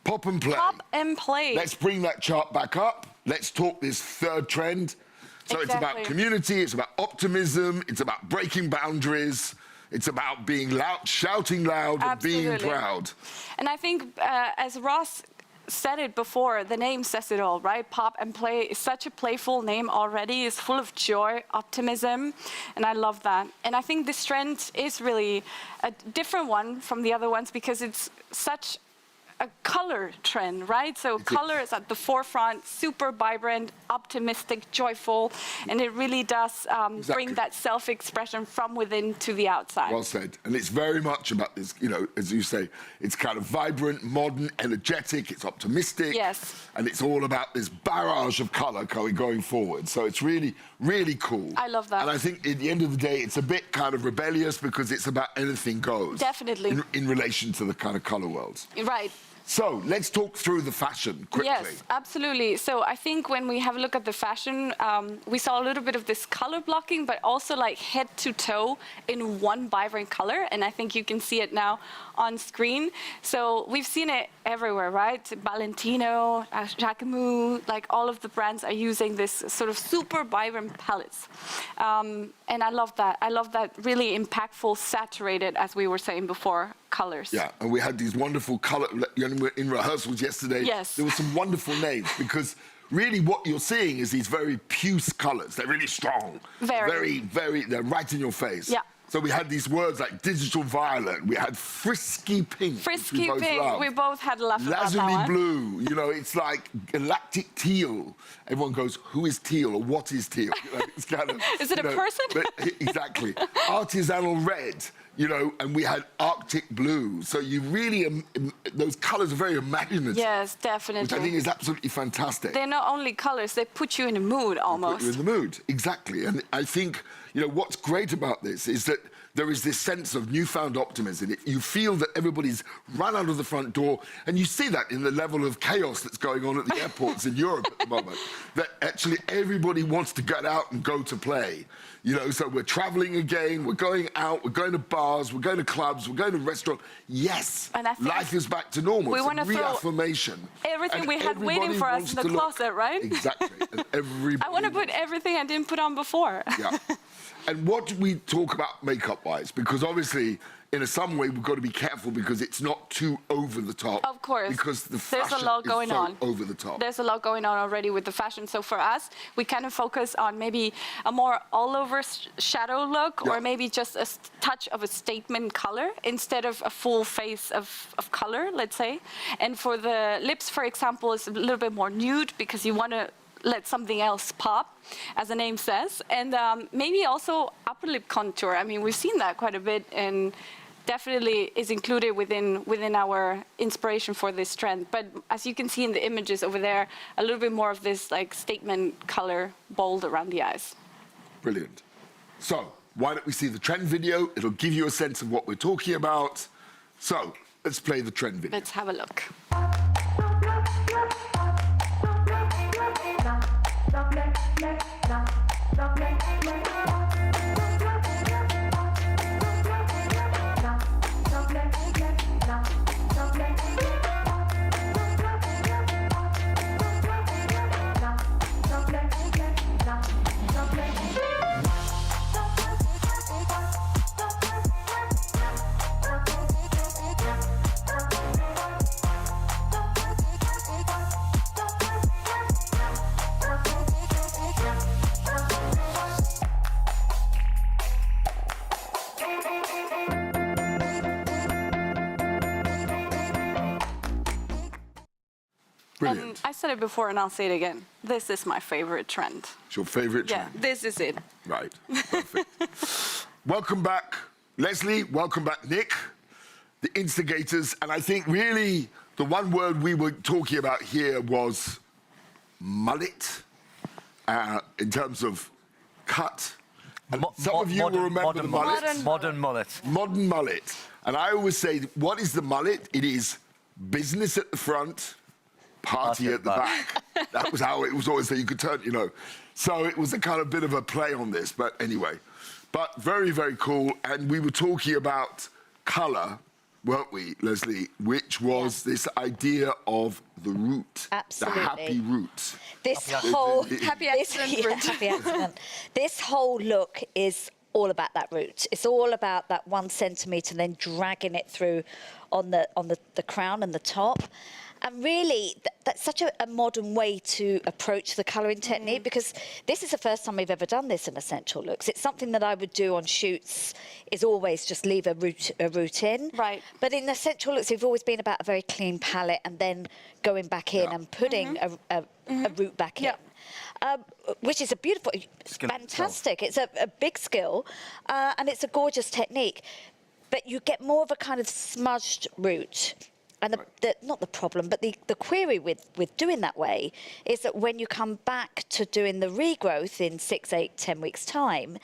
Pop and play. Pop and play. Let's bring that chart back up. Let's talk this third trend. So it's about community, it's about optimism, it's about breaking boundaries, it's about being loud, shouting loud, Absolutely. and being proud. And I think, as Ross said it before, the name says it all, right? Pop and play is such a playful name already. It's full of joy, optimism, and I love that. And I think this trend is really a different one from the other ones because it's such a color trend, right? So color is at the forefront, super vibrant, optimistic, joyful, and it really does bring that self-expression from within to the outside. Well said. And it's very much about this, you know, as you say, it's kind of vibrant, modern, energetic, it's optimistic. Yes. And it's all about this barrage of color going forward. So it's really, really cool. I love that. And I think at the end of the day, it's a bit kind of rebellious because it's about anything goes. Definitely. In relation to the kind of color worlds. Right. So let's talk through the fashion quickly. Yes, absolutely. So I think when we have a look at the fashion, we saw a little bit of this color blocking, but also like head to toe in one vibrant color. And I think you can see it now on screen. So we've seen it everywhere, right? Valentino, Jacquemus, like all of the brands are using this sort of super vibrant palettes. And I love that. I love that really impactful, saturated, as we were saying before, colors. Yeah, and we had these wonderful color, in rehearsals yesterday. Yes. There were some wonderful names because really what you're seeing is these very puce colors. They're really strong. Very, they're right in your face. Yeah. So we had these words like digital violet. We had frisky pink. Frisky pink. We both had a laugh about that one. Lazuli blue. You know, it's like galactic teal. Everyone goes, who is teal or what is teal? You know, it's kind of, is it a person? Exactly. Artisanal red. You know, and we had Arctic blue. So you really, those colors are very imaginative. Yes, definitely. Which I think is absolutely fantastic. They're not only colors, they put you in a mood almost. Put you in the mood, exactly. And I think, you know, what's great about this is that there is this sense of newfound optimism. You feel that everybody's run out of the front door, and you see that in the level of chaos that's going on at the airports in Europe at the moment, that actually everybody wants to get out and go to play. You know, so we're traveling again, we're going out, we're going to bars, we're going to clubs, we're going to restaurants. Yes, and I think life is back to normal. We it's want a to throw reaffirmation. everything we had waiting for us in the closet, right? Exactly. And everybody I want to put everything I didn't put on before. Yeah. And what do we talk about makeup-wise? Because obviously, in some way, we've got to be careful because it's not too over the top. Of course. Because the fashion There's a lot going is so on. over the top. There's a lot going on already with the fashion. So for us, we kind of focus on maybe a more all-over shadow look, or maybe just a touch of a statement color instead of a full face of color, let's say. And for the lips, for example, it's a little bit more nude because you want to let something else pop, as the name says. And maybe also upper lip contour. I mean, we've seen that quite a bit, and definitely is included within our inspiration for this trend. But as you can see in the images over there, a little bit more of this like statement color, bold around the eyes. Brilliant. So why don't we see the trend video? It'll give you a sense of what we're talking about. So let's play the trend video. Let's have a look. Brilliant. I said it before and I'll say it again. This is my favorite trend. It's your favorite Yeah, trend? this is it. Right, perfect. Welcome back, Leslie. Welcome back, Nick, the instigators. And I think really the one word we were talking about here was mullet, in terms of cut. And some of you will remember the mullet. Modern mullet. Modern mullet. And I always say, what is the mullet? It is business at the front, party at the back. That was how it was always, so you could turn, you know. So it was a kind of bit of a play on this, but anyway. But very, very cool. And we were talking about colour, weren't we, Leslie? Which was this idea of the root. Absolutely. The happy root. This whole Happy accident root. happy accident. This whole look is all about that root. It's all about that 1 centimetre, then dragging it through on the crown and the top. And really, that's such a modern way to approach the colouring technique, because this is the first time we've ever done this in Essential Looks. It's something that I would do on shoots, is always just leave a root in. Right. But in Essential Looks, we've always been about a very clean palette and then going back in and putting a root back in. Which is a beautiful, fantastic. It's a big skill, and it's a gorgeous technique. But you get more of a kind of smudged root. And not the problem, but the query with doing that way is that when you come back to doing the regrowth in 6, 8, 10 weeks' time,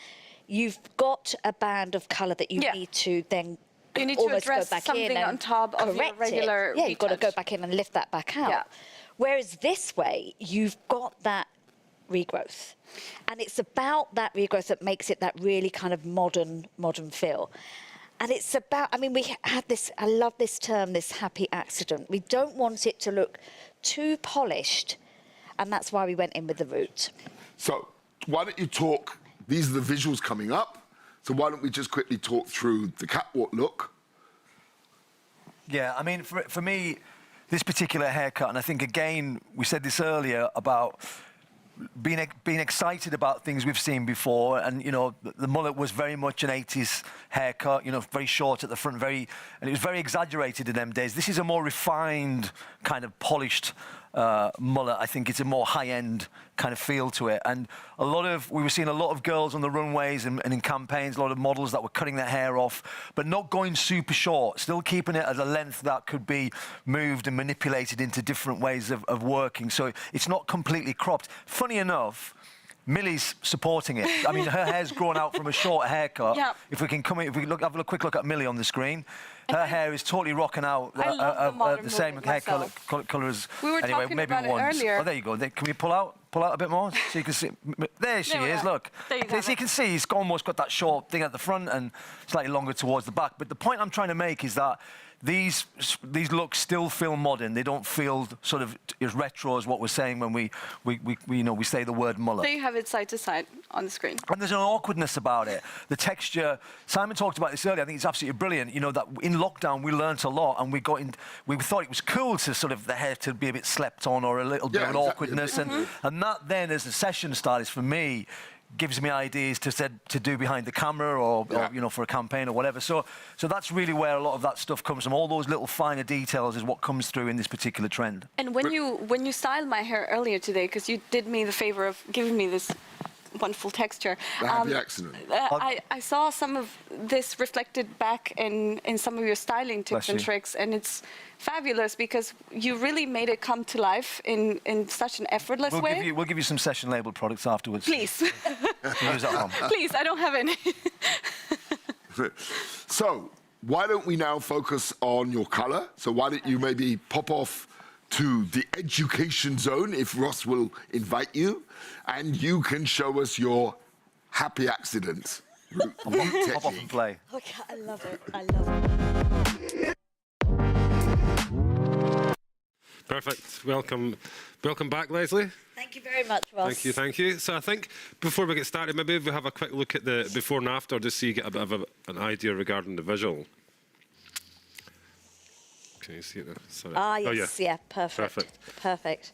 you've got a band of colour that you need to then You need to almost go address back something in and on top of your correct regular it. Yeah, you've got to go retouch. back in and lift that back out. Yeah. Whereas this way, you've got that regrowth. And it's about that regrowth that makes it that really kind of modern feel. And it's about, I mean, we had this, I love this term, this happy accident. We don't want it to look too polished, and that's why we went in with the root. So why don't you talk, these are the visuals coming up, so why don't we just quickly talk through the catwalk look? Yeah, I mean, for me, this particular haircut, and I think, again, we said this earlier about being excited about things we've seen before, and you know the mullet was very much an 80s haircut, you know, very short at the front, and it was very exaggerated in them days. This is a more refined, kind of polished mullet. I think it's a more high-end kind of feel to it, and we were seeing a lot of girls on the runways and in campaigns, a lot of models that were cutting their hair off, but not going super short, still keeping it at a length that could be moved and manipulated into different ways of working. So it's not completely cropped. Funny enough, Millie's supporting it. I mean, her hair's grown out from a short haircut. Yeah. If we have a quick look at Millie on the screen, her hair is totally rocking out I love the modern the same movement hair myself. colour as We were anyway, talking maybe about it once. earlier. Oh, there you go. Can we pull out a bit more so you can see? There she There we is. are. Look. There you have So you it. can see he's almost got that short thing at the front and slightly longer towards the back. But the point I'm trying to make is that these looks still feel modern. They don't feel sort of as retro as what we're saying when we say the word mullet. There you have it side to side on the screen. And there's an awkwardness about it. The texture, Simon talked about this earlier, I think it's absolutely brilliant. You know, that in lockdown we learnt a lot, and we thought it was cool to sort of the hair to be a bit slept on or a little bit of an awkwardness. And that then, as a session stylist for me, gives me ideas to do behind the camera or you know, for a campaign or whatever. So that's really where a lot of that stuff comes from. All those little finer details is what comes through in this particular trend. And when you styled my hair earlier today, because you did me the favor of giving me this wonderful texture. The happy accident. I saw some of this reflected back in some of your styling tips and tricks, and it's fabulous because you really made it come to life in such an effortless way. We'll give you some session labeled products afterwards. Please. Use at home. Please, I don't have any. So why don't we now focus on your colour? So why don't you maybe pop off to the education zone, if Ross will invite you, and you can show us your happy accident. Pop off and play. Okay, I love it. I love it. Perfect. Welcome back, Leslie. Thank you very much, Ross. Thank you. So I think before we get started, maybe we'll have a quick look at the before and after, just so you get a bit of an idea regarding the visual. Can you see it now? Sorry. Yes, yeah, perfect. Perfect.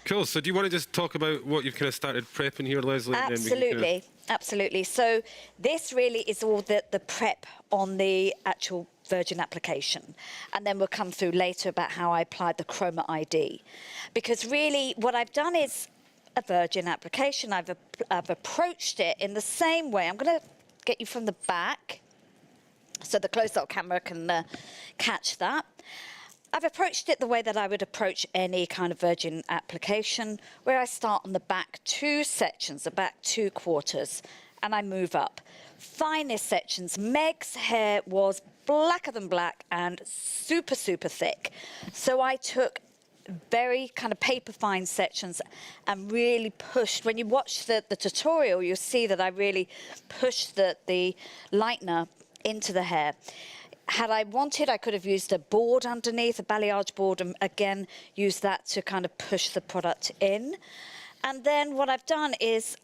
Cool. So do you want to just talk about what you've kind of started prepping here, Leslie? Absolutely, absolutely. So this really is all the prep on the actual Virgin application. And then we'll come through later about how I applied the Chroma ID. Because really what I've done is a Virgin application. I've approached it in the same way. I'm going to get you from the back so the close-up camera can catch that. I've approached it the way that I would approach any kind of Virgin application, where I start on the back 2 sections, the back 2 quarters, and I move up. Finest sections. Meg's hair was blacker than black and super, super thick. So I took very kind of paper fine sections and really pushed. When you watch the tutorial, you'll see that I really pushed the lightener into the hair. Had I wanted, I could have used a board underneath, a balayage board, and again, use that to kind of push the product in. And then what I've done is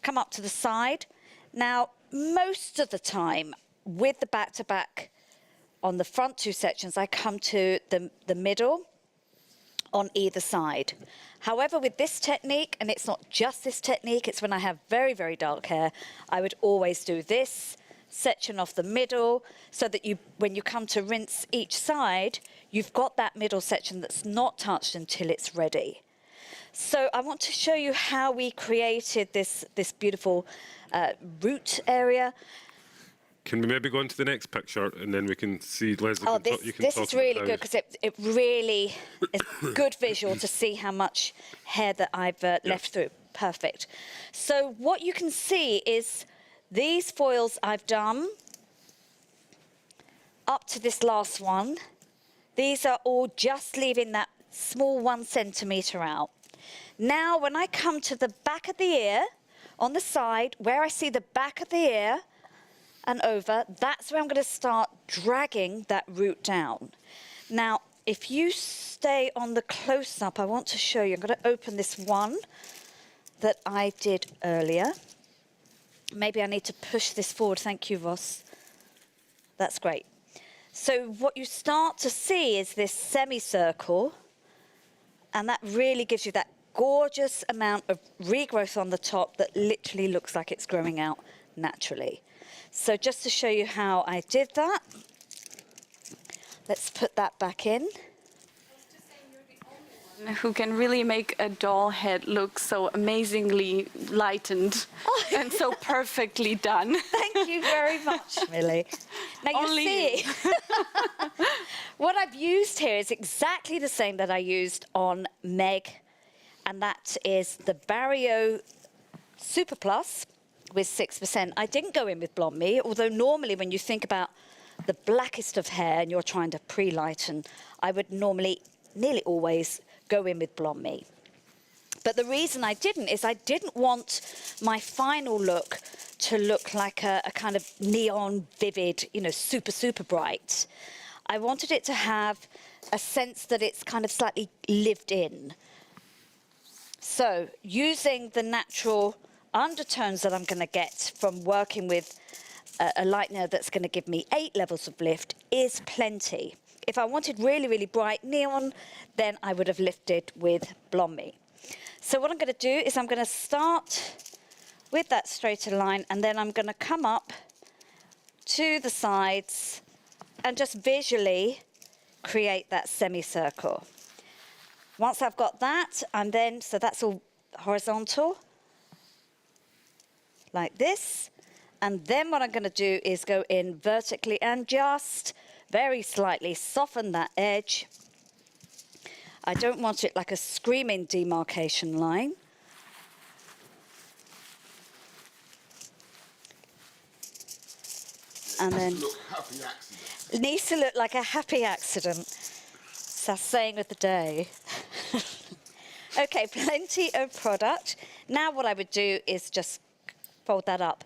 come up to the side. Now, most of the time, with the back-to-back on the front 2 sections, I come to the middle on either side. However, with this technique, and it's not just this technique, it's when I have very, very dark hair, I would always do this section off the middle, so that when you come to rinse each side, you've got that middle section that's not touched until it's ready. So I want to show you how we created this beautiful root area. Can we maybe go into the next picture and then we can see, Leslie? Oh, this is really good because it really is good visual to see how much hair that I've left through. Perfect. So what you can see is these foils I've done up to this last one. These are all just leaving that small 1 centimetre out. Now, when I come to the back of the ear, on the side, where I see the back of the ear and over, that's where I'm going to start dragging that root down. Now, if you stay on the close-up, I want to show you. I'm going to open this one that I did earlier. Maybe I need to push this forward. Thank you, Ross. That's great. So what you start to see is this semicircle, and that really gives you that gorgeous amount of regrowth on the top that literally looks like it's growing out naturally. So just to show you how I did that, let's put that back in. Who can really make a doll head look so amazingly lightened and so perfectly done. Thank you very much, Millie. Now you Only see, what I've used here is exactly the same that I used on Meg, and that is the Barrio Super Plus with 6%. I didn't go in with Blonde Me, although normally when you think about the blackest of hair and you're trying to pre-lighten, I would normally, nearly always, go in with Blonde Me. But the reason I didn't is I didn't want my final look to look like a kind of neon, vivid, you know, super, super bright. I wanted it to have a sense that it's kind of slightly lived in. So using the natural undertones that I'm going to get from working with a lightener that's going to give me 8 levels of lift is plenty. If I wanted really, really bright neon, then I would have lifted with Blonde Me. So what I'm going to do is I'm going to start with that straighter line, and then I'm going to come up to the sides and just visually create that semicircle. Once I've got that, so that's all horizontal, like this. And then what I'm going to do is go in vertically and just very slightly soften that edge. I don't want it like a screaming demarcation line. And then it needs to look like a happy accident. It's our saying of the day. Okay, plenty of product. Now what I would do is just fold that up.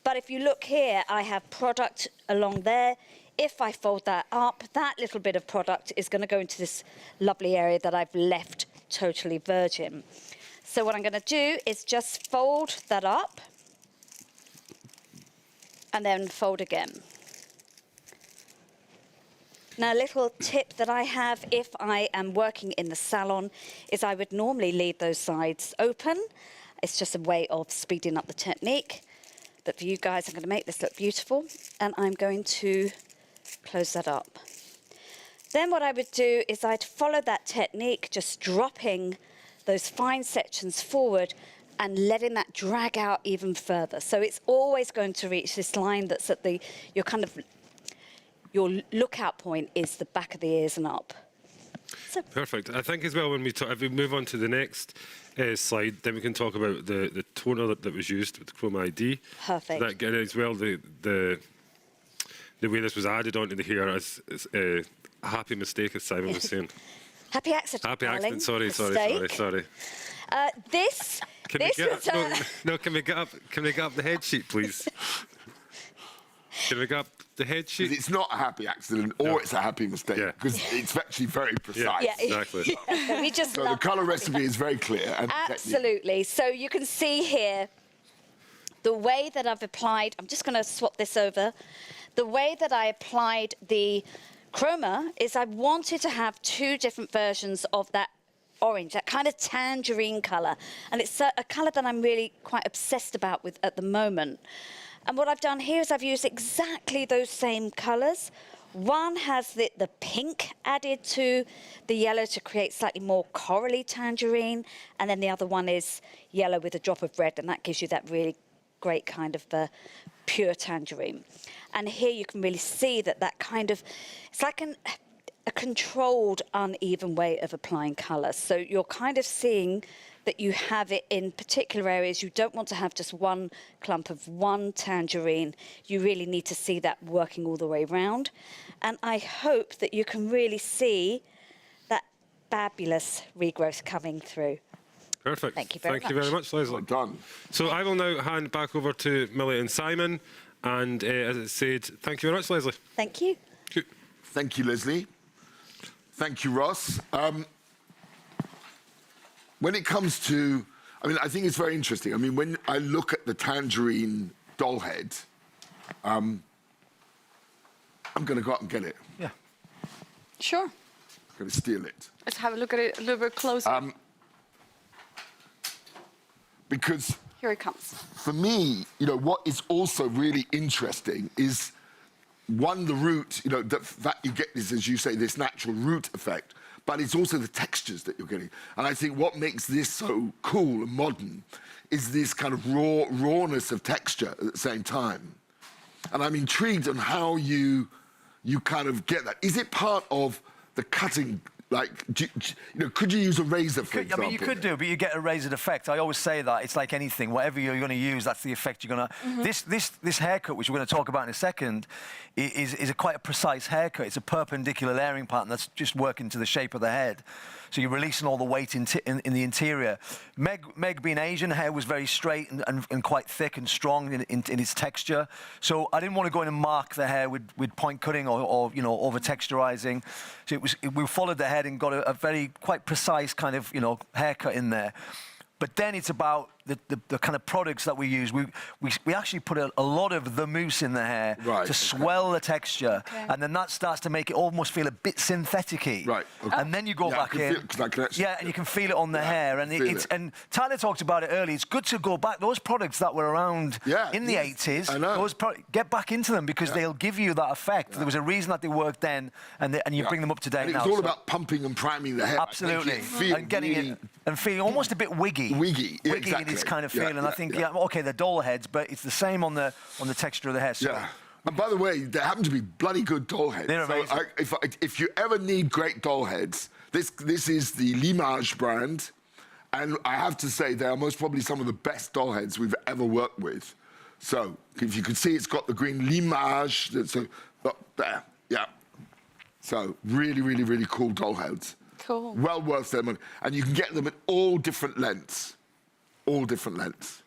But if you look here, I have product along there. If I fold that up, that little bit of product is going to go into this lovely area that I've left totally virgin. So what I'm going to do is just fold that up and then fold again. Now, a little tip that I have if I am working in the salon is I would normally leave those sides open. It's just a way of speeding up the technique. But for you guys, I'm going to make this look beautiful, and I'm going to close that up. Then what I would do is I'd follow that technique, just dropping those fine sections forward and letting that drag out even further. So it's always going to reach this line that's at your lookout point is the back of the ears and up. So Perfect. I think as well, when if we move on to the next slide, then we can talk about the toner that was used with the Chroma ID. Perfect. That as well, the way this was added onto the hair is a happy mistake, as Simon was saying. happy accident, Happy darling. accident. Sorry. This Can we was... can we get up the head sheet, please? Can we get up the head sheet? It's not a happy accident, or it's a happy mistake, Yeah. because it's actually very precise. Yeah, exactly. we just So the love colour that. recipe is very clear. And technique. Absolutely. So you can see here the way that I've applied. I'm just going to swap this over. The way that I applied the chroma is I wanted to have two different versions of that orange, that kind of tangerine colour. And it's a colour that I'm really quite obsessed about with at the moment. And what I've done here is I've used exactly those same colours. One has the pink added to the yellow to create slightly more corally tangerine. And then the other one is yellow with a drop of red, and that gives you that really great kind of pure tangerine. And here you can really see that kind of, it's like a controlled, uneven way of applying colour. So you're kind of seeing that you have it in particular areas. You don't want to have just one clump of one tangerine. You really need to see that working all the way around. And I hope that you can really see that fabulous regrowth coming through. Perfect. Thank you very much. Leslie. Well done. So I will now hand back over to Millie and Simon. And as I said, thank you very much, Leslie. Thank you. Thank you, Leslie. Thank you, Ross. When it comes to, I think it's very interesting. When I look at the tangerine doll head, I'm going to go out and get it. Yeah. Sure. I'm going to steal it. Let's have a look at it a little bit closer. Because Here it comes. for me, what is also really interesting is, one, the root, the fact you get this, as you say, this natural root effect, but it's also the textures that you're getting. And I think what makes this so cool and modern is this kind of rawness of texture at the same time. And I'm intrigued on how you kind of get that. Is it part of the cutting? Could you use a razor, for example? You could do, but you get a razored effect. I always say that it's like anything. Whatever you're going to use, that's the effect you're going to. This haircut, which we're going to talk about in a second, is quite a precise haircut. It's a perpendicular layering pattern that's just working to the shape of the head. So you're releasing all the weight in the interior. Meg being Asian, hair was very straight and quite thick and strong in its texture. So I didn't want to go in and mark the hair with point cutting or over texturizing. So we followed the head and got a very quite precise kind of haircut in there. But then it's about the kind of products that we use. We actually put a lot of the mousse in the hair to swell the texture, and then that starts to make it almost feel a bit synthetic-y. Right. Okay. And then you go back in. And you can feel it on the hair. And and Tyler talked about it earlier. It's good to go back. Those products that were around in the 80s, get back into them because they'll give you that effect. There was a reason that they worked then, and you bring them up to date now. It's all about pumping and priming the hair. Absolutely. And getting it and feeling almost a bit wiggy. Wiggy, yeah, in its kind of feeling. I think, they're doll heads, but it's the same on the texture of the hair. So. Yeah. And by the way, there happen to be bloody good doll heads. They're amazing. If you ever need great doll heads, this is the Limage brand, and I have to say they are most probably some of the best doll heads we've ever worked with. So if you can see, it's got the green Limage. So there, yeah. So really, really, really cool doll heads. Cool. Well worth their money. And you can get them at all different lengths. All different lengths.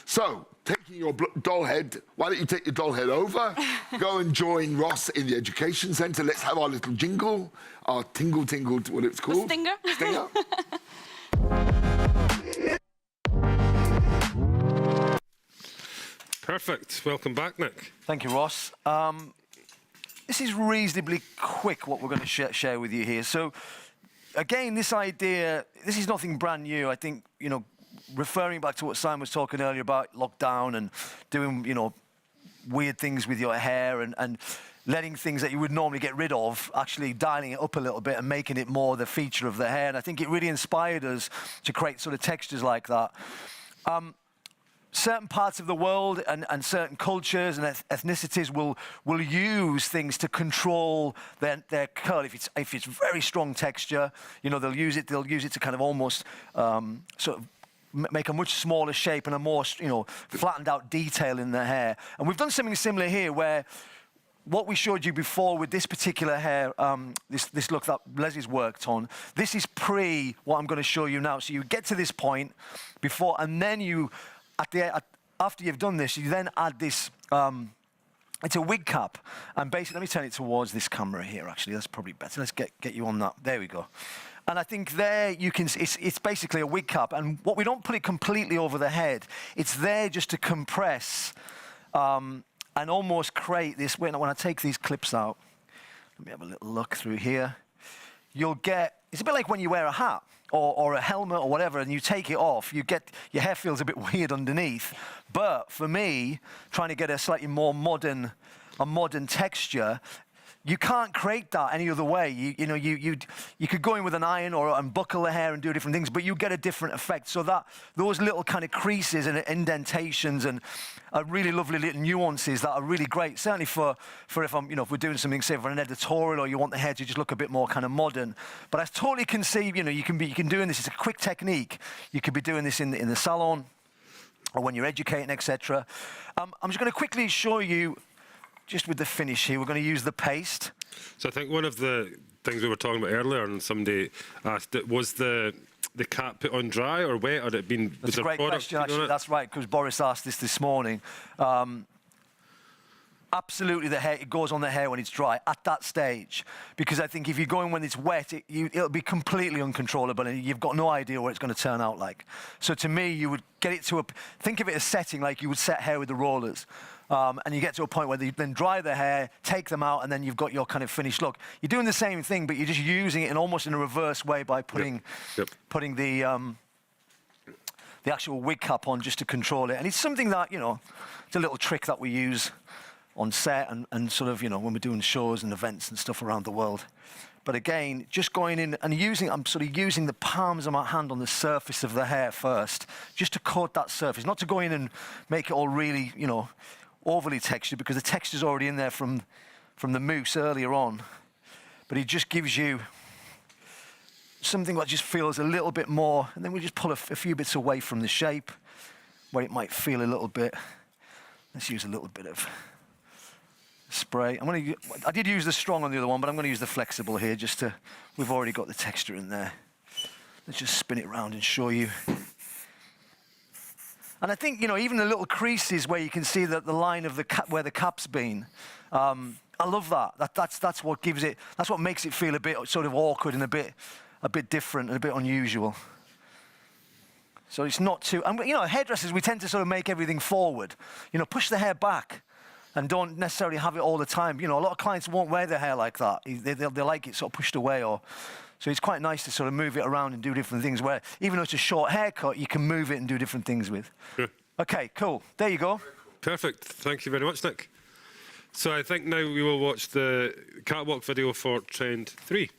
So, taking your doll head, why don't you take your doll head over, go and join Ross in the Education Centre. Let's have our little jingle, our tingle, what it's called. Stinger. Stinger. Perfect. Welcome back, Nick. Thank you, Ross. This is reasonably quick, what we're going to share with you here. So, again, this idea, this is nothing brand new. I think, you know, referring back to what Simon was talking earlier about lockdown and doing, you know, weird things with your hair and letting things that you would normally get rid of, actually dialing it up a little bit and making it more the feature of the hair. And I think it really inspired us to create sort of textures like that. Certain parts of the world and certain cultures and ethnicities will use things to control their curl. If it's very strong texture, you know, they'll use it to kind of almost sort of make a much smaller shape and a more, you know, flattened out detail in the hair. And we've done something similar here where what we showed you before with this particular hair, this look that Leslie's worked on, this is pre what I'm going to show you now. So you get to this point before, and then you, after you've done this, you then add this, it's a wig cap. And basically, let me turn it towards this camera here, actually. That's probably better. Let's get you on that. There we go. And I think there you can, it's basically a wig cap. And what we don't put it completely over the head. It's there just to compress and almost create this. When I take these clips out, let me have a little look through here. You'll get, it's a bit like when you wear a hat or a helmet or whatever, and you take it off, you get, your hair feels a bit weird underneath. But for me, trying to get a slightly more modern texture, you can't create that any other way. You could go in with an iron and buckle the hair and do different things, but you get a different effect. So that those little kind of creases and indentations and really lovely little nuances that are really great. Certainly for if we're doing something, say for an editorial, or you want the hair to just look a bit more kind of modern. But I totally conceive, you can doing this. It's a quick technique. You could be doing this in the salon or when you're educating, etc. I'm just going to quickly show you. Just with the finish here, we're going to use the paste. So I think one of the things we were talking about earlier, and somebody asked, was the cap put on dry or wet, or had it been? That's a great question, actually. That's right, because Boris asked this morning. Absolutely, it goes on the hair when it's dry at that stage, because I think if you go in when it's wet, it'll be completely uncontrollable, and you've got no idea what it's going to turn out like. So to me, you would get it to think of it as setting like you would set hair with the rollers. And you get to a point where you then dry the hair, take them out, and then you've got your kind of finished look. You're doing the same thing, but you're just using it in almost in a reverse way by putting the actual wig cap on just to control it. And it's something that, it's a little trick that we use on set and sort of, when we're doing shows and events and stuff around the world. But again, just going in and I'm sort of using the palms of my hand on the surface of the hair first, just to coat that surface, not to go in and make it all really, overly textured, because the texture's already in there from the mousse earlier on. But it just gives you something that just feels a little bit more, and then we just pull a few bits away from the shape where it might feel a little bit. Let's use a little bit of spray. I did use the strong on the other one, but I'm going to use the flexible here we've already got the texture in there. Let's just spin it around and show you. And I think, even the little creases where you can see the line of the cap, where the cap's been, I love that. That's what gives it, that's what makes it feel a bit sort of awkward and a bit different and a bit unusual. So it's not too, and hairdressers, we tend to sort of make everything forward. Push the hair back and don't necessarily have it all the time. A lot of clients won't wear their hair like that. They like it sort of pushed away so it's quite nice to sort of move it around and do different things where, even though it's a short haircut, you can move it and do different things with. Sure. Okay, cool. There you go. Perfect. Thank you very much, Nick. So I think now we will watch the catwalk video for Trend 3.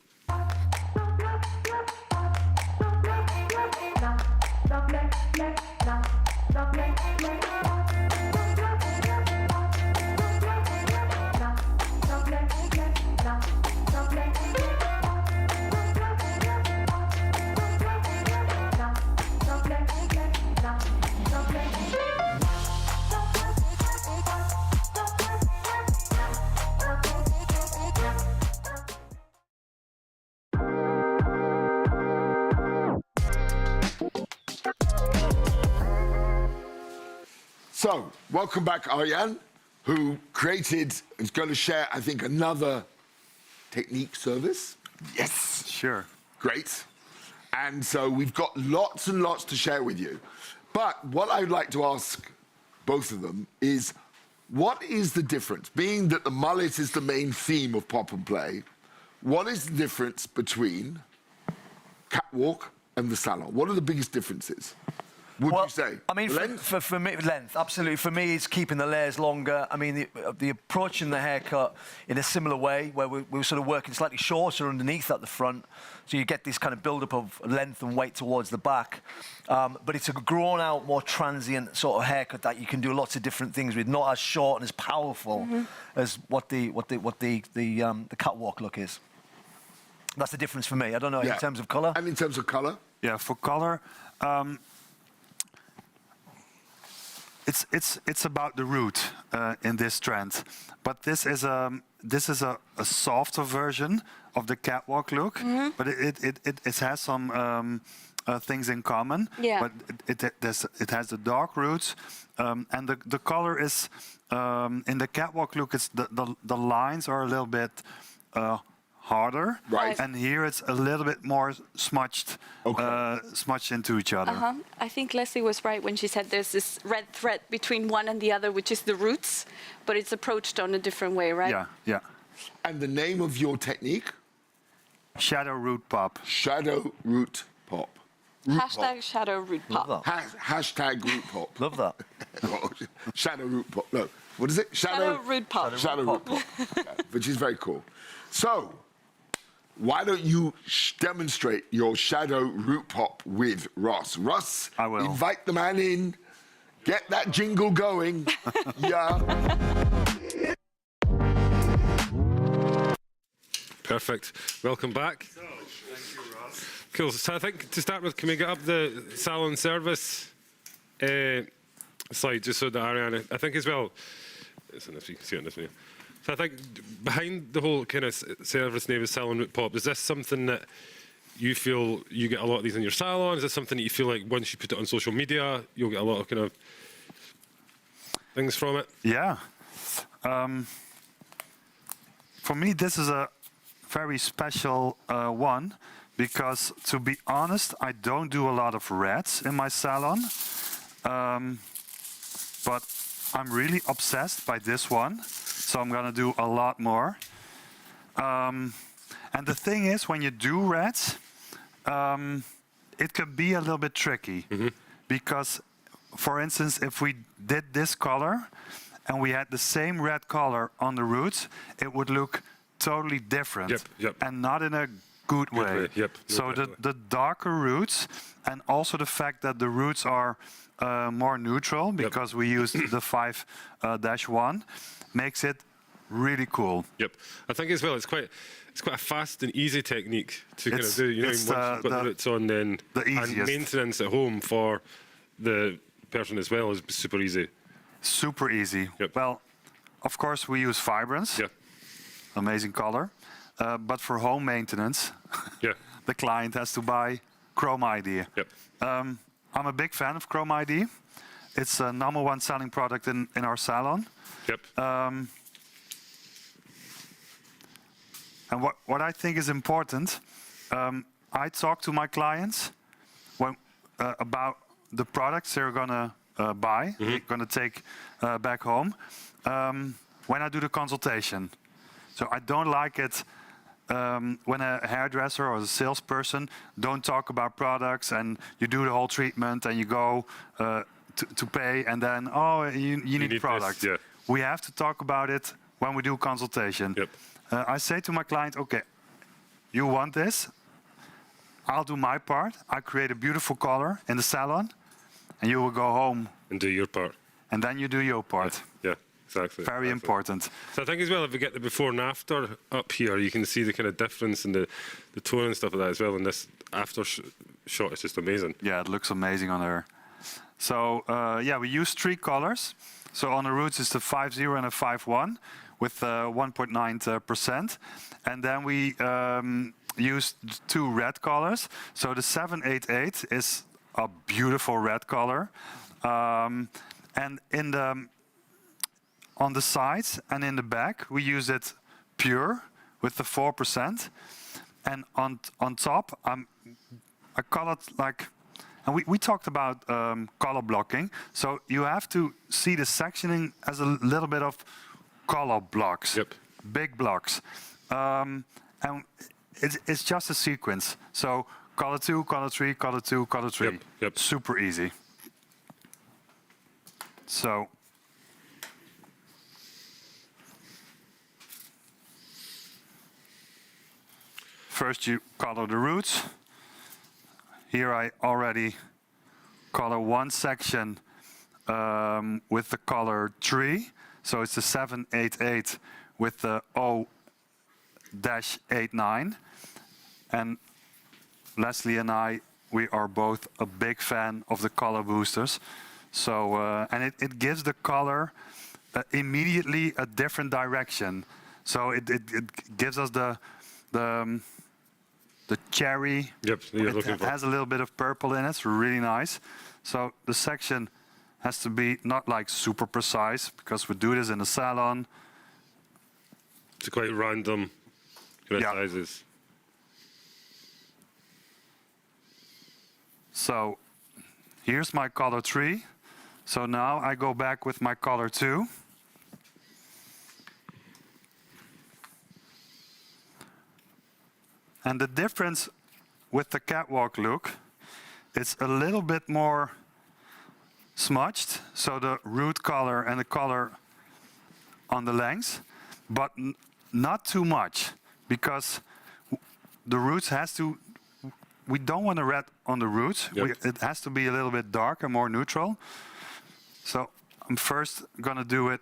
So, welcome back, Arjan, who is going to share, I think, another technique service. Yes. Sure. Great. And so we've got lots and lots to share with you. But what I'd like to ask both of them is, what is the difference? Being that the mullet is the main theme of Pop and Play, what is the difference between catwalk and the salon? What are the biggest differences? Would you say? I mean, length? for me, length, absolutely. For me, it's keeping the layers longer. I mean, the approach in the haircut in a similar way, where we're sort of working slightly shorter underneath at the front, so you get this kind of build-up of length and weight towards the back. But it's a grown-out, more transient sort of haircut that you can do lots of different things with, not as short and as powerful as what the catwalk look is. That's the difference for me. I don't know, in terms of colour. And in terms of colour? Yeah, for color, it's about the root in this trend, but this is a softer version of the catwalk look, but it has some things in common. Yeah. But it has the dark roots, and the color is in the catwalk look. It's the lines are a little bit harder, Right. and here it's a little bit more smudged, smudged into each other. I think Leslie was right when she said there's this red thread between one and the other, which is the roots, but it's approached on a different way, right? Yeah, yeah. And the name of your technique? Shadow root pop. Shadow root pop. Hashtag shadow root pop. Love that. Hashtag root pop. Love that. Shadow root pop. No, what is it? Shadow root pop. Shadow root pop. Yeah, which is very cool. So, why don't you demonstrate your shadow root pop with Ross? Ross, I will. Invite the man in. Get that jingle going. Yeah. Perfect. Welcome back. Thank you, Ross. Cool. So I think to start with, can we get up the salon service slide just so that Ariana, I think as well, listen if you can see it on this video. So I think behind the whole kind of service name is Salon Root Pop, is this something that you feel you get a lot of these in your salon? Is this something that you feel like once you put it on social media, you'll get a lot of kind of things from it? Yeah. For me, this is a very special one because, to be honest, I don't do a lot of reds in my salon. But I'm really obsessed by this one, so I'm gonna do a lot more. And the thing is, when you do reds, it can be a little bit tricky because, for instance, if we did this color and we had the same red color on the roots, it would look totally different and not in a good way. So the darker roots, and also the fact that the roots are more neutral because we used the 5-1, makes it really cool. I think as well, it's quite a fast and easy technique to kind of do. You know, once you've got the roots on, then and maintenance at home for the person as well is super easy. Super easy. Well, of course we use Vibrance. Amazing color. But for home maintenance, the client has to buy Chrome ID. I'm a big fan of Chrome ID. It's a #1 selling product in our salon. And what I think is important, I talk to my clients about the products they're gonna buy, they're gonna take back home, when I do the consultation. So I don't like it when a hairdresser or a salesperson don't talk about products and you do the whole treatment and you go to pay and then, oh, you need product. We have to talk about it when we do consultation. I say to my client, okay, you want this, I'll do my part. I create a beautiful color in the salon and you will go home and do your part. And then you do your part. Exactly. Very important. So I think as well, if we get the before and after up here, you can see the kind of difference in the tone and stuff like that as well. And this after shot is just amazing. Yeah, it looks amazing on her. So we use 3 colors. So on the roots is the 5-0 and a 5-1 with 1.9%. And then we use 2 red colors. So the 788 is a beautiful red color. And on the sides and in the back, we use it pure with the 4%. And on top, I call it like, and we talked about color blocking. So you have to see the sectioning as a little bit of color blocks, big blocks. And it's just a sequence. So color 2, color 3, color 2, color 3. Super easy. So first you color the roots. Here I already color one section with the color 3. So it's the 788 with the O-89. And Leslie and I, we are both a big fan of the color boosters. So, and it gives the color immediately a different direction. So it gives us the cherry. It has a little bit of purple in it. It's really nice. So the section has to be not like super precise because we do this in the salon. It's quite random kind of sizes. So here's my color 3. So now I go back with my color 2. And the difference with the catwalk look, it's a little bit more smudged. So the root color and the color on the length, but not too much because the roots has to, we don't want a red on the roots. It has to be a little bit darker, more neutral. So I'm first gonna do it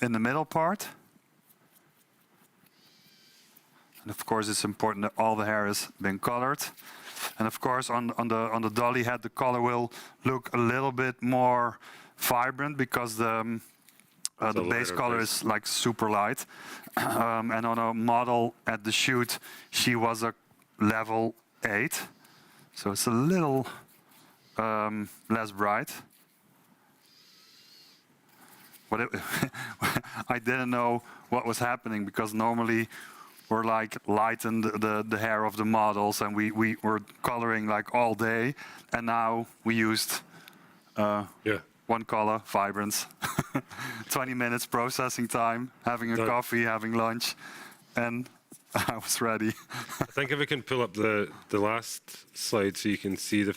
in the middle part. And of course it's important that all the hair has been colored. And of course on the dolly head the color will look a little bit more vibrant because the base color is like super light. And on a model at the shoot, she was a level 8. So it's a little less bright. But I didn't know what was happening because normally we're like lighten the hair of the models and we were coloring like all day. And now we used one color, vibrance. 20 minutes processing time, having a coffee, having lunch, and I was ready. I think if we can pull up the last slide so you can see the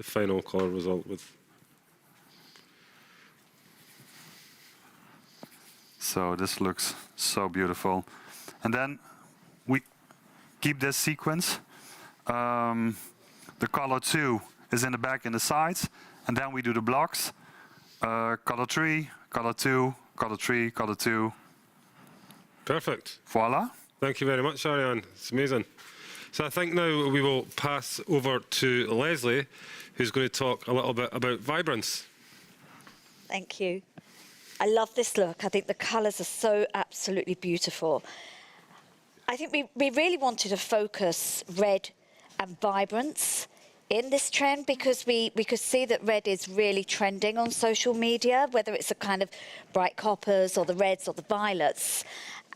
final color result with. So this looks so beautiful. And then we keep this sequence. The color 2 is in the back and the sides. And then we do the blocks. Color 3, color 2, color 3, color 2. Perfect. Voila. Thank you very much, Ariane. It's amazing. So I think now we will pass over to Leslie, who's going to talk a little bit about vibrance. Thank you. I love this look. I think the colours are so absolutely beautiful. I think we really wanted to focus red and vibrance in this trend because we could see that red is really trending on social media, whether it's the kind of bright coppers or the reds or the violets.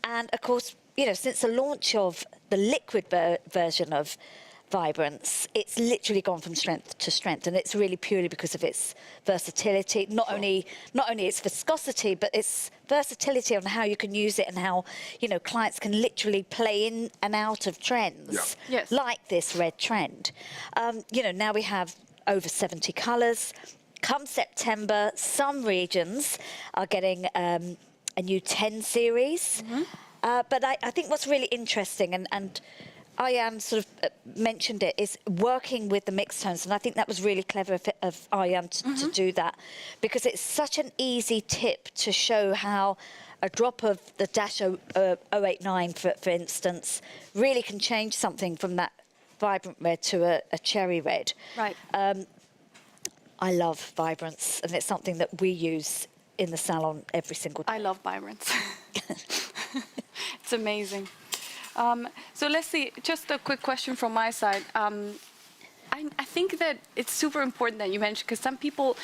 And of course, you know, since the launch of the liquid version of Vibrance, it's literally gone from strength to strength, and it's really purely because of its versatility. Not only its viscosity, but its versatility on how you can use it and how, you know, clients can literally play in and out of trends, like this red trend. You know, now we have over 70 colours. Come September, some regions are getting a new 10 series. But I think what's really interesting, and Ariane sort of mentioned it, is working with the mixed tones, and I think that was really clever of Ariane to do that, because it's such an easy tip to show how a drop of the dash 089, for instance, really can change something from that vibrant red to a cherry red. Right. I love Vibrance, and it's something that we use in the salon every single day. I love Vibrance. It's amazing. So Leslie, just a quick question from my side. I I think that it's super important that you mentioned, because some people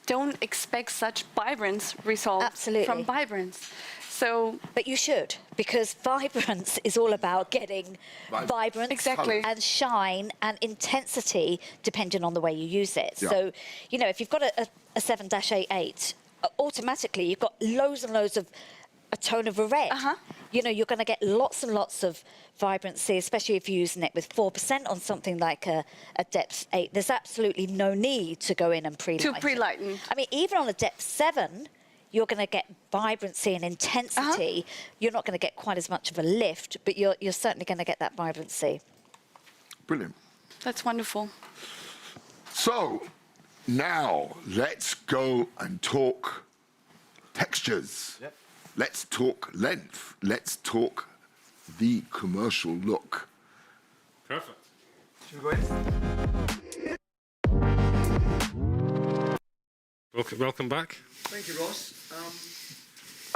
don't expect such vibrance results Absolutely. from vibrance. So, But you should, because vibrance is all about getting vibrance Exactly. and shine and intensity depending on the way you use it. Yeah. So, you know, if you've got a 7-88, automatically you've got loads and loads of a tone of a red. You know, you're going to get lots and lots of vibrancy, especially if you're using it with 4% on something like a depth 8. There's absolutely no need to go in and pre-lighten. to pre-lighten. I mean, even on a depth 7, you're going to get vibrancy and intensity. You're not going to get quite as much of a lift, but you're certainly going to get that vibrancy. Brilliant. That's wonderful. So now let's go and talk textures. Yep. Let's talk length. Let's talk the commercial look. Perfect. Should we go in? Welcome back. Thank you, Ross.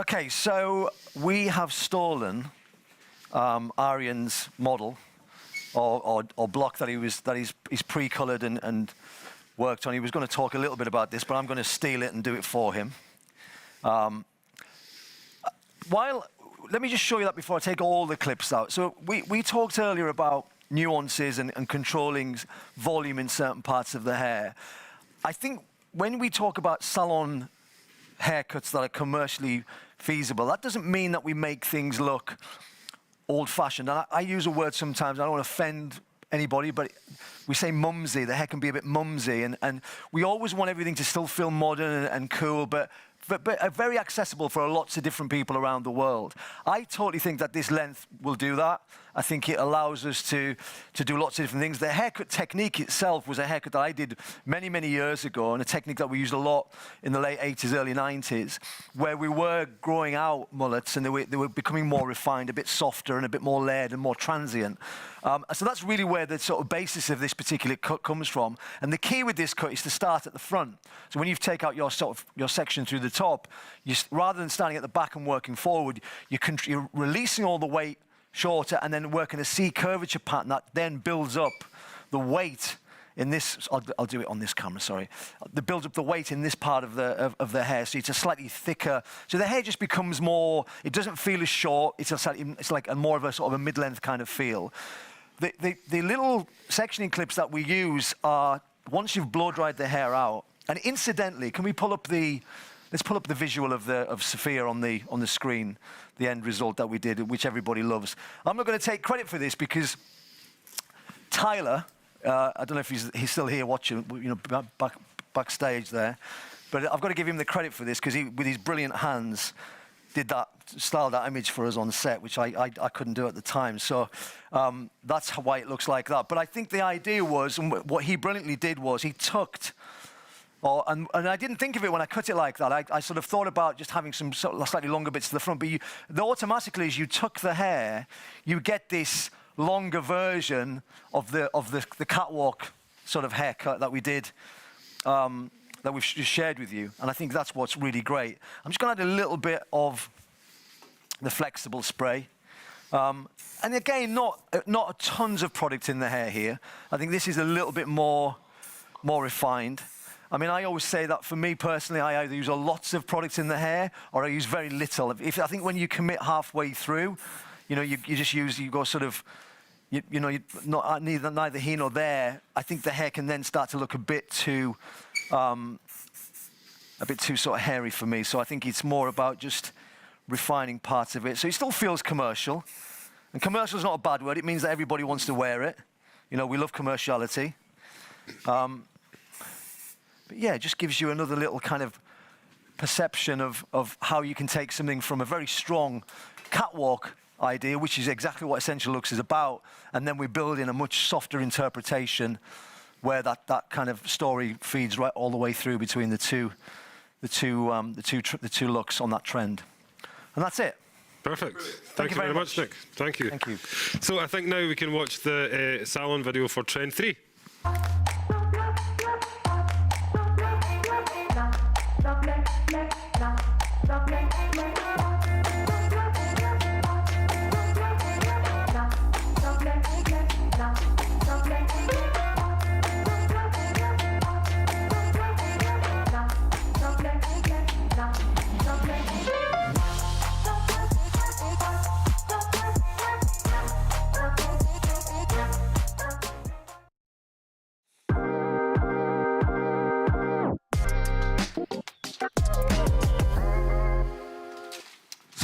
Okay, so we have stolen Aryan's model or block that he's pre-coloured and worked on. He was going to talk a little bit about this, but I'm going to steal it and do it for him. Let me just show you that before I take all the clips out. So we talked earlier about nuances and controlling volume in certain parts of the hair. I think when we talk about salon haircuts that are commercially feasible, that doesn't mean that we make things look old-fashioned. And I use a word sometimes, I don't want to offend anybody, but we say mumsy. The hair can be a bit mumsy, and we always want everything to still feel modern and cool, but very accessible for lots of different people around the world. I totally think that this length will do that. I think it allows us to do lots of different things. The haircut technique itself was a haircut that I did many, many years ago, and a technique that we used a lot in the late 80s, early 90s, where we were growing out mullets, and they were becoming more refined, a bit softer and a bit more layered and more transient. So that's really where the sort of basis of this particular cut comes from. And the key with this cut is to start at the front. So when you take out your section through the top, rather than standing at the back and working forward, you're releasing all the weight shorter and then working a C curvature pattern that then builds up the weight in this. I'll do it on this camera, sorry. That builds up the weight in this part of the hair, so it's a slightly thicker. So the hair just becomes more. It doesn't feel as short. It's like a more of a sort of a mid-length kind of feel. The little sectioning clips that we use are once you've blow dried the hair out. And incidentally, can we pull up the? Let's pull up the visual of Sophia on the screen, the end result that we did, which everybody loves. I'm not going to take credit for this because Tyler, I don't know if he's still here watching, you know, backstage there, but I've got to give him the credit for this because he, with his brilliant hands, styled that image for us on set, which I couldn't do at the time. So that's why it looks like that. But I think the idea was, and what he brilliantly did was he tucked. And I didn't think of it when I cut it like that. I sort of thought about just having some sort of slightly longer bits to the front. But automatically, as you tuck the hair, you get this longer version of the catwalk sort of haircut that we did, that we've just shared with you. And I think that's what's really great. I'm just going to add a little bit of the flexible spray. And again, not tons of product in the hair here. I think this is a little bit more refined. I mean, I always say that for me personally, I either use lots of products in the hair or I use very little. I think when you commit halfway through, you know, you go sort of, neither here nor there. I think the hair can then start to look a bit too sort of hairy for me. So I think it's more about just refining parts of it. So it still feels commercial. And commercial is not a bad word. It means that everybody wants to wear it. You know, we love commerciality. But yeah, it just gives you another little kind of perception of how you can take something from a very strong catwalk idea, which is exactly what Essential Looks is about, and then we build in a much softer interpretation where that kind of story feeds right all the way through between the two looks on that trend. And that's it. Perfect. Thank you very much, Nick. Thank you. Thank you. So I think now we can watch the salon video for Trend 3.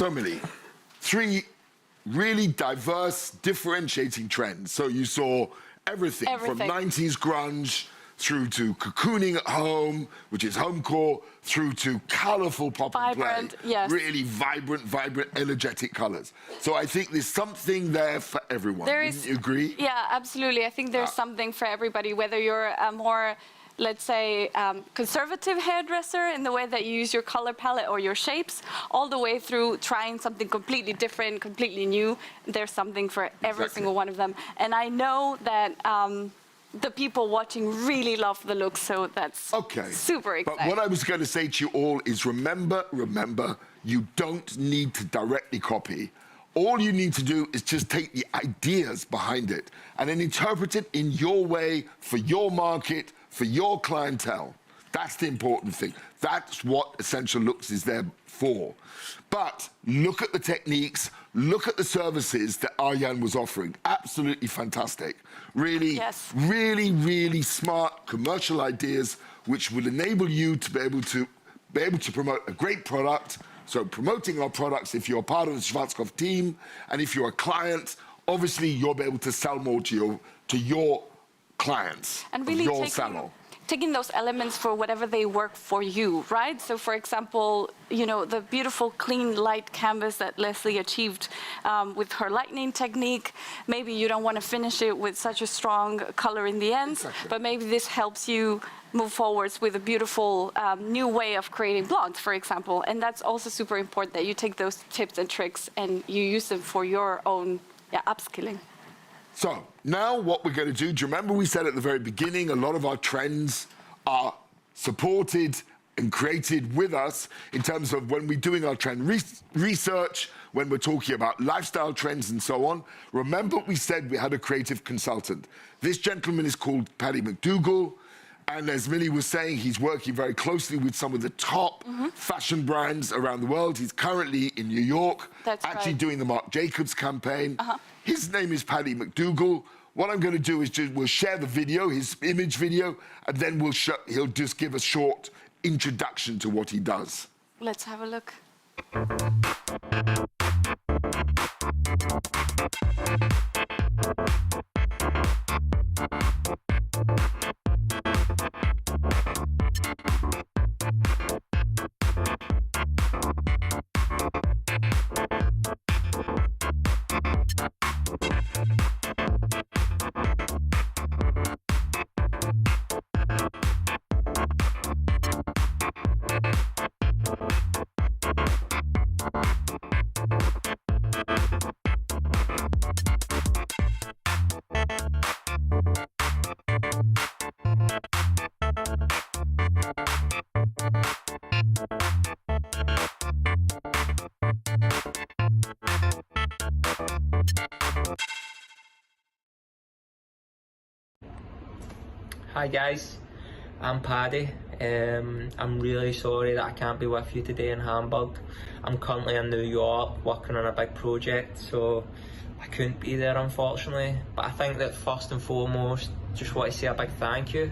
So many. Three really diverse, differentiating trends. So you saw everything. From 90s grunge through to cocooning at home, which is homecore, through to colorful pop and play. Yes. Really vibrant, energetic colors. So I think there's something there for everyone. Wouldn't you agree? Yeah, absolutely. I think there's something for everybody, whether you're a more, let's say, conservative hairdresser in the way that you use your color palette or your shapes, all the way through trying something completely different, completely new. There's something for every single one of them. And I know that the people watching really love the look, so that's super exciting. But what I was going to say to you all is remember, you don't need to directly copy. All you need to do is just take the ideas behind it and then interpret it in your way, for your market, for your clientele. That's the important thing. That's what Essential Looks is there for. But look at the techniques, look at the services that Arjan was offering. Absolutely fantastic. Really, really smart commercial ideas which will enable you to be able to promote a great product. So promoting our products, if you're part of the Schwarzkopf team, and if you're a client, obviously you'll be able to sell more to your clients, and really your salon. Taking those elements for whatever they work for you, right? So for example, you know, the beautiful clean light canvas that Leslie achieved with her lightning technique, maybe you don't want to finish it with such a strong color in the ends, but maybe this helps you move forwards with a beautiful new way of creating blondes, for example. And that's also super important that you take those tips and tricks and you use them for your own upskilling. So now what we're going to do you remember we said at the very beginning, a lot of our trends are supported and created with us in terms of when we're doing our trend research, when we're talking about lifestyle trends and so on. Remember we said we had a creative consultant. This gentleman is called Paddy McDougall. And as Millie was saying, he's working very closely with some of the top fashion brands around the world. He's currently in New York, actually doing the Marc Jacobs campaign. His name is Paddy McDougall. What I'm going to do is we'll share the video, his image video, and then he'll just give a short introduction to what he does. Let's have a look. Hi guys, I'm Paddy. I'm really sorry that I can't be with you today in Hamburg. I'm currently in New York working on a big project, so I couldn't be there unfortunately. But I think that first and foremost, just want to say a big thank you.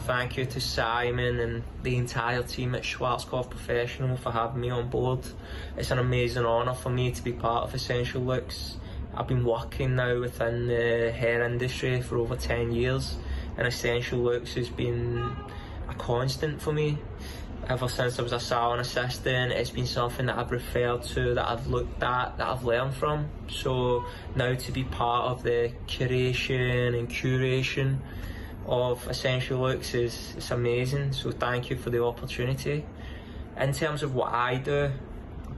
Thank you to Simon and the entire team at Schwarzkopf Professional for having me on board. It's an amazing honour for me to be part of Essential Looks. I've been working now within the hair industry for over 10 years. And Essential Looks has been a constant for me. Ever since I was a salon assistant, it's been something that I've referred to, that I've looked at, that I've learned from. So now to be part of the curation and curation of Essential Looks it's amazing. So thank you for the opportunity. In terms of what I do,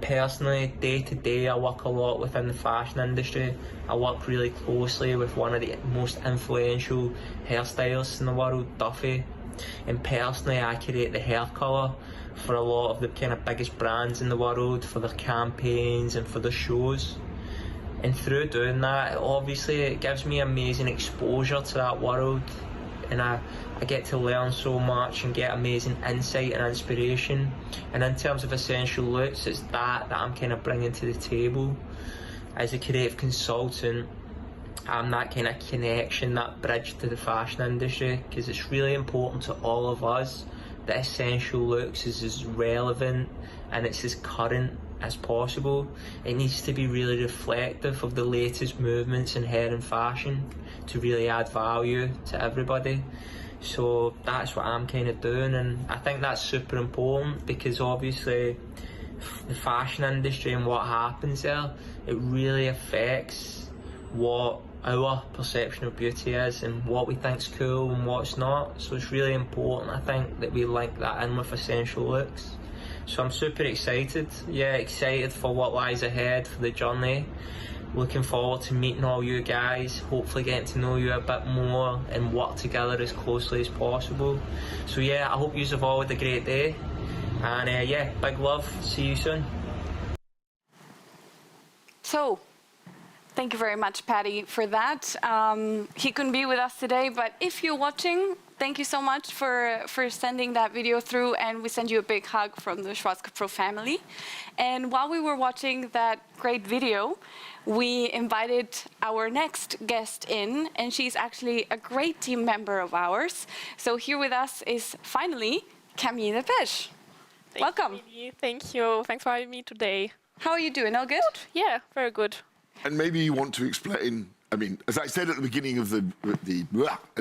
personally, day to day, I work a lot within the fashion industry. I work really closely with one of the most influential hairstylists in the world, Duffy. And personally, I create the hair colour for a lot of the kind of biggest brands in the world, for their campaigns and for their shows. And through doing that, obviously, it gives me amazing exposure to that world. And I get to learn so much and get amazing insight and inspiration. And in terms of Essential Looks, it's that I'm kind of bringing to the table. As a creative consultant, I'm that kind of connection, that bridge to the fashion industry, because it's really important to all of us that Essential Looks is as relevant and it's as current as possible. It needs to be really reflective of the latest movements in hair and fashion to really add value to everybody. So that's what I'm kind of doing, and I think that's super important because obviously the fashion industry and what happens there, it really affects what our perception of beauty is and what we think's cool and what's not. So it's really important, I think, that we link that in with essential looks. So I'm super excited, excited for what lies ahead, for the journey. Looking forward to meeting all you guys, hopefully getting to know you a bit more and work together as closely as possible. So I hope you have all had a great day. And big love, see you soon. So, thank you very much, Paddy, for that. He couldn't be with us today, but if you're watching, thank you so much for sending that video through, and we send you a big hug from the Schwarzkopf family. And while we were watching that great video, we invited our next guest in, and she's actually a great team member of ours. So here with us is finally Camille Lepage. Welcome. Thank you. Thanks for having me today. How are you doing? All good? Yeah, very good. And maybe you want to explain, I mean, as I said at the beginning of the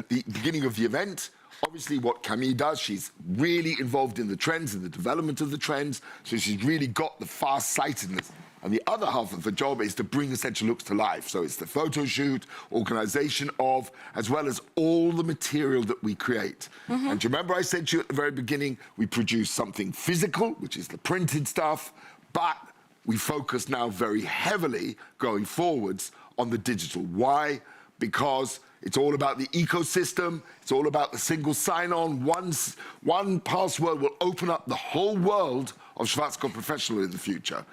beginning of the event, obviously what Camille does, she's really involved in the trends and the development of the trends. So she's really got the fast-sightedness. And the other half of the job is to bring essential looks to life. So it's the photo shoot, organization of, as well as all the material that we create. And do you remember I said to you at the very beginning, we produce something physical, which is the printed stuff, but we focus now very heavily going forwards on the digital. Why? Because it's all about the ecosystem. It's all about the single sign-on. One password will open up the whole world of Schwarzkopf Professional in the future.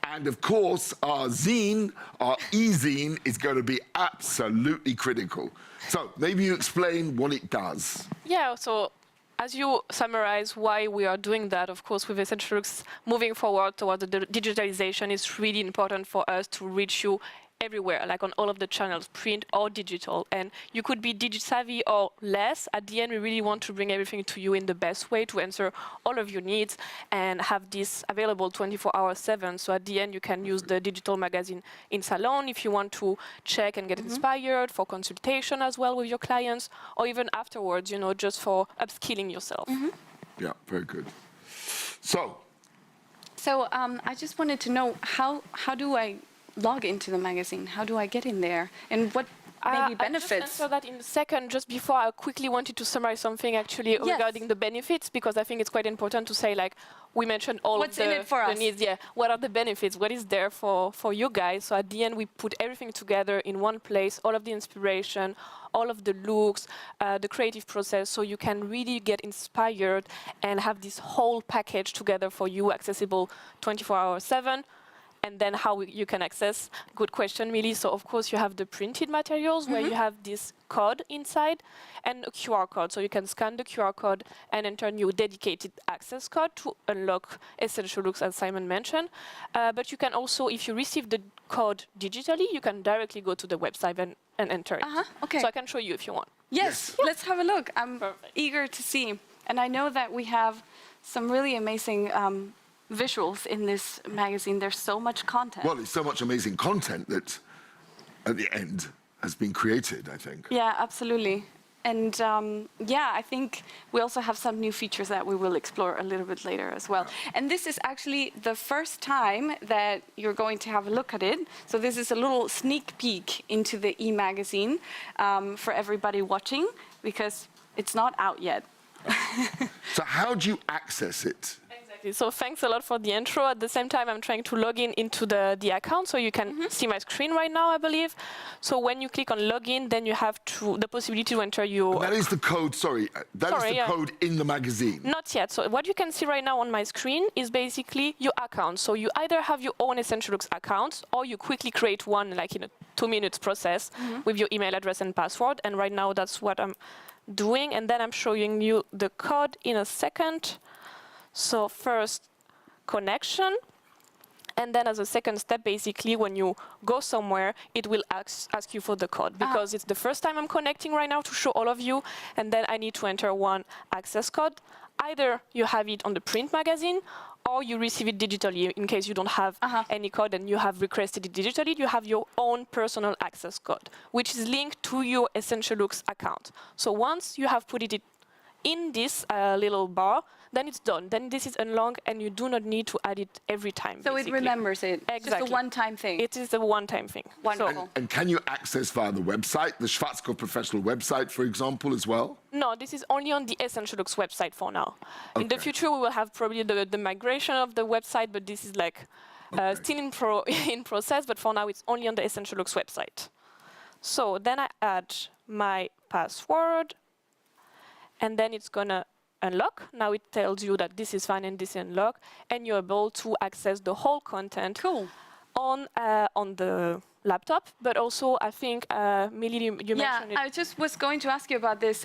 And of course, our zine, our e-zine, is going to be absolutely critical. So maybe you explain what it does. Yeah, so as you summarize why we are doing that, of course, with Essential Looks moving forward toward the digitalization, it's really important for us to reach you everywhere, like on all of the channels, print or digital. And you could be savvy or less. At the end, we really want to bring everything to you in the best way to answer all of your needs and have this available 24/7. So at the end, you can use the digital magazine in Salon if you want to check and get inspired, for consultation as well with your clients, or even afterwards, you know, just for upskilling yourself. Yeah, very good. So I just wanted to know, how do I log into the magazine? How do I get in there? And what maybe benefits? I'll just answer that in a second. Just before, I quickly wanted to summarize something actually regarding the benefits, because I think it's quite important to say, like, we mentioned all What's of in it for us? needs. Yeah, what are the benefits? What is there for you guys? So at the end, we put everything together in one place, all of the inspiration, all of the looks, the creative process, so you can really get inspired and have this whole package together for you, accessible 24/7. And then how you can access, good question, Millie. So of course you have the printed materials where you have this code inside and a QR code. So you can scan the QR code and enter your dedicated access code to unlock Essential Looks, as Simon mentioned. But you can also, if you receive the code digitally, you can directly go to the website and enter it. Okay. So I can show you if you want. Yes, let's have a look. I'm eager to see. And I know that we have some really amazing visuals in this magazine. There's so much content. well, it's so much amazing content that at the end has been created, I think. Yeah, absolutely. And I think we also have some new features that we will explore a little bit later as well. And this is actually the first time that you're going to have a look at it. So this is a little sneak peek into the e-magazine for everybody watching, because it's not out yet. So how do you access it? So thanks a lot for the intro. At the same time, I'm trying to log in into the account, so you can see my screen right now, I believe. So when you click on login, then you have the possibility to enter your... And that is the code, sorry, that is the code in the magazine. Not yet. So what you can see right now on my screen is basically your account. So you either have your own Essential Looks account, or you quickly create one, like in a 2 minutes process with your email address and password. And right now, that's what I'm doing. And then I'm showing you the code in a second. So first, connection, and then as a second step, basically, when you go somewhere, it will ask you for the code, because it's the first time I'm connecting right now to show all of you, and then I need to enter one access code. Either you have it on the print magazine, or you receive it digitally in case you don't have any code and you have requested it digitally. You have your own personal access code, which is linked to your Essential Looks account. So once you have put it in this little bar, then it's done. Then this is unlocked, and you do not need to add it every time. So basically. it remembers it. Exactly. Just a one-time thing. It is a one-time thing. Wonderful. And can you access via the website, the Schwarzkopf Professional website, for example, as well? No, this is only on the Essential Looks website for now. In the future, we will have probably the migration of the website, but this is like still in process. But for now, it's only on the Essential Looks website. So then I add my password, and then it's gonna unlock. Now it tells you that this is fine and this is unlocked, and you're able to access the whole content on the laptop. But also, I think, Millie, you mentioned it. I just was going to ask you about this.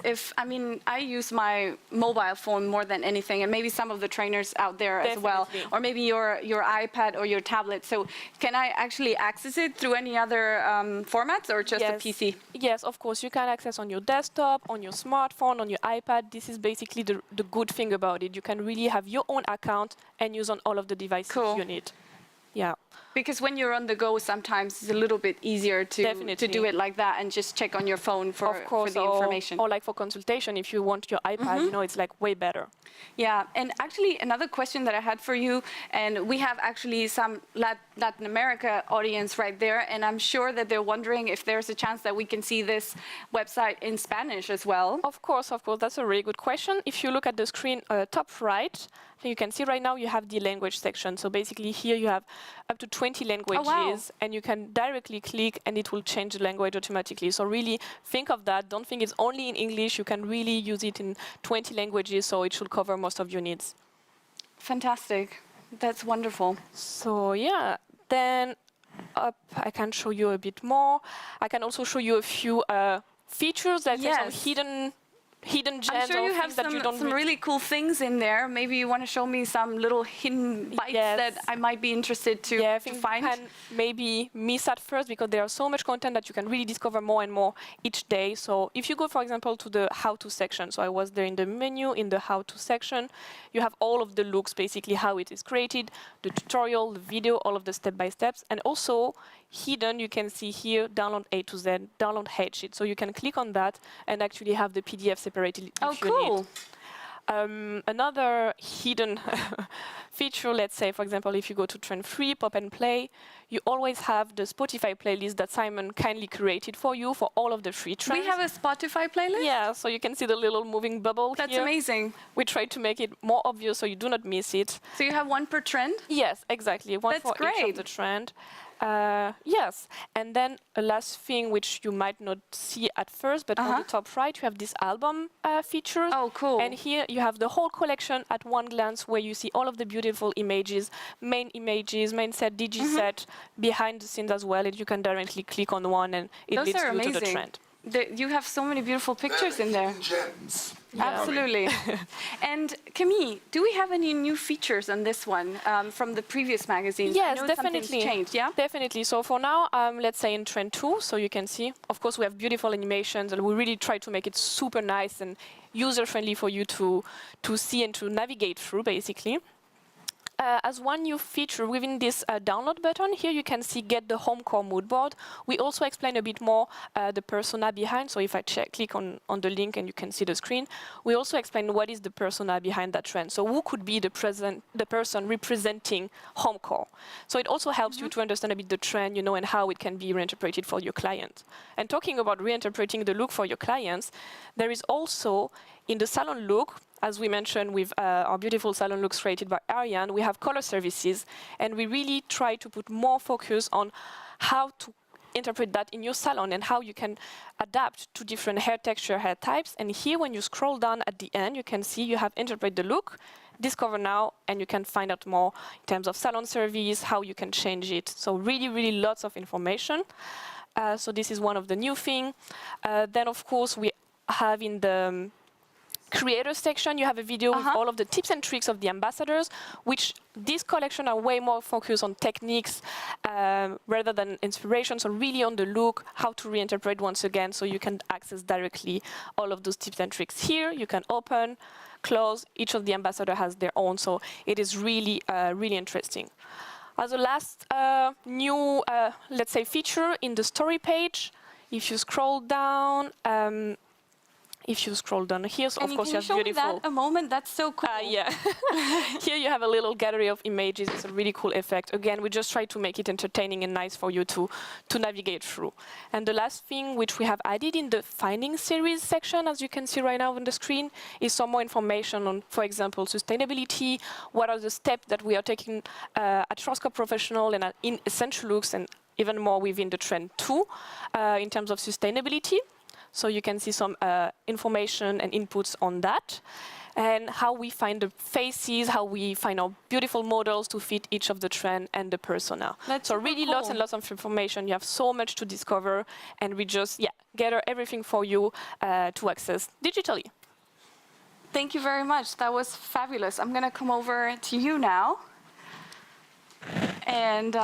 I use my mobile phone more than anything, and maybe some of the trainers out there as well, or maybe your iPad or your tablet. So can I actually access it through any other formats or just a PC? Yes, of course. You can access on your desktop, on your smartphone, on your iPad. This is basically the good thing about it. You can really have your own account and use on all of the devices you need. Yeah. Because when you're on the go, sometimes it's a little bit easier to do it like that and just check on your phone for the information. Or like for consultation, if you want your iPad, you know, it's like way better. Yeah, and actually another question that I had for you, and we have actually some Latin America audience right there, and I'm sure that they're wondering if there's a chance that we can see this website in Spanish as well. Of course, that's a really good question. If you look at the screen top right, you can see right now you have the language section. So basically here you have up to 20 languages, and you can directly click and it will change the language automatically. So really think of that. Don't think it's only in English. You can really use it in 20 languages, so it should cover most of your needs. Fantastic. That's wonderful. So yeah, then up I can show you a bit more. I can also show you a few features that are some hidden gems. I'm sure you have some really cool things in there. Maybe you want to show me some little hidden bites that I might be interested to find. You can maybe miss at first because there are so much content that you can really discover more and more each day. So if you go, for example, to the how-to section, so I was there in the menu, in the how-to section, you have all of the looks, basically how it is created, the tutorial, the video, all of the step-by-steps, and also hidden, you can see here, download A to Z, download headsheet. So you can click on that and actually have the PDF separated if you need. Another hidden feature, let's say, for example, if you go to Trend 3, Pop and Play, you always have the Spotify playlist that Simon kindly created for you for all of the free trends. We have a Spotify playlist? Yeah, so you can see the little moving bubble here. That's amazing. We try to make it more obvious so you do not miss it. So you have one per trend? Yes, exactly. One for each of the trend. Yes, and then a last thing which you might not see at first, but on the top right you have this album features. Oh, cool. And here you have the whole collection at one glance where you see all of the beautiful images, main set, digi set, behind the scenes as well, and you can directly click on one and it leads you to the trend. You have so many beautiful pictures in there. Gems. Yeah. Absolutely. And Camille, do we have any new features on this one from the previous magazines? Yes, definitely. Changed, yeah? Definitely. So for now, let's say in Trend 2, so you can see, of course, we have beautiful animations, and we really try to make it super nice and user-friendly for you to see and to navigate through, basically. As one new feature within this download button, here you can see Get the Home Core mood board. We also explain a bit more the persona behind. So if I click on the link and you can see the screen, we also explain what is the persona behind that trend. So who could be the person representing Home Core. So it also helps you to understand a bit the trend, you know, and how it can be reinterpreted for your client. And talking about reinterpreting the look for your clients, there is also in the salon look, as we mentioned with our beautiful salon looks created by Ariane, we have color services, and we really try to put more focus on how to interpret that in your salon and how you can adapt to different hair texture, hair types. And here, when you scroll down at the end, you can see you have interpret the look, discover now, and you can find out more in terms of salon service, how you can change it. So really, really lots of information. So this is one of the new things. Then, of course, we have in the creator section, you have a video with all of the tips and tricks of the ambassadors, which this collection are way more focused on techniques rather than inspiration, so really on the look, how to reinterpret once again, so you can access directly all of those tips and tricks here. You can open, clothes. Each of the ambassador has their own, so it is really, really interesting. As a last new, let's say, feature in the story page, if you scroll down, here, so of course you have beautiful. Can you show me that a moment? That's so cool. Yeah. Here you have a little gallery of images. It's a really cool effect. Again, we just try to make it entertaining and nice for you to navigate through. And the last thing which we have added in the finding series section, as you can see right now on the screen, is some more information on, for example, sustainability. What are the steps that we are taking at Schwarzkopf Professional and in Essential Looks, and even more within the trend too, in terms of sustainability. So you can see some information and inputs on that, and how we find the faces, how we find our beautiful models to fit each of the trend and the persona. So really cool. lots and lots of information. You have so much to discover, and we just gather everything for you to access digitally. Thank you very much. That was fabulous. I'm going to come over to you now. And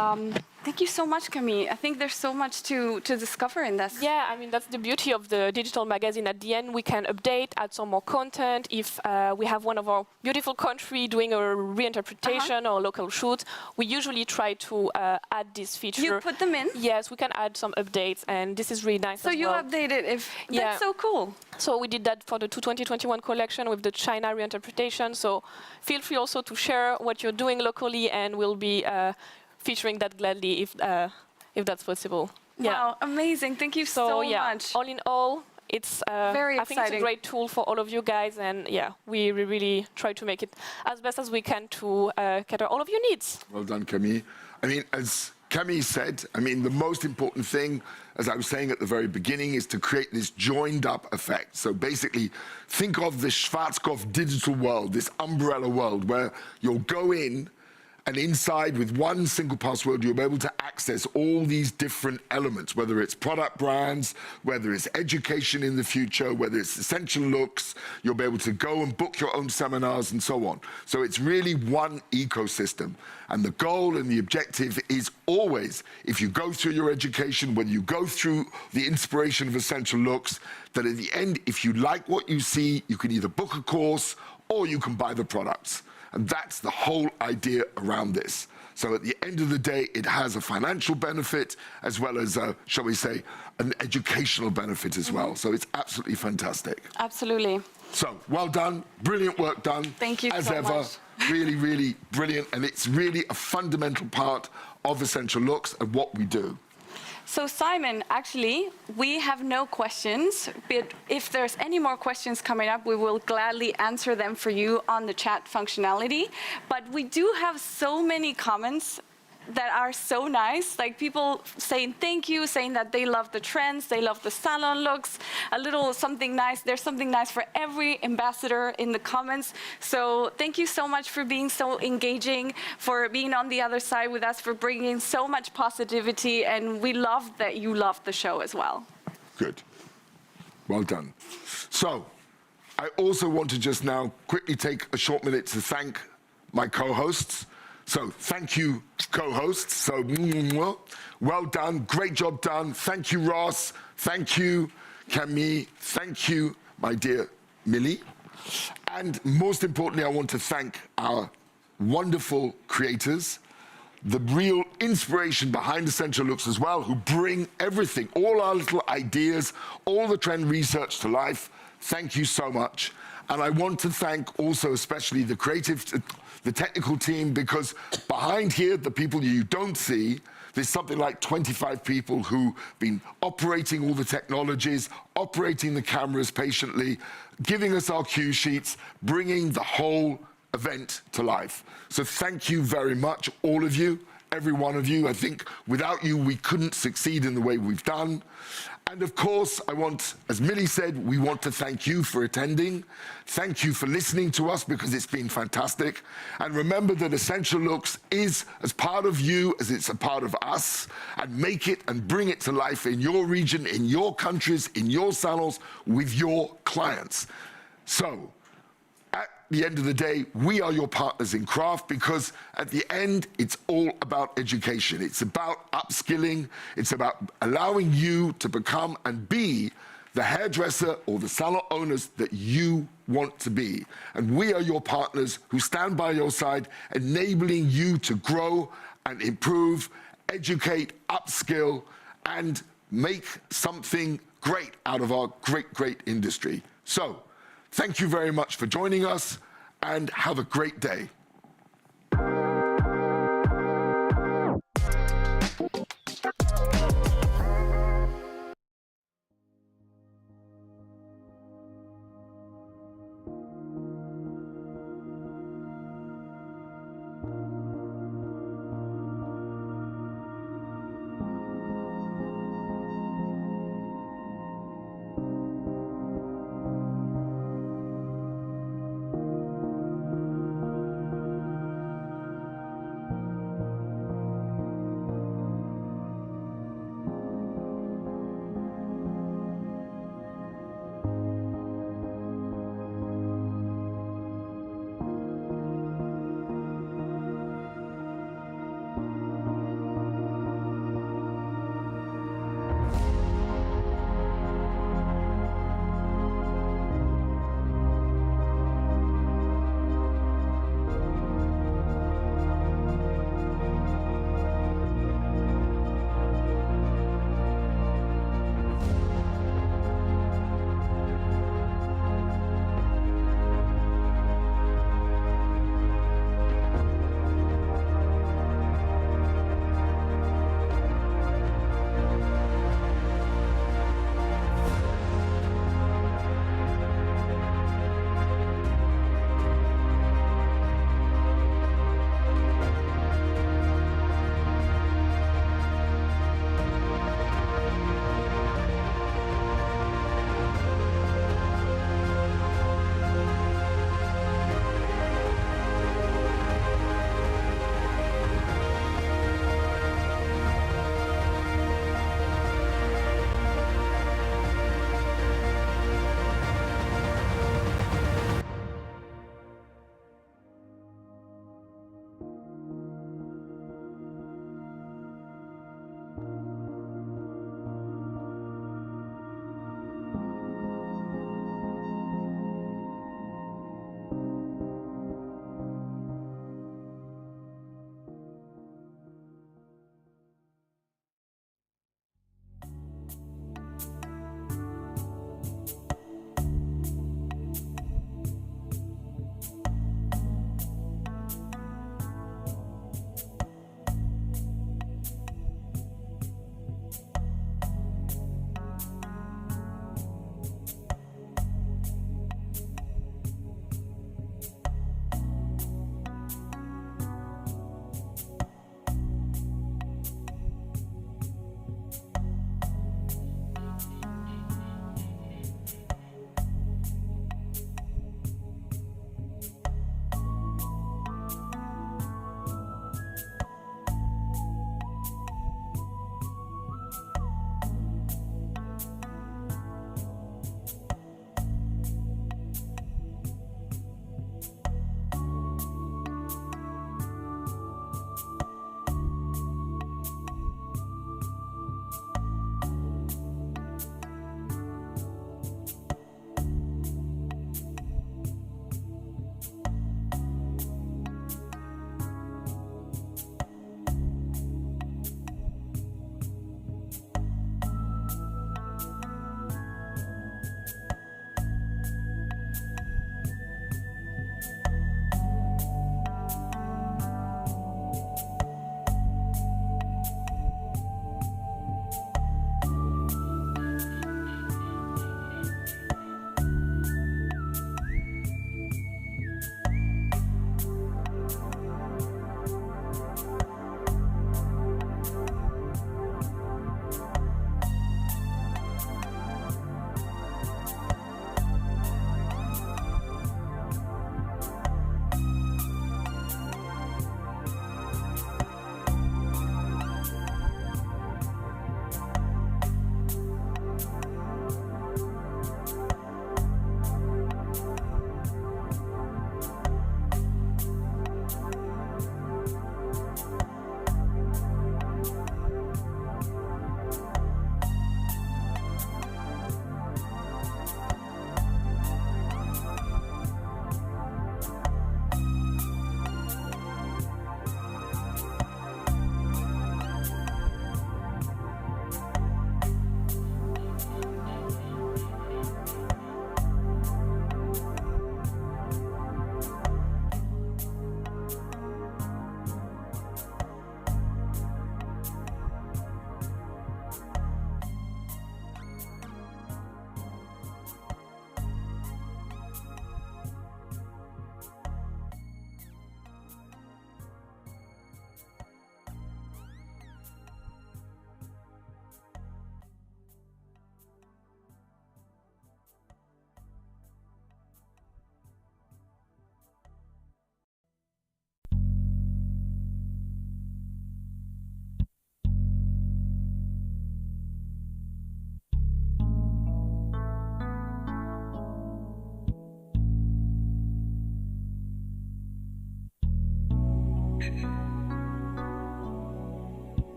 thank you so much, Camille. I think there's so much to discover in this. Yeah, I mean, that's the beauty of the digital magazine. At the end, we can update, add some more content. If we have one of our beautiful country doing a reinterpretation or local shoot, we usually try to add this feature. You put them in? Yes, we can add some updates, and this is really nice so as you well. update it if... That's so cool. So we did that for the 2021 collection with the China reinterpretation. So feel free also to share what you're doing locally, and we'll be featuring that gladly if that's possible. Wow, amazing. Thank you so much. All in all, it's very exciting. I think it's a great tool for all of you guys, and we really try to make it as best as we can to cater all of your needs. Well done, Camille. I mean, as Camille said, I mean, the most important thing, as I was saying at the very beginning, is to create this joined up effect. So basically, think of the Schwarzkopf digital world, this umbrella world, where you'll go in, and inside, with one single password, you'll be able to access all these different elements, whether it's product brands, whether it's education in the future, whether it's essential looks. You'll be able to go and book your own seminars and so on. So it's really one ecosystem. And the goal and the objective is always, if you go through your education, whether you go through the inspiration of essential looks, that at the end, if you like what you see, you can either book a course or you can buy the products. And that's the whole idea around this. So at the end of the day, it has a financial benefit as well as, shall we say, an educational benefit as well. So it's absolutely fantastic. Absolutely. So well done, brilliant work done. Thank you as so ever. much. Really, really brilliant. And it's really a fundamental part of Essential Looks and what we do. So Simon, actually, we have no questions, but if there's any more questions coming up, we will gladly answer them for you on the chat functionality. But we do have so many comments that are so nice, like people saying thank you, saying that they love the trends, they love the salon looks, a little something nice. There's something nice for every ambassador in the comments. So thank you so much for being so engaging, for being on the other side with us, for bringing so much positivity, and we love that you love the show as well. Good. Well done. So I also want to just now quickly take a short minute to thank my co-hosts. So thank you, co-hosts. So well done, great job done. Thank you, Ross. Thank you, Camille. Thank you, my dear Millie. And most importantly, I want to thank our wonderful creators, the real inspiration behind Essential Looks as well, who bring everything, all our little ideas, all the trend research to life. Thank you so much. And I want to thank also especially the the technical team, because behind here, the people you don't see, there's something like 25 people who've been operating all the technologies, operating the cameras patiently, giving us our cue sheets, bringing the whole event to life. So thank you very much, all of you, every one of you. I think without you, we couldn't succeed in the way we've done. And of course, I want, as Millie said, we want to thank you for attending. Thank you for listening to us, because it's been fantastic. And remember that Essential Looks is as part of you as it's a part of us, and make it and bring it to life in your region, in your countries, in your salons, with your clients. So, at the end of the day, we are your partners in craft, because at the end, it's all about education. It's about upskilling. It's about allowing you to become and be the hairdresser or the salon owners that you want to be. And we are your partners who stand by your side, enabling you to grow and improve, educate, upskill, and make something great out of our great, great industry. So, thank you very much for joining us, and have a great day.